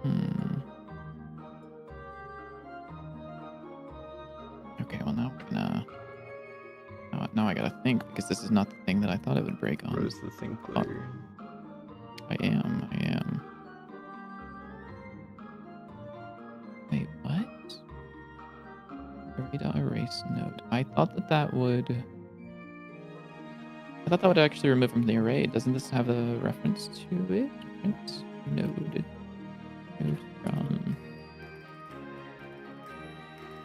Hmm. Okay, well now we're gonna... Now I gotta think, because this is not the thing that I thought it would break on. Rose the Thinkler. I am. Wait, what? Erase node. I thought that would... I thought that would actually remove from the array. Doesn't this have a reference to it? Reference node. Move from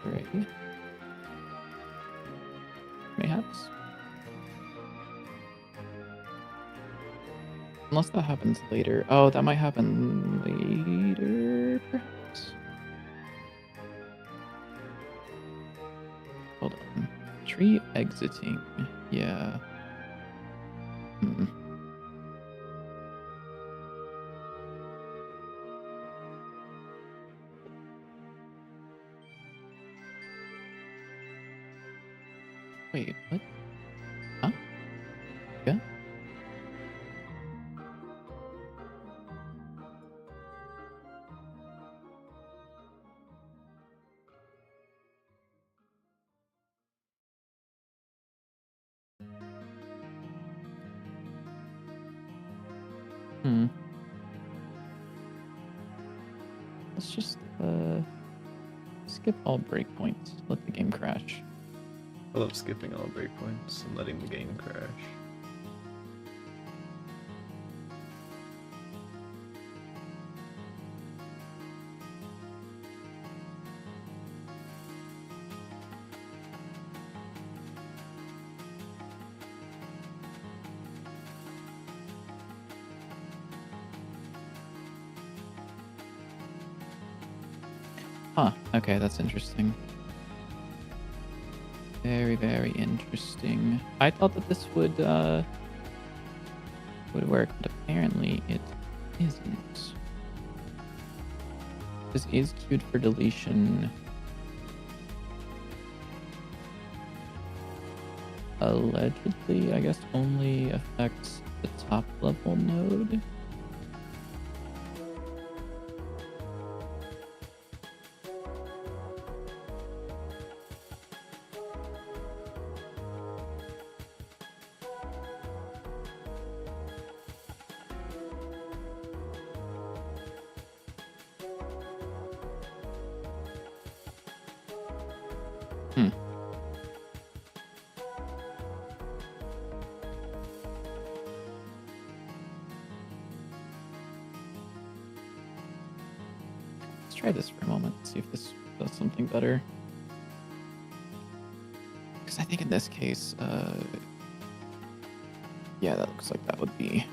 array. Mayhaps? Unless that happens later. Oh, that might happen later, perhaps? Hold on. Tree exiting. Yeah. Hmm. Wait, what? Huh? Yeah? Hmm. Let's just skip all breakpoints. Let the game crash. I love skipping all breakpoints and letting the game crash. Huh. Okay, that's interesting. Very, very interesting. I thought that this would work, but apparently it isn't. This is queued for deletion. Allegedly, I guess only affects the top level node. Let's try this for a moment, see if this does something better. Because I think in this case, yeah, that looks like that would be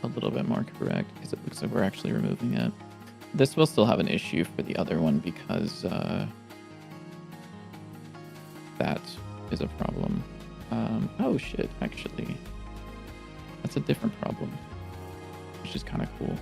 a little bit more correct, because it looks like we're actually removing it. This will still have an issue for the other one, because that is a problem. Oh shit, actually. That's a different problem, which is kind of cool.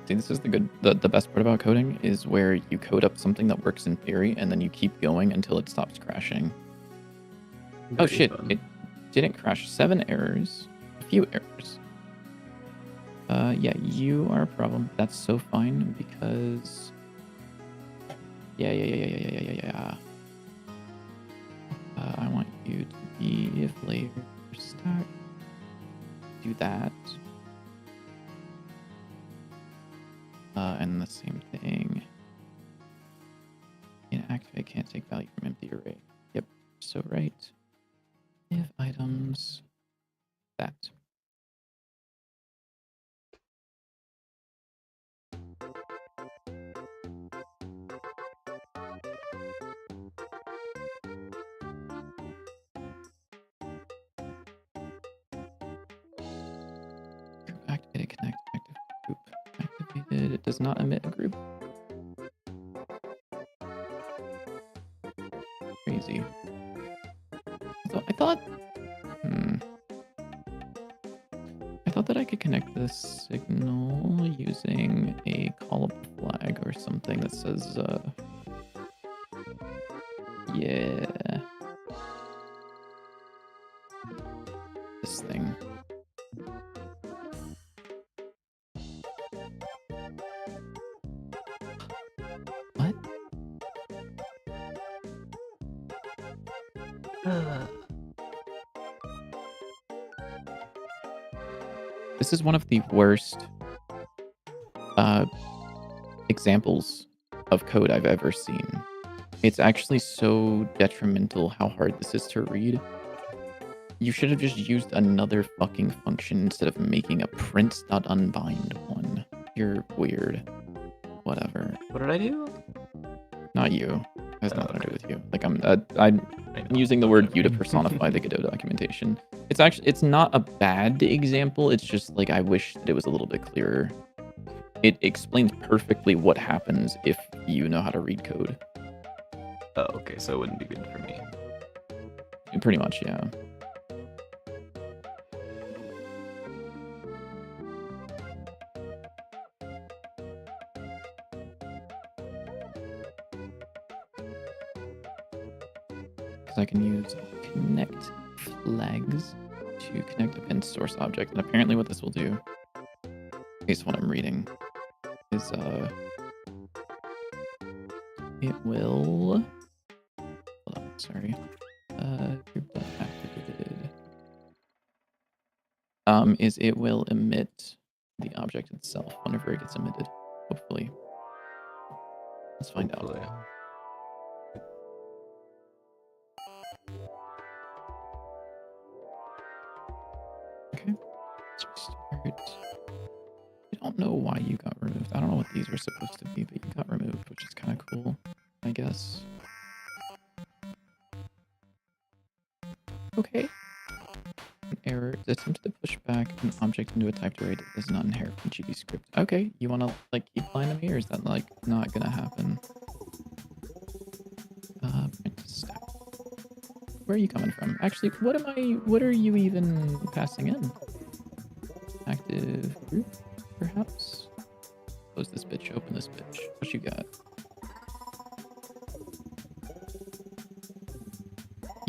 See, this is the best part about coding is where you code up something that works in theory and then you keep going until it stops crashing. Oh shit, it didn't crash. 7 errors, a few errors. Yeah, you are a problem. That's so fine because... Yeah. I want you to be flavor stack. Do that. And the same thing. Inactivate can't take value from empty array. Yep, so right. If items, that. Group activated, connect, active group activated. It does not emit a group. Crazy. So I thought that I could connect this signal using a callable flag or something that says, yeah, this thing. What? This is one of the worst examples of code I've ever seen. It's actually so detrimental how hard this is to read. You should have just used another fucking function instead of making a print.unbind one. You're weird. Whatever. What did I do? Not you. It has nothing to do with you. Like I'm using the word you to personify the Godot documentation. It's not a bad example. It's just like I wish that it was a little bit clearer. It explains perfectly what happens if you know how to read code. Oh, okay, so it wouldn't be good for me. Pretty much, yeah. I can use connect flags to connect a pinned source object. And apparently what this will do, at least what I'm reading, is it will, hold on, sorry, group.activated, is it will emit the object itself whenever it gets emitted, hopefully. Let's find out. Okay, let's restart. I don't know why you got removed. I don't know what these were supposed to be, but you got removed, which is kind of cool, I guess. Okay. An error. It attempted to push back an object into a typed array that does not inherit from GD script. Okay, you want to like keep lying to me, or is that like not gonna happen? Print stack. Where are you coming from? Actually, what are you even passing in? Active group, perhaps? Close this bitch, open this bitch. What you got?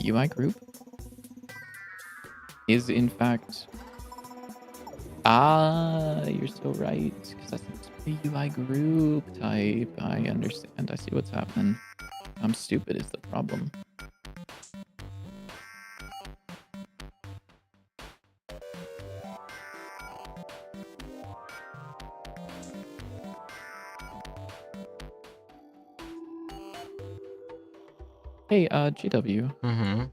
UI group is in fact... you're so right, because that's the UI group type. I understand, I see what's happening. I'm stupid is the problem. Hey, GW. Mm-hmm.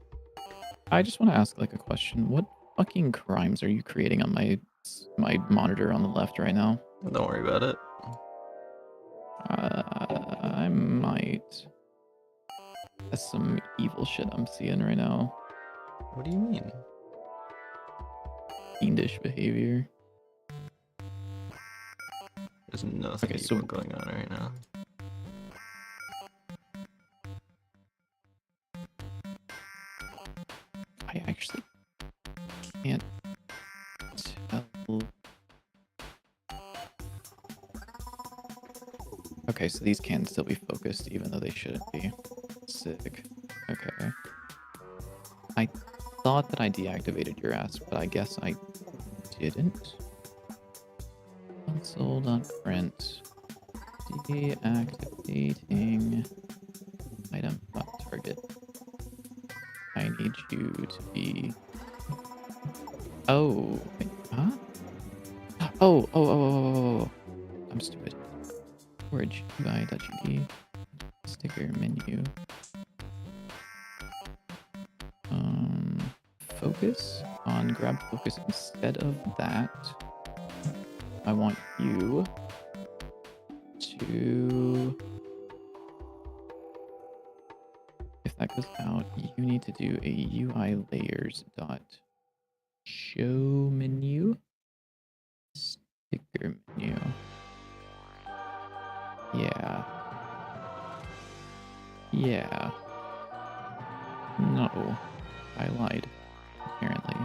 I just want to ask like a question. What fucking crimes are you creating on my monitor on the left right now? Don't worry about it. I might. That's some evil shit I'm seeing right now. What do you mean? Fiendish behavior. There's nothing evil going on right now. I actually can't tell. Okay, so these can still be focused even though they shouldn't be. Sick. Okay. I thought that I deactivated your ass, but I guess I didn't. Console.print deactivating item target. I need you to be... Oh, wait, huh? Oh. I'm stupid. storage UI.gd, sticker menu. Focus on grab focus. Instead of that, I want you to, if that goes out, you need to do a UI layers dot show menu, sticker menu. Yeah. No, I lied, apparently.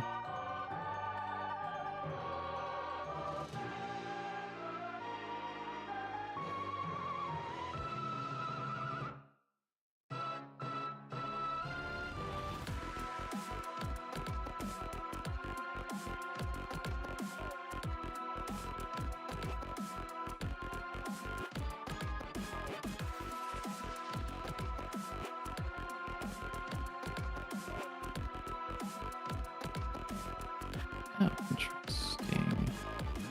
Oh, interesting.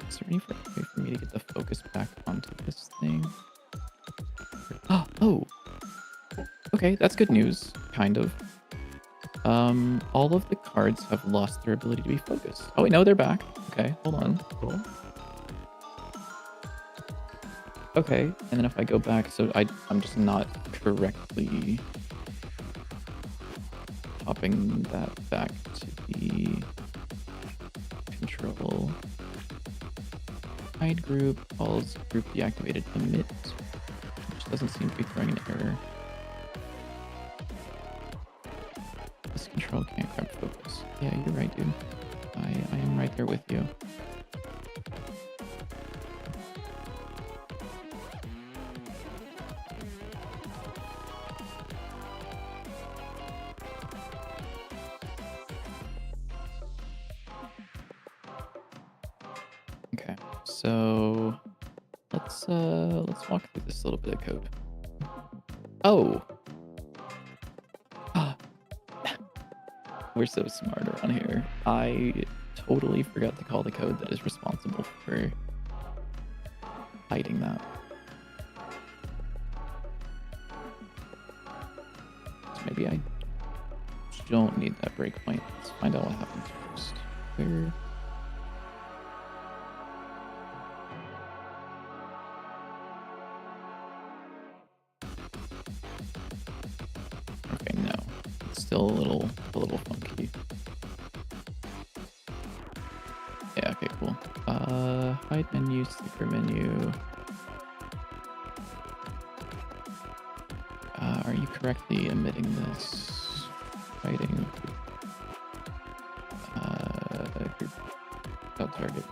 Is there any way for me to get the focus back onto this thing? Oh! Okay, that's good news, kind of. All of the cards have lost their ability to be focused. Oh wait, no, they're back. Okay, hold on. Cool. Okay, and then if I go back, so I'm just not correctly popping that back to the control. Hide group, calls group deactivated emit, which doesn't seem to be throwing an error. This control can't grab focus. Yeah, you're right, dude. I am right there with you. Okay, so let's walk through this little bit of code. Oh. We're so smart around here. I totally forgot to call the code that is responsible for hiding that. So maybe I don't need that breakpoint. Let's find out what happens first. Where? Okay, no. It's still a little funky. Yeah, okay, cool. Hide menu, sticker menu. Are you correctly emitting this? Hiding. Group. Out target.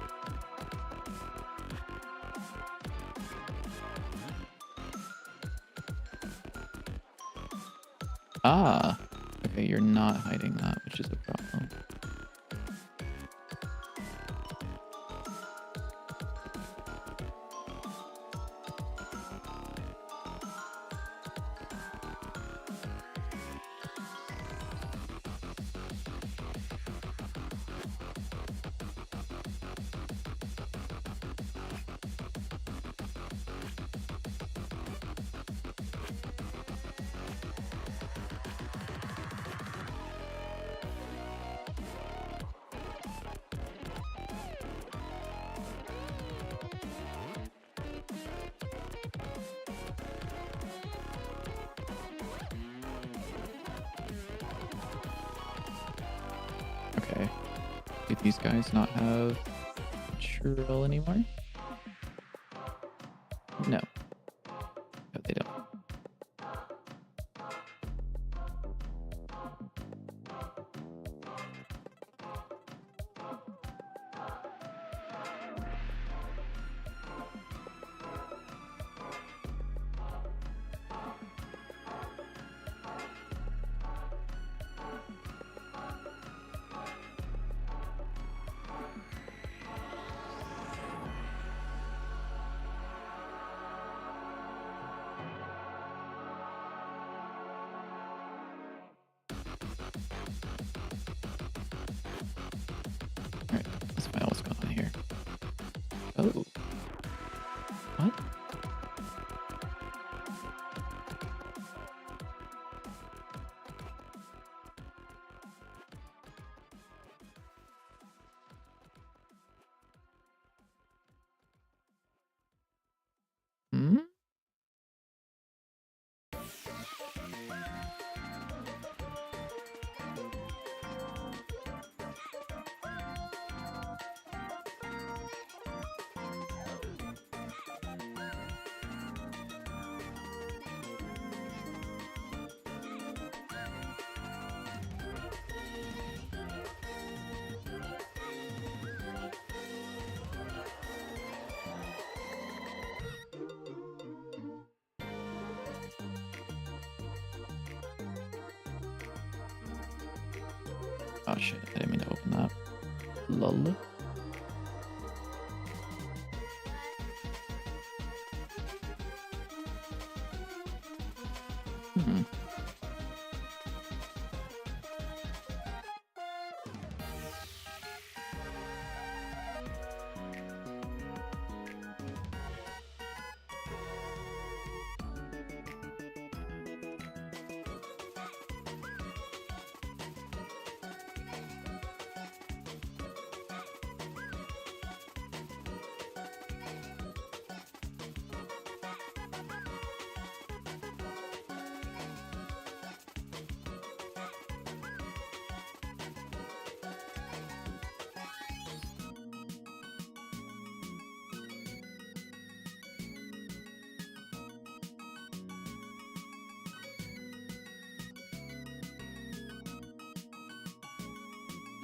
Ah, okay, you're not hiding that, which is a problem. Okay. Do these guys not have churl anymore? No. No, they don't. Alright, let's find out what's going on here. Oh. What? Oh shit, I didn't mean to open that. Lol. Hmm.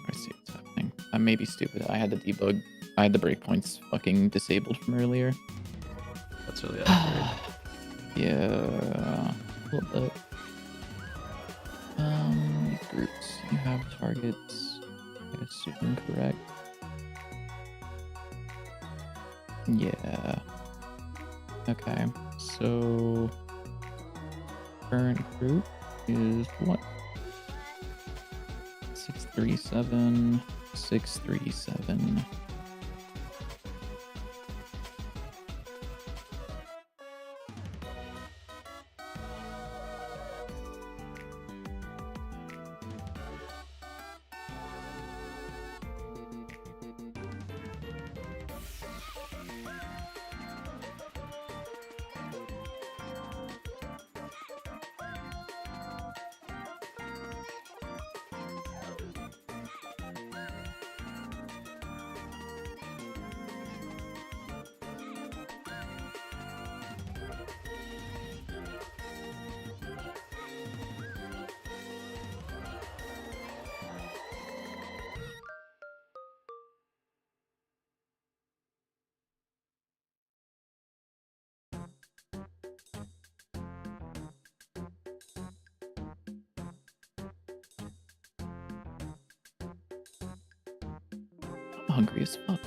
I see what's happening. I may be stupid. I had the debug. I had the breakpoints fucking disabled from earlier. That's really accurate. Yeah, a little bit. These groups. You have targets. I assume correct. Yeah. Okay. So current group is what? 637, 637. I'm hungry as fuck.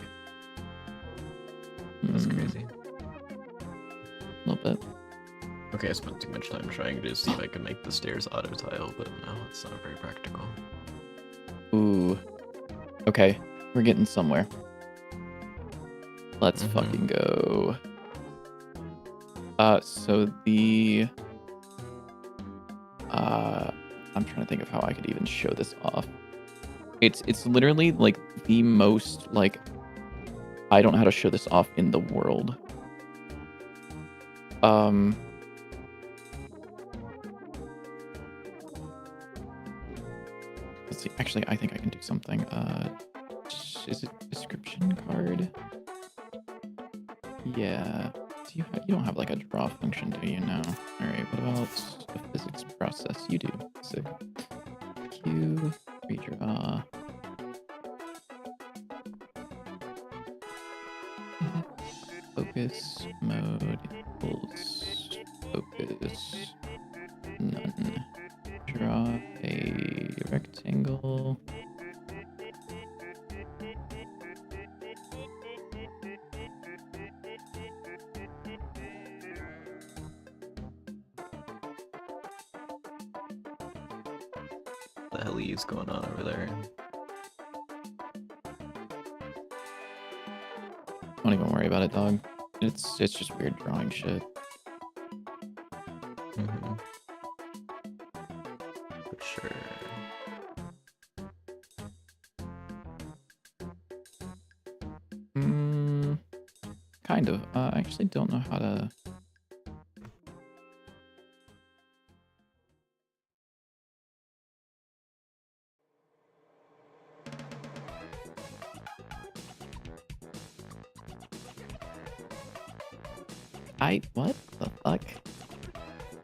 That's crazy. A little bit. Okay, I spent too much time trying to see if I could make the stairs auto tile, but no, it's not very practical. Ooh. Okay, we're getting somewhere. Let's fucking go. So the... I'm trying to think of how I could even show this off. It's literally like the most like I don't know how to show this off in the world. Let's see. Actually, I think I can do something. Is it description card? Yeah. Do you don't have like a draw function, do you? No. All right. What about a physics process? You do. Sick. Q. Redraw. Focus mode equals focus none. Draw a rectangle. What the hell is going on over there? Don't even worry about it, dog. It's just weird drawing shit. For sure. Kind of. I actually don't know how to... What the fuck?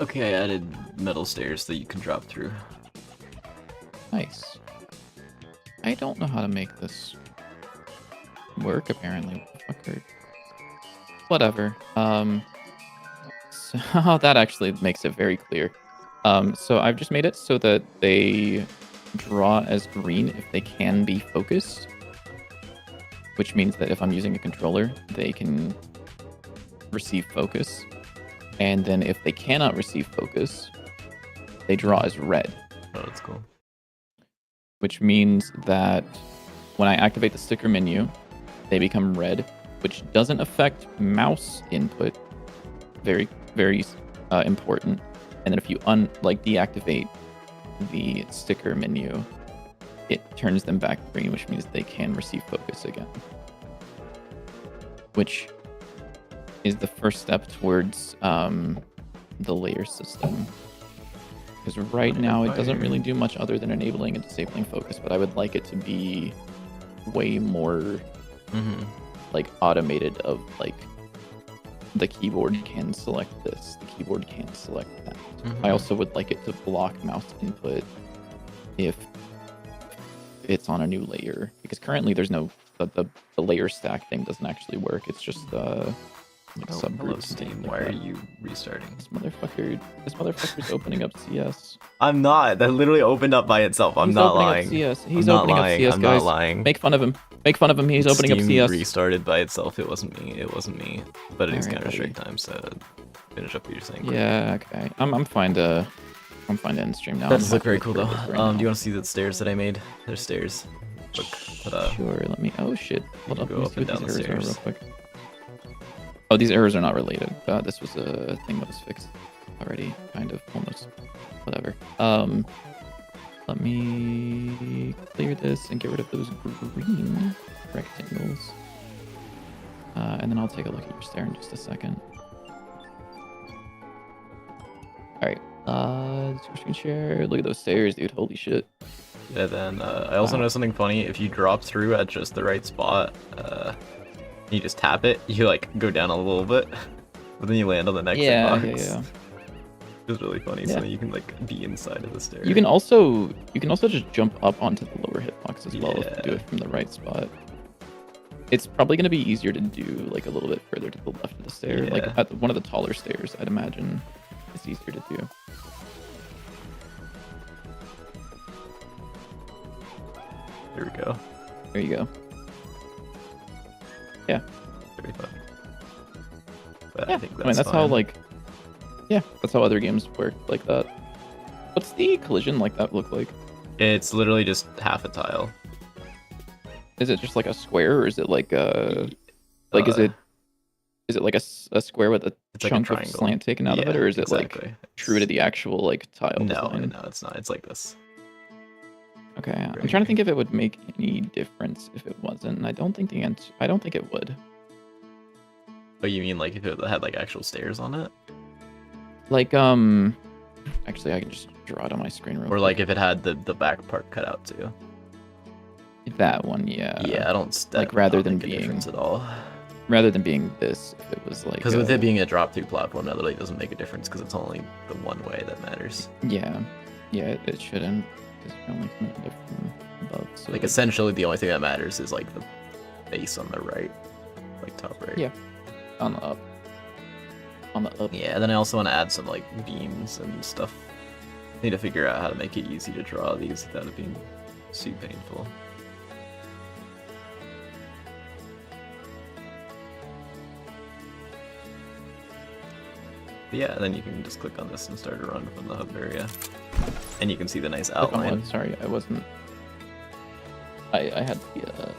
Okay, I added metal stairs that you can drop through. Nice. I don't know how to make this work, apparently. Fucker. Whatever. So that actually makes it very clear. So I've just made it so that they draw as green if they can be focused, which means that if I'm using a controller, they can receive focus. And then if they cannot receive focus, they draw as red. Oh, that's cool. Which means that when I activate the sticker menu, they become red, which doesn't affect mouse input. Very, very important. And then if you deactivate the sticker menu, it turns them back green, which means they can receive focus again. Which is the first step towards the layer system. Because right now it doesn't really do much other than enabling and disabling focus, but I would like it to be way more like automated of like the keyboard can select this, the keyboard can select that. I also would like it to block mouse input if it's on a new layer, because currently there's no the layer stack thing doesn't actually work. It's just subgroups. Steam. Why are you restarting? This motherfucker's opening up CS. I'm not. That literally opened up by itself. I'm not lying. He's opening up CS, I'm guys. not lying. Make fun of him. Make fun of him. He's opening up CS. Restarted by itself. It wasn't me. It wasn't me. But it is Alright, Counter-Strike time, so finish up what you're saying. Yeah. Okay. I'm fine to end stream now. That does look very cool though. Do you want to see the stairs that I made? There's stairs. Look. Ta-da. Sure. Let me. Oh shit. Hold up. Go Let me up see and what down these the errors are stairs. real quick. Oh, these errors are not related. This was a thing that was fixed already, kind of, almost. Whatever. Let me clear this and get rid of those green rectangles. And then I'll take a look at your stair in just a second. Alright. Screen share. Look at those stairs, dude. Holy shit. And then I also know something funny. If you drop through at just the right spot, you just tap it, you like go down a little bit, but then you land on the next box. Yeah. It's really funny, so you can like be inside of the stairs. You can also just jump up onto the lower hitbox as well if you do it from the right spot. It's probably going to be easier to do like a little bit further to the left of the stair, like at one of the taller stairs. I'd imagine it's easier to do. There we go. There you go. Yeah. Very fun. But Yeah. I think that's fine. how like. Yeah, that's how other games work like that. What's the collision like that look like? It's literally just half a tile. Is it just like a square, or is it like a like is it like a square with a It's like a chunk of triangle. slant taken out of it, or is it exactly. like true to the actual like tile No, design? no, it's not. It's like this. Okay, I'm Right. trying to think if it would make any difference if it wasn't. And I don't think I don't think it would. Oh, you mean like if it had like actual stairs on it? Like actually I can just draw it on my screen real Or quick. like if it had the back part cut out too? That one, yeah. Yeah, I don't. That like would rather not than make a being difference at all. rather than being this, if it was like Because with it being a drop-through platform, that really doesn't make a difference because it's only the one way that matters. yeah, it shouldn't, because you're only coming at it from above. So Like essentially, the only thing that matters is like the base on the right, like top right. Yeah. on the up. On the up. Yeah. Then I also want to add some like beams and stuff. Need to figure out how to make it easy to draw these without it being too painful. But yeah, then you can just click on this and start a run from the hub area. And you can see the nice Click on outline. what? Sorry, I wasn't. I had the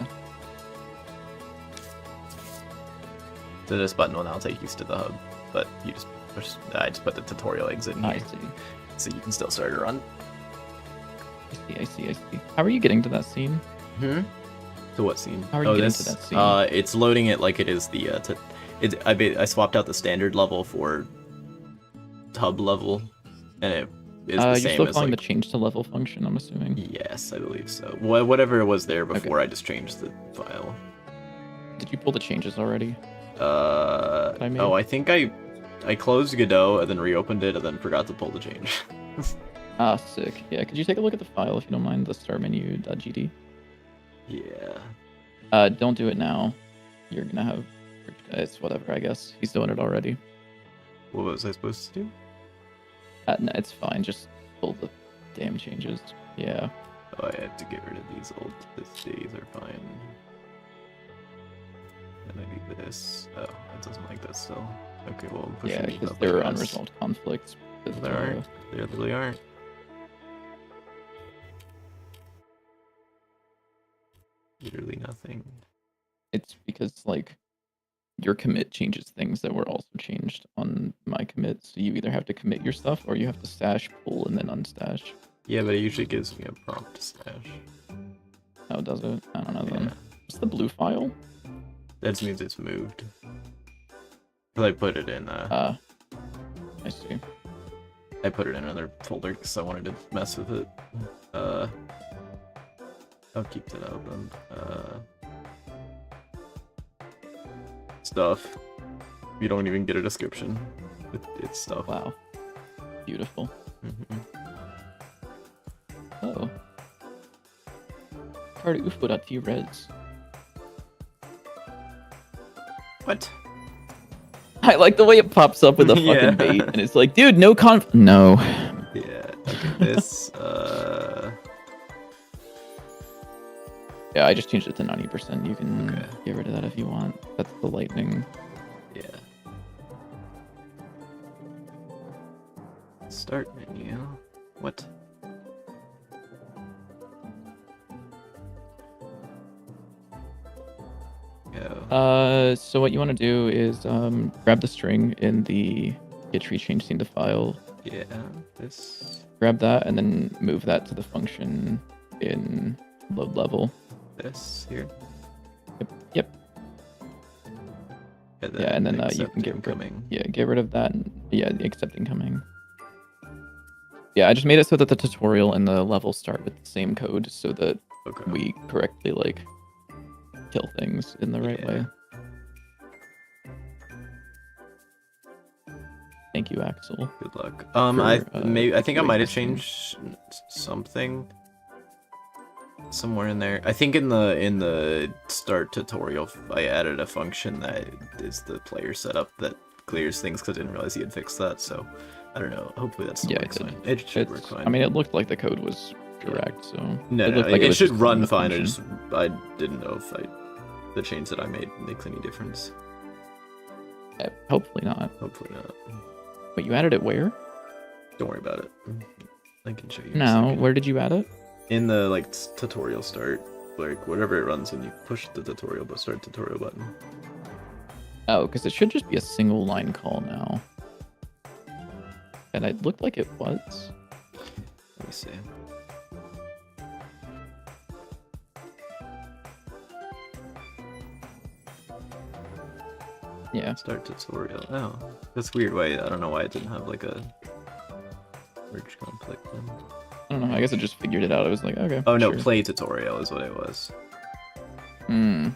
So this button will now take you to the hub, but you just push. I just put the tutorial exit in I here, see. so you can still start a run. I see. How are you getting to that scene? To what scene? How are you getting to that scene? It's loading it like it is the. I swapped out the standard level for hub level, and it is the You're same still as calling like. the change to level function, I'm assuming. Yes, I believe so. Whatever was there before, I just changed the file. Did you pull the changes already? I made? Oh, I think I closed Godot and then reopened it and then forgot to pull the change. Ah, sick. Yeah, could you take a look at the file if you don't mind, the start menu.gd? Yeah. Don't do it now. You're gonna have... It's whatever, I guess. He's doing it already. What was I supposed to do? No, it's fine. Just pull the damn changes. Yeah. Oh, I have to get rid of these old days are fine. And I need this. Oh, it doesn't like that still. Okay, well, I'm pushing Yeah, these because up, there I are guess. unresolved conflicts. With, There aren't. There literally aren't. Literally nothing. It's because like your commit changes things that were also changed on my commit. So you either have to commit your stuff or you have to stash, pull, and then unstash. Yeah, but it usually gives me a prompt to stash. Oh, does it? I don't know Yeah. then. What's the blue file? That just means it's moved. But I put it in. I see. I put it in another folder because I wanted to mess with it. I'll keep that open. Stuff. You don't even get a description. It's stuff. Wow. Beautiful. Mm-hmm. Oh. Card ufo.t reds. What? I like the way it pops up with a fucking Yeah. bait, and it's like, dude, no No. Yeah. Okay. This. Yeah, I just changed it to 90%. You can Okay. get rid of that if you want. That's the lightning. Yeah. Start menu. What? Go. So what you want to do is grab the string in the get tree change scene to file. Yeah. This. Grab that and then move that to the function in load level. This here. Yep. Yeah, and then you can get incoming. get rid of that. And, yeah, accept incoming. Yeah, I just made it so that the tutorial and the level start with the same code, so that Okay. we correctly like kill things in the right Yeah. way. Thank you, Axel. Good luck. for, I think I doing might have this thing. changed something somewhere in there. I think in the start tutorial, I added a function that is the player setup that clears things because I didn't realize he had fixed that. So I don't know. Hopefully that still Yeah, it works did. fine. It should work fine. I mean, it looked like the code was correct, so no, looked like it was should just run the fine. function. I didn't know if the change that I made makes any difference. Hopefully not. Hopefully not. But you added it where? Don't worry about it. I can show you. in a No, second. where did you add it? In the like tutorial start, like whatever it runs when you push the tutorial but start tutorial button. Oh, because it should just be a single line call now. And it looked like it was. Let me see. Yeah. Start tutorial. Oh, that's weird. Why I don't know why it didn't have like a merge conflict. Then. I don't know. I guess it just figured it out. It was like, okay. Oh no, sure. play tutorial is what it was. Hmm.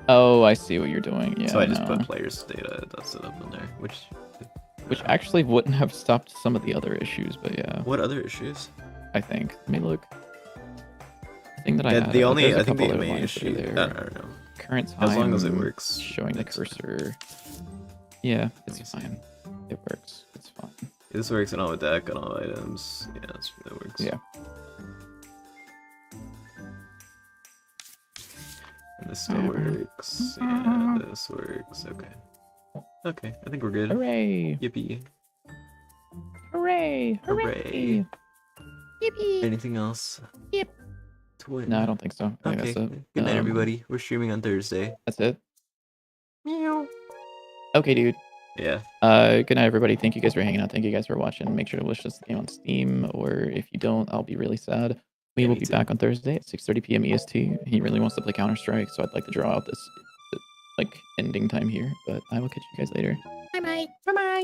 Oh, I see what you're doing. Yeah. So I just no. put players data. That's it up in there. Which actually wouldn't have stopped some of the other issues, but yeah. What other issues? I think. Let me look. The thing that I Yeah, added, the only there's a I think couple the other main lines that are issue. there. I don't know. Current time. As long as it works. Showing the it's fine. cursor. Yeah, Let me it's see. fine. It works. It's fine. This works on all deck on all items. Yeah, it works. Yeah. And this still works. Yeah, this works. Okay. Okay, I think we're good. Hooray! Yippee. Hooray! Hooray. Yippee! Anything else? Yep. To win? No, I don't think so. I think Okay. that's it. Good night, everybody. We're streaming on Thursday. That's it. Meow. Okay, dude. Yeah. Good night, everybody. Thank you guys for hanging out. Thank you guys for watching. Make sure to wish us the game on Steam, or if you don't, I'll be really sad. We Yeah, will me be too. back on Thursday at 6:30 p.m. EST. He really wants to play Counter-Strike, so I'd like to draw out this like ending time here. But I will catch you guys later. Bye bye. Bye bye.